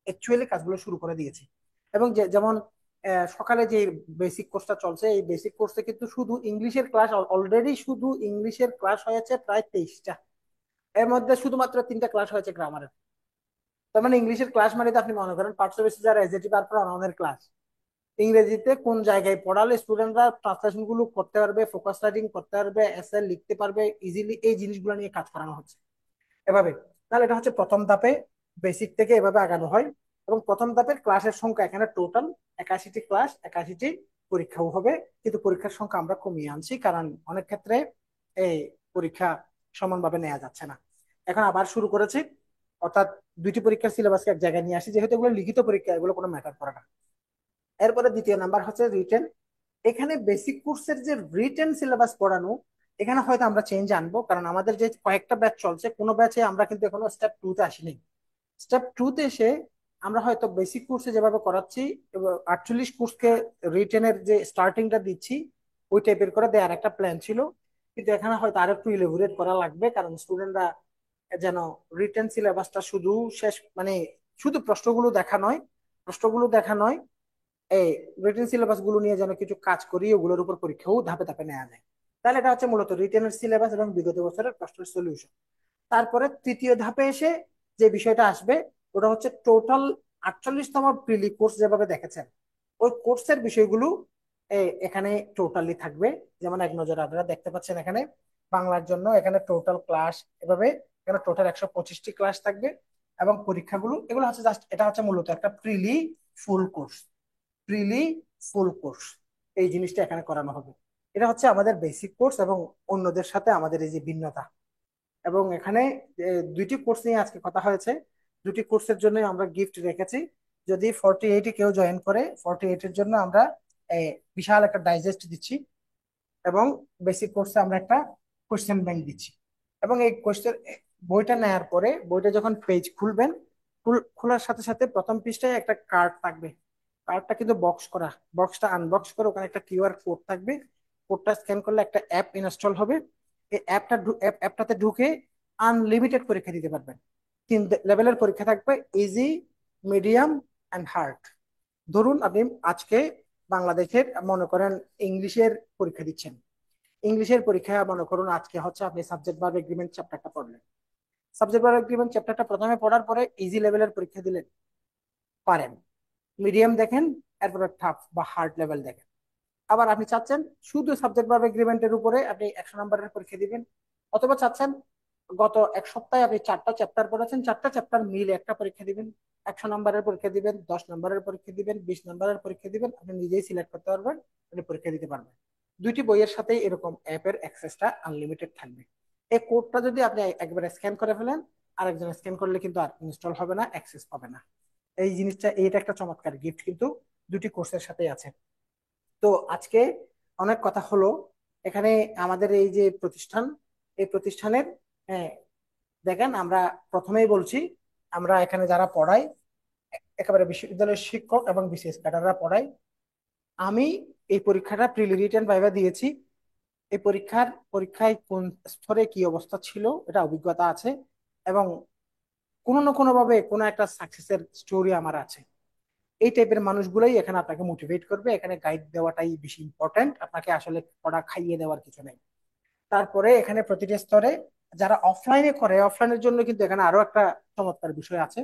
অ্যাকচুয়ালি কাজগুলো শুরু করে দিয়েছি। এবং যেমন সকালে যে বেসিক কোর্সটা চলছে, এই বেসিক কোর্সে কিন্তু শুধু ইংলিশের ক্লাস, অলরেডি শুধু ইংলিশের ক্লাস হয়েছে প্রায় 23টা। এর মধ্যে শুধুমাত্র 3টা ক্লাস হয়েছে গ্রামারের। তার মানে ইংলিশের ক্লাস মানে তো আপনি মনে করেন পার্টস অফ স্পিচ আর এসএটি আর অনলাইনের ক্লাস। ইংরেজিতে কোন জায়গায় পড়ালে স্টুডেন্টরা ট্রান্সলেশন গুলো করতে পারবে, ফোকাস রাইটিং করতে পারবে, এসএ লিখতে পারবে ইজিলি, এই জিনিসগুলো নিয়ে কাজ করানো হচ্ছে এভাবে। তাহলে এটা হচ্ছে প্রথম ধাপে, বেসিক থেকে এভাবে আগানো হয়। এবং প্রথম ধাপের ক্লাসের সংখ্যা এখানে টোটাল 81টি ক্লাস, 81টি পরীক্ষাও হবে। কিন্তু পরীক্ষার সংখ্যা আমরা কমিয়ে আনছি, কারণ অনেক ক্ষেত্রে এই পরীক্ষা সমানভাবে নেওয়া যাচ্ছে না। এখন আবার শুরু করেছি, অর্থাৎ 2টি পরীক্ষার সিলেবাসকে এক জায়গায় নিয়ে আসি, যেহেতু এগুলো লিখিত পরীক্ষা, এগুলো কোনো ম্যাটার করে না। এরপরে দ্বিতীয় নাম্বার হচ্ছে রিটেন। এখানে বেসিক কোর্সের যে রিটেন সিলেবাস পড়ানো, এখানে হয়তো আমরা চেঞ্জ আনবো, কারণ আমাদের যে কয়েকটা ব্যাচ চলছে, কোনো ব্যাচে আমরা কিন্তু এখনো স্টেপ 2-তে আসিনি। স্টেপ 2-তে এসে আমরা হয়তো বেসিক কোর্সে যেভাবে করাচ্ছি, 48 কোর্সকে রিটেনের যে স্টার্টিংটা দিচ্ছি, ওই টাইপের করে দেওয়ার একটা প্ল্যান ছিল। কিন্তু এখানে হয়তো আরো একটু ইলেবোরেট করা লাগবে, কারণ স্টুডেন্টরা যেন রিটেন সিলেবাসটা শুধু শেষ মানে শুধু প্রশ্নগুলো দেখা নয়, এই রিটেন সিলেবাস গুলো নিয়ে যেন কিছু কাজ করি, ওগুলোর উপর পরীক্ষাও ধাপে ধাপে নেওয়া যায়। তাহলে এটা হচ্ছে মূলত রিটেনের সিলেবাস এবং বিগত বছরের প্রশ্নের সলিউশন। তারপরে তৃতীয় ধাপে এসে যে বিষয়টা আসবে, ওটা হচ্ছে টোটাল 48তম প্রিলি কোর্স যেভাবে দেখেছেন, ওই কোর্সের বিষয়গুলো এখানে টোটালি থাকবে। যেমন এক নজর আপনারা দেখতে পাচ্ছেন এখানে বাংলার জন্য এখানে টোটাল ক্লাস এভাবে, এখানে টোটাল 125টি ক্লাস থাকবে। এবং পরীক্ষাগুলো এগুলো হচ্ছে জাস্ট, এটা হচ্ছে মূলত একটা প্রিলি ফুল কোর্স, প্রিলি ফুল কোর্স, এই জিনিসটা এখানে করানো হবে। এটা হচ্ছে আমাদের বেসিক কোর্স এবং অন্যদের সাথে আমাদের এই যে ভিন্নতা। এবং এখানে 2টি কোর্স নিয়ে আজকে কথা হয়েছে। 2টি কোর্সের জন্য আমরা গিফট রেখেছি। যদি 48 কেউ জয়েন করে, 48-এর জন্য আমরা বিশাল একটা ডাইজেস্ট দিচ্ছি, এবং বেসিক কোর্সে আমরা একটা কোশ্চেন ব্যাংক দিচ্ছি। এবং এই কোশ্চেন বইটা নেওয়ার পরে, বইটা যখন পেজ খুলবেন, খোলার সাথে সাথে প্রথম পৃষ্ঠায় একটা কার্ড থাকবে। কার্ডটা কিন্তু বক্স করা, বক্সটা আনবক্স করে ওখানে একটা কিউআর কোড থাকবে। কোডটা স্ক্যান করলে একটা অ্যাপ ইনস্টল হবে। এই অ্যাপটাতে ঢুকে আনলিমিটেড পরীক্ষা দিতে পারবেন। 3 লেভেলের পরীক্ষা থাকবে, ইজি, মিডিয়াম অ্যান্ড হার্ড। ধরুন আপনি আজকে বাংলাদেশের মনে করেন ইংলিশের পরীক্ষা দিচ্ছেন, ইংলিশের পরীক্ষা মনে করুন আজকে হচ্ছে আপনি সাবজেক্ট ভার্ব এগ্রিমেন্ট চ্যাপ্টারটা পড়লেন। সাবজেক্ট ভার্ব এগ্রিমেন্ট চ্যাপ্টারটা প্রথমে পড়ার পরে ইজি লেভেলের পরীক্ষা দিলেন, পারেন, মিডিয়াম দেখেন, এরপরে টাফ বা হার্ড লেভেল দেখেন। আবার আপনি চাচ্ছেন শুধু সাবজেক্ট ভার্ব এগ্রিমেন্টের উপরে আপনি 100 নম্বরের পরীক্ষা দিবেন, অথবা চাচ্ছেন গত এক সপ্তাহে আপনি 4টা চ্যাপ্টার পড়েছেন, 4টা চ্যাপ্টার মিলে একটা পরীক্ষা দিবেন, 100 নম্বরের পরীক্ষা দিবেন, 10 নম্বরের পরীক্ষা দিবেন, 20 নম্বরের পরীক্ষা দিবেন, আপনি নিজেই সিলেক্ট করতে পারবেন, আপনি পরীক্ষা দিতে পারবেন। দুইটি বইয়ের সাথে এরকম অ্যাপের অ্যাক্সেসটা আনলিমিটেড থাকবে। এই কোডটা যদি আপনি একবারে স্ক্যান করে ফেলেন, আরেকজন স্ক্যান করলে কিন্তু আর ইনস্টল হবে না, অ্যাক্সেস পাবে না। এই জিনিসটা, এইটা একটা চমৎকার গিফট কিন্তু দুটি কোর্সের সাথেই আছে। তো আজকে অনেক কথা হলো এখানে। আমাদের এই যে প্রতিষ্ঠান, এই প্রতিষ্ঠানের, হ্যাঁ, দেখেন আমরা প্রথমেই বলছি, আমরা এখানে যারা পড়াই একেবারে বিশ্ববিদ্যালয়ের শিক্ষক এবং বিসিএস ক্যাডাররা পড়াই। আমি এই পরীক্ষাটা প্রিলি রিটেন ভাইভা দিয়েছি। এই পরীক্ষায় কোন স্তরে কি অবস্থা ছিল এটা অভিজ্ঞতা আছে, এবং কোনো না কোনো ভাবে কোনো একটা সাকসেসের স্টোরি আমার আছে। এই টাইপের মানুষগুলাই এখানে আপনাকে মোটিভেট করবে। এখানে গাইড দেওয়াটাই বেশি ইম্পর্টেন্ট, আপনাকে আসলে পড়া খাইয়ে দেওয়ার কিছু নেই। তারপরে এখানে প্রতিটা স্তরে যারা অফলাইনে করে, অফলাইনের জন্য কিন্তু এখানে আরো একটা চমৎকার বিষয় আছে।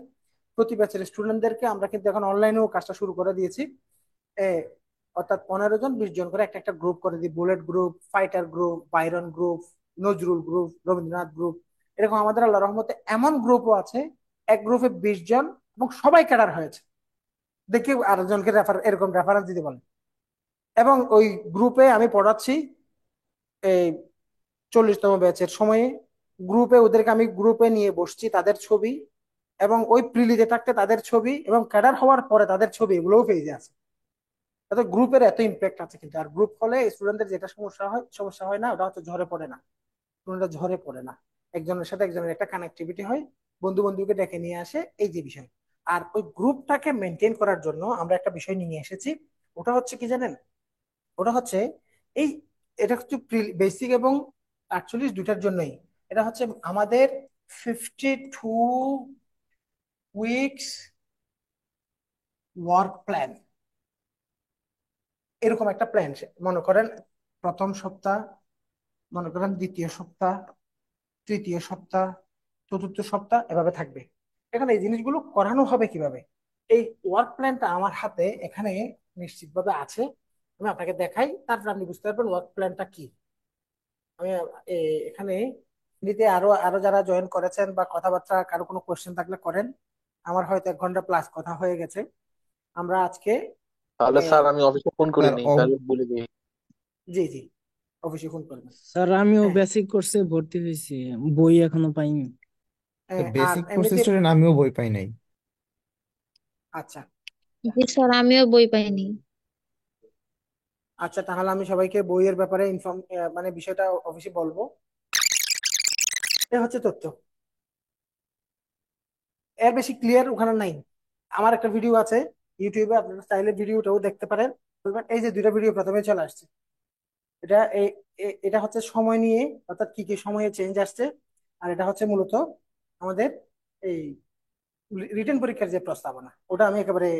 প্রতি ব্যাচের স্টুডেন্টদেরকে আমরা কিন্তু এখন অনলাইনেও কাজটা শুরু করে দিয়েছি। এ, অর্থাৎ 15 জন 20 জন করে একটা একটা গ্রুপ করে দিই, bullet group, fighter group, Byron group, Nazrul group, Rabindranath group. এরকম আমাদের আল্লাহ রহমতে এমন গ্রুপও আছে, এক গ্রুপে 20 জন, এবং সবাই ক্যাডার হয়েছে। দেখি আরেকজনকে এরকম রেফারেন্স দিতে বলেন। এবং ওই গ্রুপে আমি পড়াচ্ছি এই 40তম ব্যাচের সময়ে। গ্রুপে ওদেরকে আমি গ্রুপে নিয়ে বসছি, তাদের ছবি এবং ওই প্রিলিতে থাকতে তাদের ছবি এবং ক্যাডার হওয়ার পরে তাদের ছবি, এগুলোও পেজে আছে। তাতে গ্রুপের এত ইম্প্যাক্ট আছে কিন্তু। আর গ্রুপ হলে স্টুডেন্টদের যেটা সমস্যা হয় না, ওটা হচ্ছে ঝরে পড়ে না। স্টুডেন্টরা ঝরে পড়ে না, একজনের সাথে একজনের একটা কানেক্টিভিটি হয়, বন্ধু বন্ধুকে ডেকে নিয়ে আসে, এই যে বিষয়। আর ওই গ্রুপটাকে মেনটেন করার জন্য আমরা একটা বিষয় নিয়ে এসেছি। ওটা হচ্ছে কি জানেন? ওটা হচ্ছে এই, এটা হচ্ছে বেসিক এবং 48 দুইটার জন্যই। এটা হচ্ছে আমাদের 52 উইকস ওয়ার্ক প্ল্যান। এরকম একটা প্ল্যান, মনে করেন প্রথম সপ্তাহ, মনে করেন দ্বিতীয় সপ্তাহ, তৃতীয় সপ্তাহ, চতুর্থ সপ্তাহ, এভাবে থাকবে। এখানে এই জিনিসগুলো করানো হবে কিভাবে? এই ওয়ার্ক প্ল্যানটা আমার হাতে এখানে নিশ্চিতভাবে আছে। আমি আপনাকে দেখাই, তারপর আপনি বুঝতে পারবেন ওয়ার্ক প্ল্যানটা কি। আমি এখানে নিতে আরো আরো যারা জয়েন করেছেন বা কথাবার্তা, কারো কোনো কোয়েশ্চেন থাকলে করেন। আমার হয়তো 1 ঘন্টা প্লাস কথা হয়ে গেছে। আমরা আজকে তাহলে এ, স্যার আমি অফিসে ফোন করে স্যার নিই, তাহলে বলে দিই। জি জি, অফিসে ফোন করবেন। স্যার আমিও হ্যাঁ বেসিক কোর্সে ভর্তি হয়েছি, বই এখনো পাইনি। হ্যাঁ, আর বেসিক কোর্সের এমনিতে স্টুডেন্ট, আমিও বই পাই নাই। আচ্ছা জি স্যার, আমিও বই পাইনি। আচ্ছা, তাহলে আমি সবাইকে বইয়ের ব্যাপারে ইনফর্ম, মানে বিষয়টা অফিসে বলবো। এ হচ্ছে তথ্য, এর বেশি ক্লিয়ার ওখানে নাই। আমার একটা ভিডিও আছে ইউটিউবে, আপনারা চাইলে ভিডিওটাও দেখতে পারেন। বলবেন এই যে দুইটা ভিডিও প্রথমে চলে আসছে, এটা এটা হচ্ছে সময় নিয়ে, অর্থাৎ কি কি সময়ে চেঞ্জ আসছে। আর এটা হচ্ছে মূলত আমাদের এই রিটেন পরীক্ষার যে প্রস্তাবনা, ওটা আমি একেবারে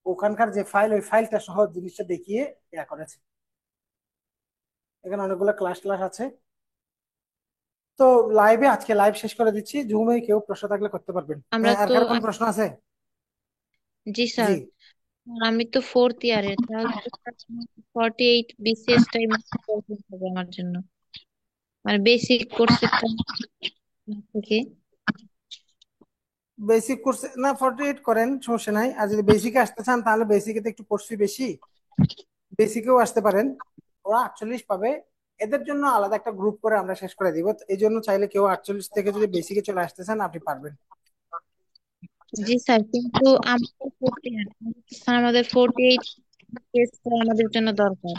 ওখানকার যে ফাইল, ওই ফাইলটা সহ জিনিসটা দেখিয়ে ইয়া করেছি। এখানে অনেকগুলো ক্লাস ক্লাস আছে। তো লাইভে, আজকে লাইভ শেষ করে দিচ্ছি। জুমে কেউ প্রশ্ন থাকলে করতে পারবেন। আমরা হ্যাঁ, আর তো কারো কোনো প্রশ্ন আছে? জি জি, স্যার, আমি তো 4th ইয়ারের, তাহলে 48 বিসিএস টাইম হবে আমার জন্য, মানে বেসিক কোর্সের থেকে। বেসিক কোর্সে না 48 করেন, সমস্যা নাই। আর যদি বেসিকে আসতে চান তাহলে বেসিকে তো একটু কোর্স ফি বেশি, বেসিকেও আসতে পারেন। ওরা 48 পাবে। এদের জন্য আলাদা একটা গ্রুপ করে আমরা শেষ করে দিব। তো এই জন্য চাইলে কেউ 48 থেকে যদি বেসিকে চলে আসতে চান, আপনি পারবেন। জি স্যার, কিন্তু আমাদের 4th ইয়ার, আমাদের 48 আমাদের জন্য দরকার।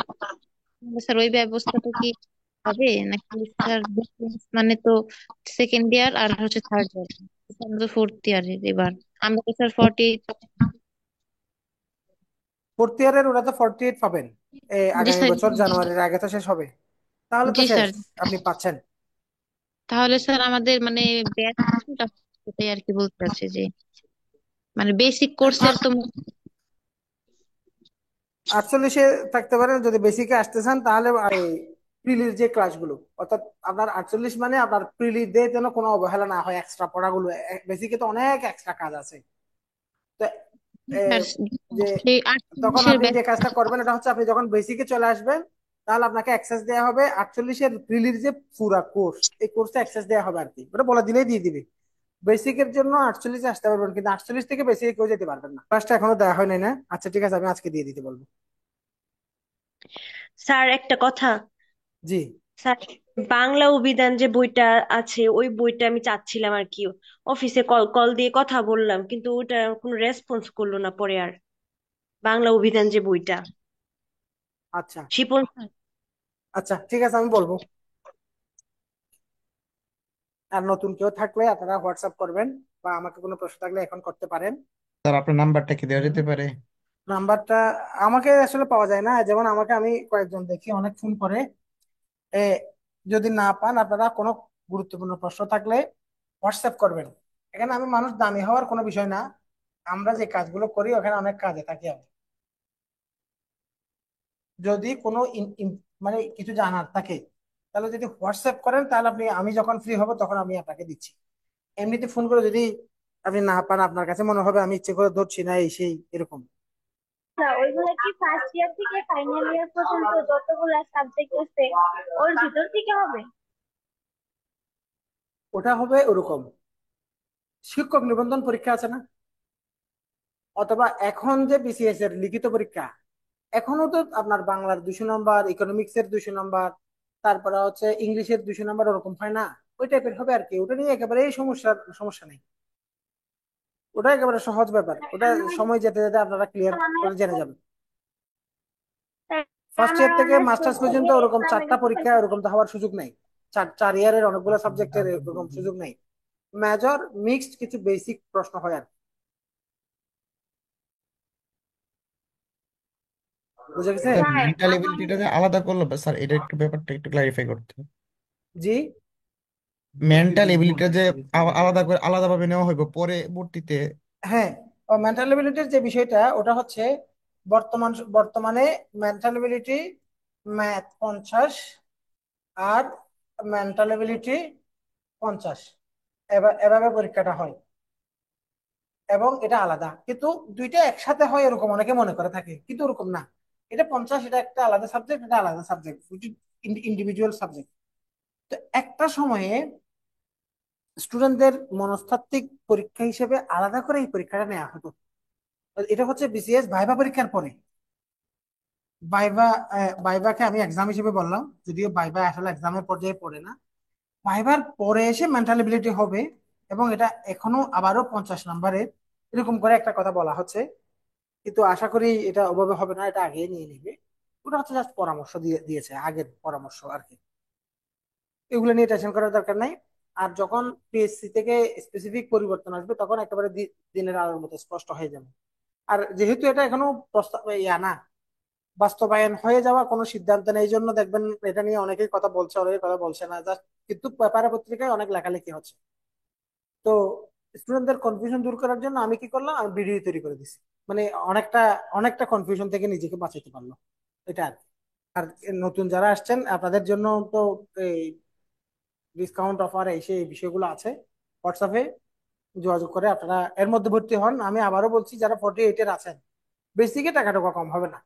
তাহলে স্যার ওই ব্যবস্থাটা কি হবে নাকি? স্যার মানে তো 2nd ইয়ার আর হচ্ছে 3rd ইয়ার, আমরা তো 4th ইয়ারের এবার, আমরা তো স্যার 48। ফোর্থ ইয়ারের ওরা তো 48 পাবেন। জি আগামী স্যার। বছর জানুয়ারির আগে তো শেষ হবে। তাহলে তো জি শেষ, স্যার, আপনি পাচ্ছেন। তাহলে স্যার আমাদের মানে ব্যাচ সেটাই আর কি বলতে চাচ্ছি যে মানে বেসিক কোর্সের তো 48-এ থাকতে পারেন। যদি বেসিকে আসতে চান তাহলে এই প্রিলির যে ক্লাসগুলো, অর্থাৎ আপনার 48 মানে আপনার প্রিলি দিয়ে যেন কোনো অবহেলা না হয়, এক্সট্রা পড়াগুলো। বেসিকে তো অনেক এক্সট্রা কাজ আছে। তো এ, স্যার যে সেই তখন 48-এর আপনি যে কাজটা করবেন এটা হচ্ছে আপনি যখন বেসিকে চলে আসবেন তাহলে আপনাকে অ্যাক্সেস দেওয়া হবে 48-এর প্রিলির যে পুরা কোর্স, এই কোর্সটা অ্যাক্সেস দেওয়া হবে আর কি, ওটা বলে দিলেই দিয়ে দিবে। বেসিকের জন্য 48 আসতে পারবেন, কিন্তু 48 থেকে বেসিকে কেউ যেতে পারবেন না। ক্লাসটা এখনো দেওয়া হয় নাই না? আচ্ছা ঠিক আছে, আমি আজকে দিয়ে দিতে বলবো। স্যার একটা কথা। জি। স্যার, বাংলা অভিধান যে বইটা আছে ওই বইটা আমি চাচ্ছিলাম আর কি। অফিসে কল কল দিয়ে কথা বললাম, কিন্তু ওটা কোনো রেসপন্স করলো না পরে আর। বাংলা অভিধান যে বইটা, আচ্ছা শিপন স্যার। আচ্ছা ঠিক আছে, আমি বলবো। আর নতুন কেউ থাকলে আপনারা হোয়াটসঅ্যাপ করবেন, বা আমাকে কোনো প্রশ্ন থাকলে এখন করতে পারেন। স্যার আপনার নাম্বারটা কি দেওয়া যেতে পারে? নাম্বারটা আমাকে আসলে পাওয়া যায় না, যেমন আমাকে আমি কয়েকজন দেখি অনেক ফোন করে। এ, যদি না পান আপনারা কোনো গুরুত্বপূর্ণ প্রশ্ন থাকলে হোয়াটসঅ্যাপ করবেন। এখানে আমি মানুষ দামি হওয়ার কোনো বিষয় না, আমরা যে কাজগুলো করি ওখানে অনেক কাজে থাকি আমি। যদি কোনো মানে কিছু জানার থাকে তাহলে যদি হোয়াটসঅ্যাপ করেন তাহলে আপনি, আমি যখন ফ্রি হব তখন আমি আপনাকে দিচ্ছি। এমনিতে ফোন করে যদি আপনি না পান, আপনার কাছে মনে হবে আমি ইচ্ছে করে ধরছি না, এই সেই এরকম। আচ্ছা, ওইগুলা কি ফার্স্ট ইয়ার থেকে ফাইনাল ইয়ার পর্যন্ত যতগুলা সাবজেক্ট আছে ওর ভিতর থেকে হবে? ওটা হবে ওরকম। শিক্ষক নিবন্ধন পরীক্ষা আছে না, অথবা এখন যে বিসিএস এর লিখিত পরীক্ষা, এখনো তো আপনার বাংলার 200 নম্বর, ইকোনমিক্স এর 200 নম্বর, তারপরে হচ্ছে ইংলিশের 200 নম্বর, ওরকম হয় না? ওই টাইপের হবে আর কি। ওটা নিয়ে একেবারে সমস্যা নেই, ওটা একেবারে সহজ ব্যাপার। ওটা আমার সময় যেতে যেতে আপনারা ক্লিয়ার করে জেনে যাবেন। ফার্স্ট আমার ইয়ার থেকে অনার্স মাস্টার্স হচ্ছে পর্যন্ত গিয়ে ওরকম ইসলামিক 4টা পরীক্ষা ওরকম তো হওয়ার সুযোগ নেই। 4 ইয়ারের অনেকগুলো সাবজেক্টের এরকম সুযোগ নেই। মেজর মিক্সড কিছু বেসিক প্রশ্ন হয় আর কি। বুঝে গেছে? স্যার স্যার মেন্টাল আমার এবিলিটিটা যে আলাদা করলো স্যার, এটা একটু ব্যাপারটা একটু ক্লারিফাই করতে হবে। জি। মেন্টাল এবিলিটিটা যে আলাদা করে আলাদাভাবে নেওয়া হইব পরবর্তীতে। হ্যাঁ, মেন্টাল এবিলিটির যে বিষয়টা ওটা হচ্ছে বর্তমানে মেন্টাল এবিলিটি ম্যাথ 50 আর মেন্টাল এবিলিটি 50, এভাবে পরীক্ষাটা হয়। এবং এটা আলাদা, কিন্তু দুইটা একসাথে হয় এরকম অনেকে মনে করে থাকে, কিন্তু ওরকম না। এটা 50, এটা একটা আলাদা সাবজেক্ট, এটা আলাদা সাবজেক্ট, ইন্ডিভিজুয়াল সাবজেক্ট। তো একটা সময়ে স্টুডেন্টদের মনস্তাত্ত্বিক পরীক্ষা হিসেবে আলাদা করে এই পরীক্ষাটা নেওয়া হতো। এটা হচ্ছে বিসিএস ভাইভা পরীক্ষার পরে। ভাইভা ভাইভাকে আমি এক্সাম হিসেবে বললাম, যদিও ভাইভা আসলে এক্সামের পর্যায়ে পড়ে না। ভাইভার পরে এসে মেন্টাল এবিলিটি হবে, এবং এটা এখনো আবারও 50 নম্বরের, এরকম করে একটা কথা বলা হচ্ছে। কিন্তু আশা করি এটা ওভাবে হবে না, এটা আগে নিয়ে নিবে। ওটা হচ্ছে জাস্ট পরামর্শ দিয়েছে, আগের পরামর্শ আর কি। এগুলো নিয়ে টেনশন করার দরকার নাই। আর যখন পিএসসি থেকে স্পেসিফিক পরিবর্তন আসবে তখন একেবারে দিনের আলোর মতো স্পষ্ট হয়ে যাবে। আর যেহেতু এটা এখনো প্রস্তাব না, বাস্তবায়ন হয়ে যাওয়া কোনো সিদ্ধান্ত নেই, এই জন্য দেখবেন এটা নিয়ে অনেকেই কথা বলছে, অনেকে কথা বলছে না, জাস্ট কিন্তু পেপারে পত্রিকায় অনেক লেখালেখি হচ্ছে। তো স্টুডেন্টদের কনফিউশন দূর করার জন্য আমি কি করলাম, আমি ভিডিও তৈরি করে দিছি। মানে অনেকটা অনেকটা কনফিউশন থেকে নিজেকে বাঁচাতে পারলো এটা আর কি। আর নতুন যারা আসছেন আপনাদের জন্য তো এই ডিসকাউন্ট অফার এই সেই বিষয়গুলো আছে। হোয়াটসঅ্যাপে যোগাযোগ করে আপনারা এর মধ্যে ভর্তি হন। আমি আবারও বলছি, যারা 48-এর আছেন, বেসিকে টাকাটা কম হবে না।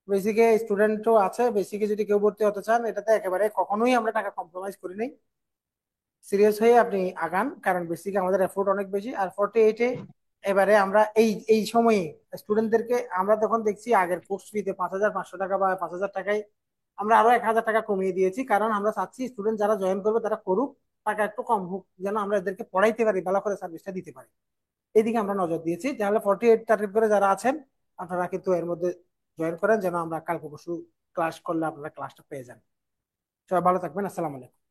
বেসিকে স্টুডেন্টও আছে, বেসিকে যদি কেউ ভর্তি হতে চান, এটাতে একেবারে কখনোই আমরা টাকা কম্প্রোমাইজ করি নাই। সিরিয়াস হয়ে আপনি আগান, কারণ বেসিকে আমাদের এফোর্ট অনেক বেশি। আর 48-এ এবারে আমরা এই এই সময়ে স্টুডেন্টদেরকে আমরা তখন দেখছি আগের কোর্স ফিতে 5,500 টাকা বা 5,000 টাকায় আমরা আরো 1,000 টাকা কমিয়ে দিয়েছি, কারণ আমরা চাচ্ছি স্টুডেন্ট যারা জয়েন করবে তারা করুক, টাকা একটু কম হোক, যেন আমরা এদেরকে পড়াইতে পারি, ভালো করে সার্ভিসটা দিতে পারি। এদিকে আমরা নজর দিয়েছি। তাহলে 48 টার্গেট করে যারা আছেন আপনারা কিন্তু এর মধ্যে জয়েন করেন, যেন আমরা কালকে পরশু ক্লাস করলে আপনারা ক্লাসটা পেয়ে যান। সবাই ভালো থাকবেন। আসসালামু আলাইকুম।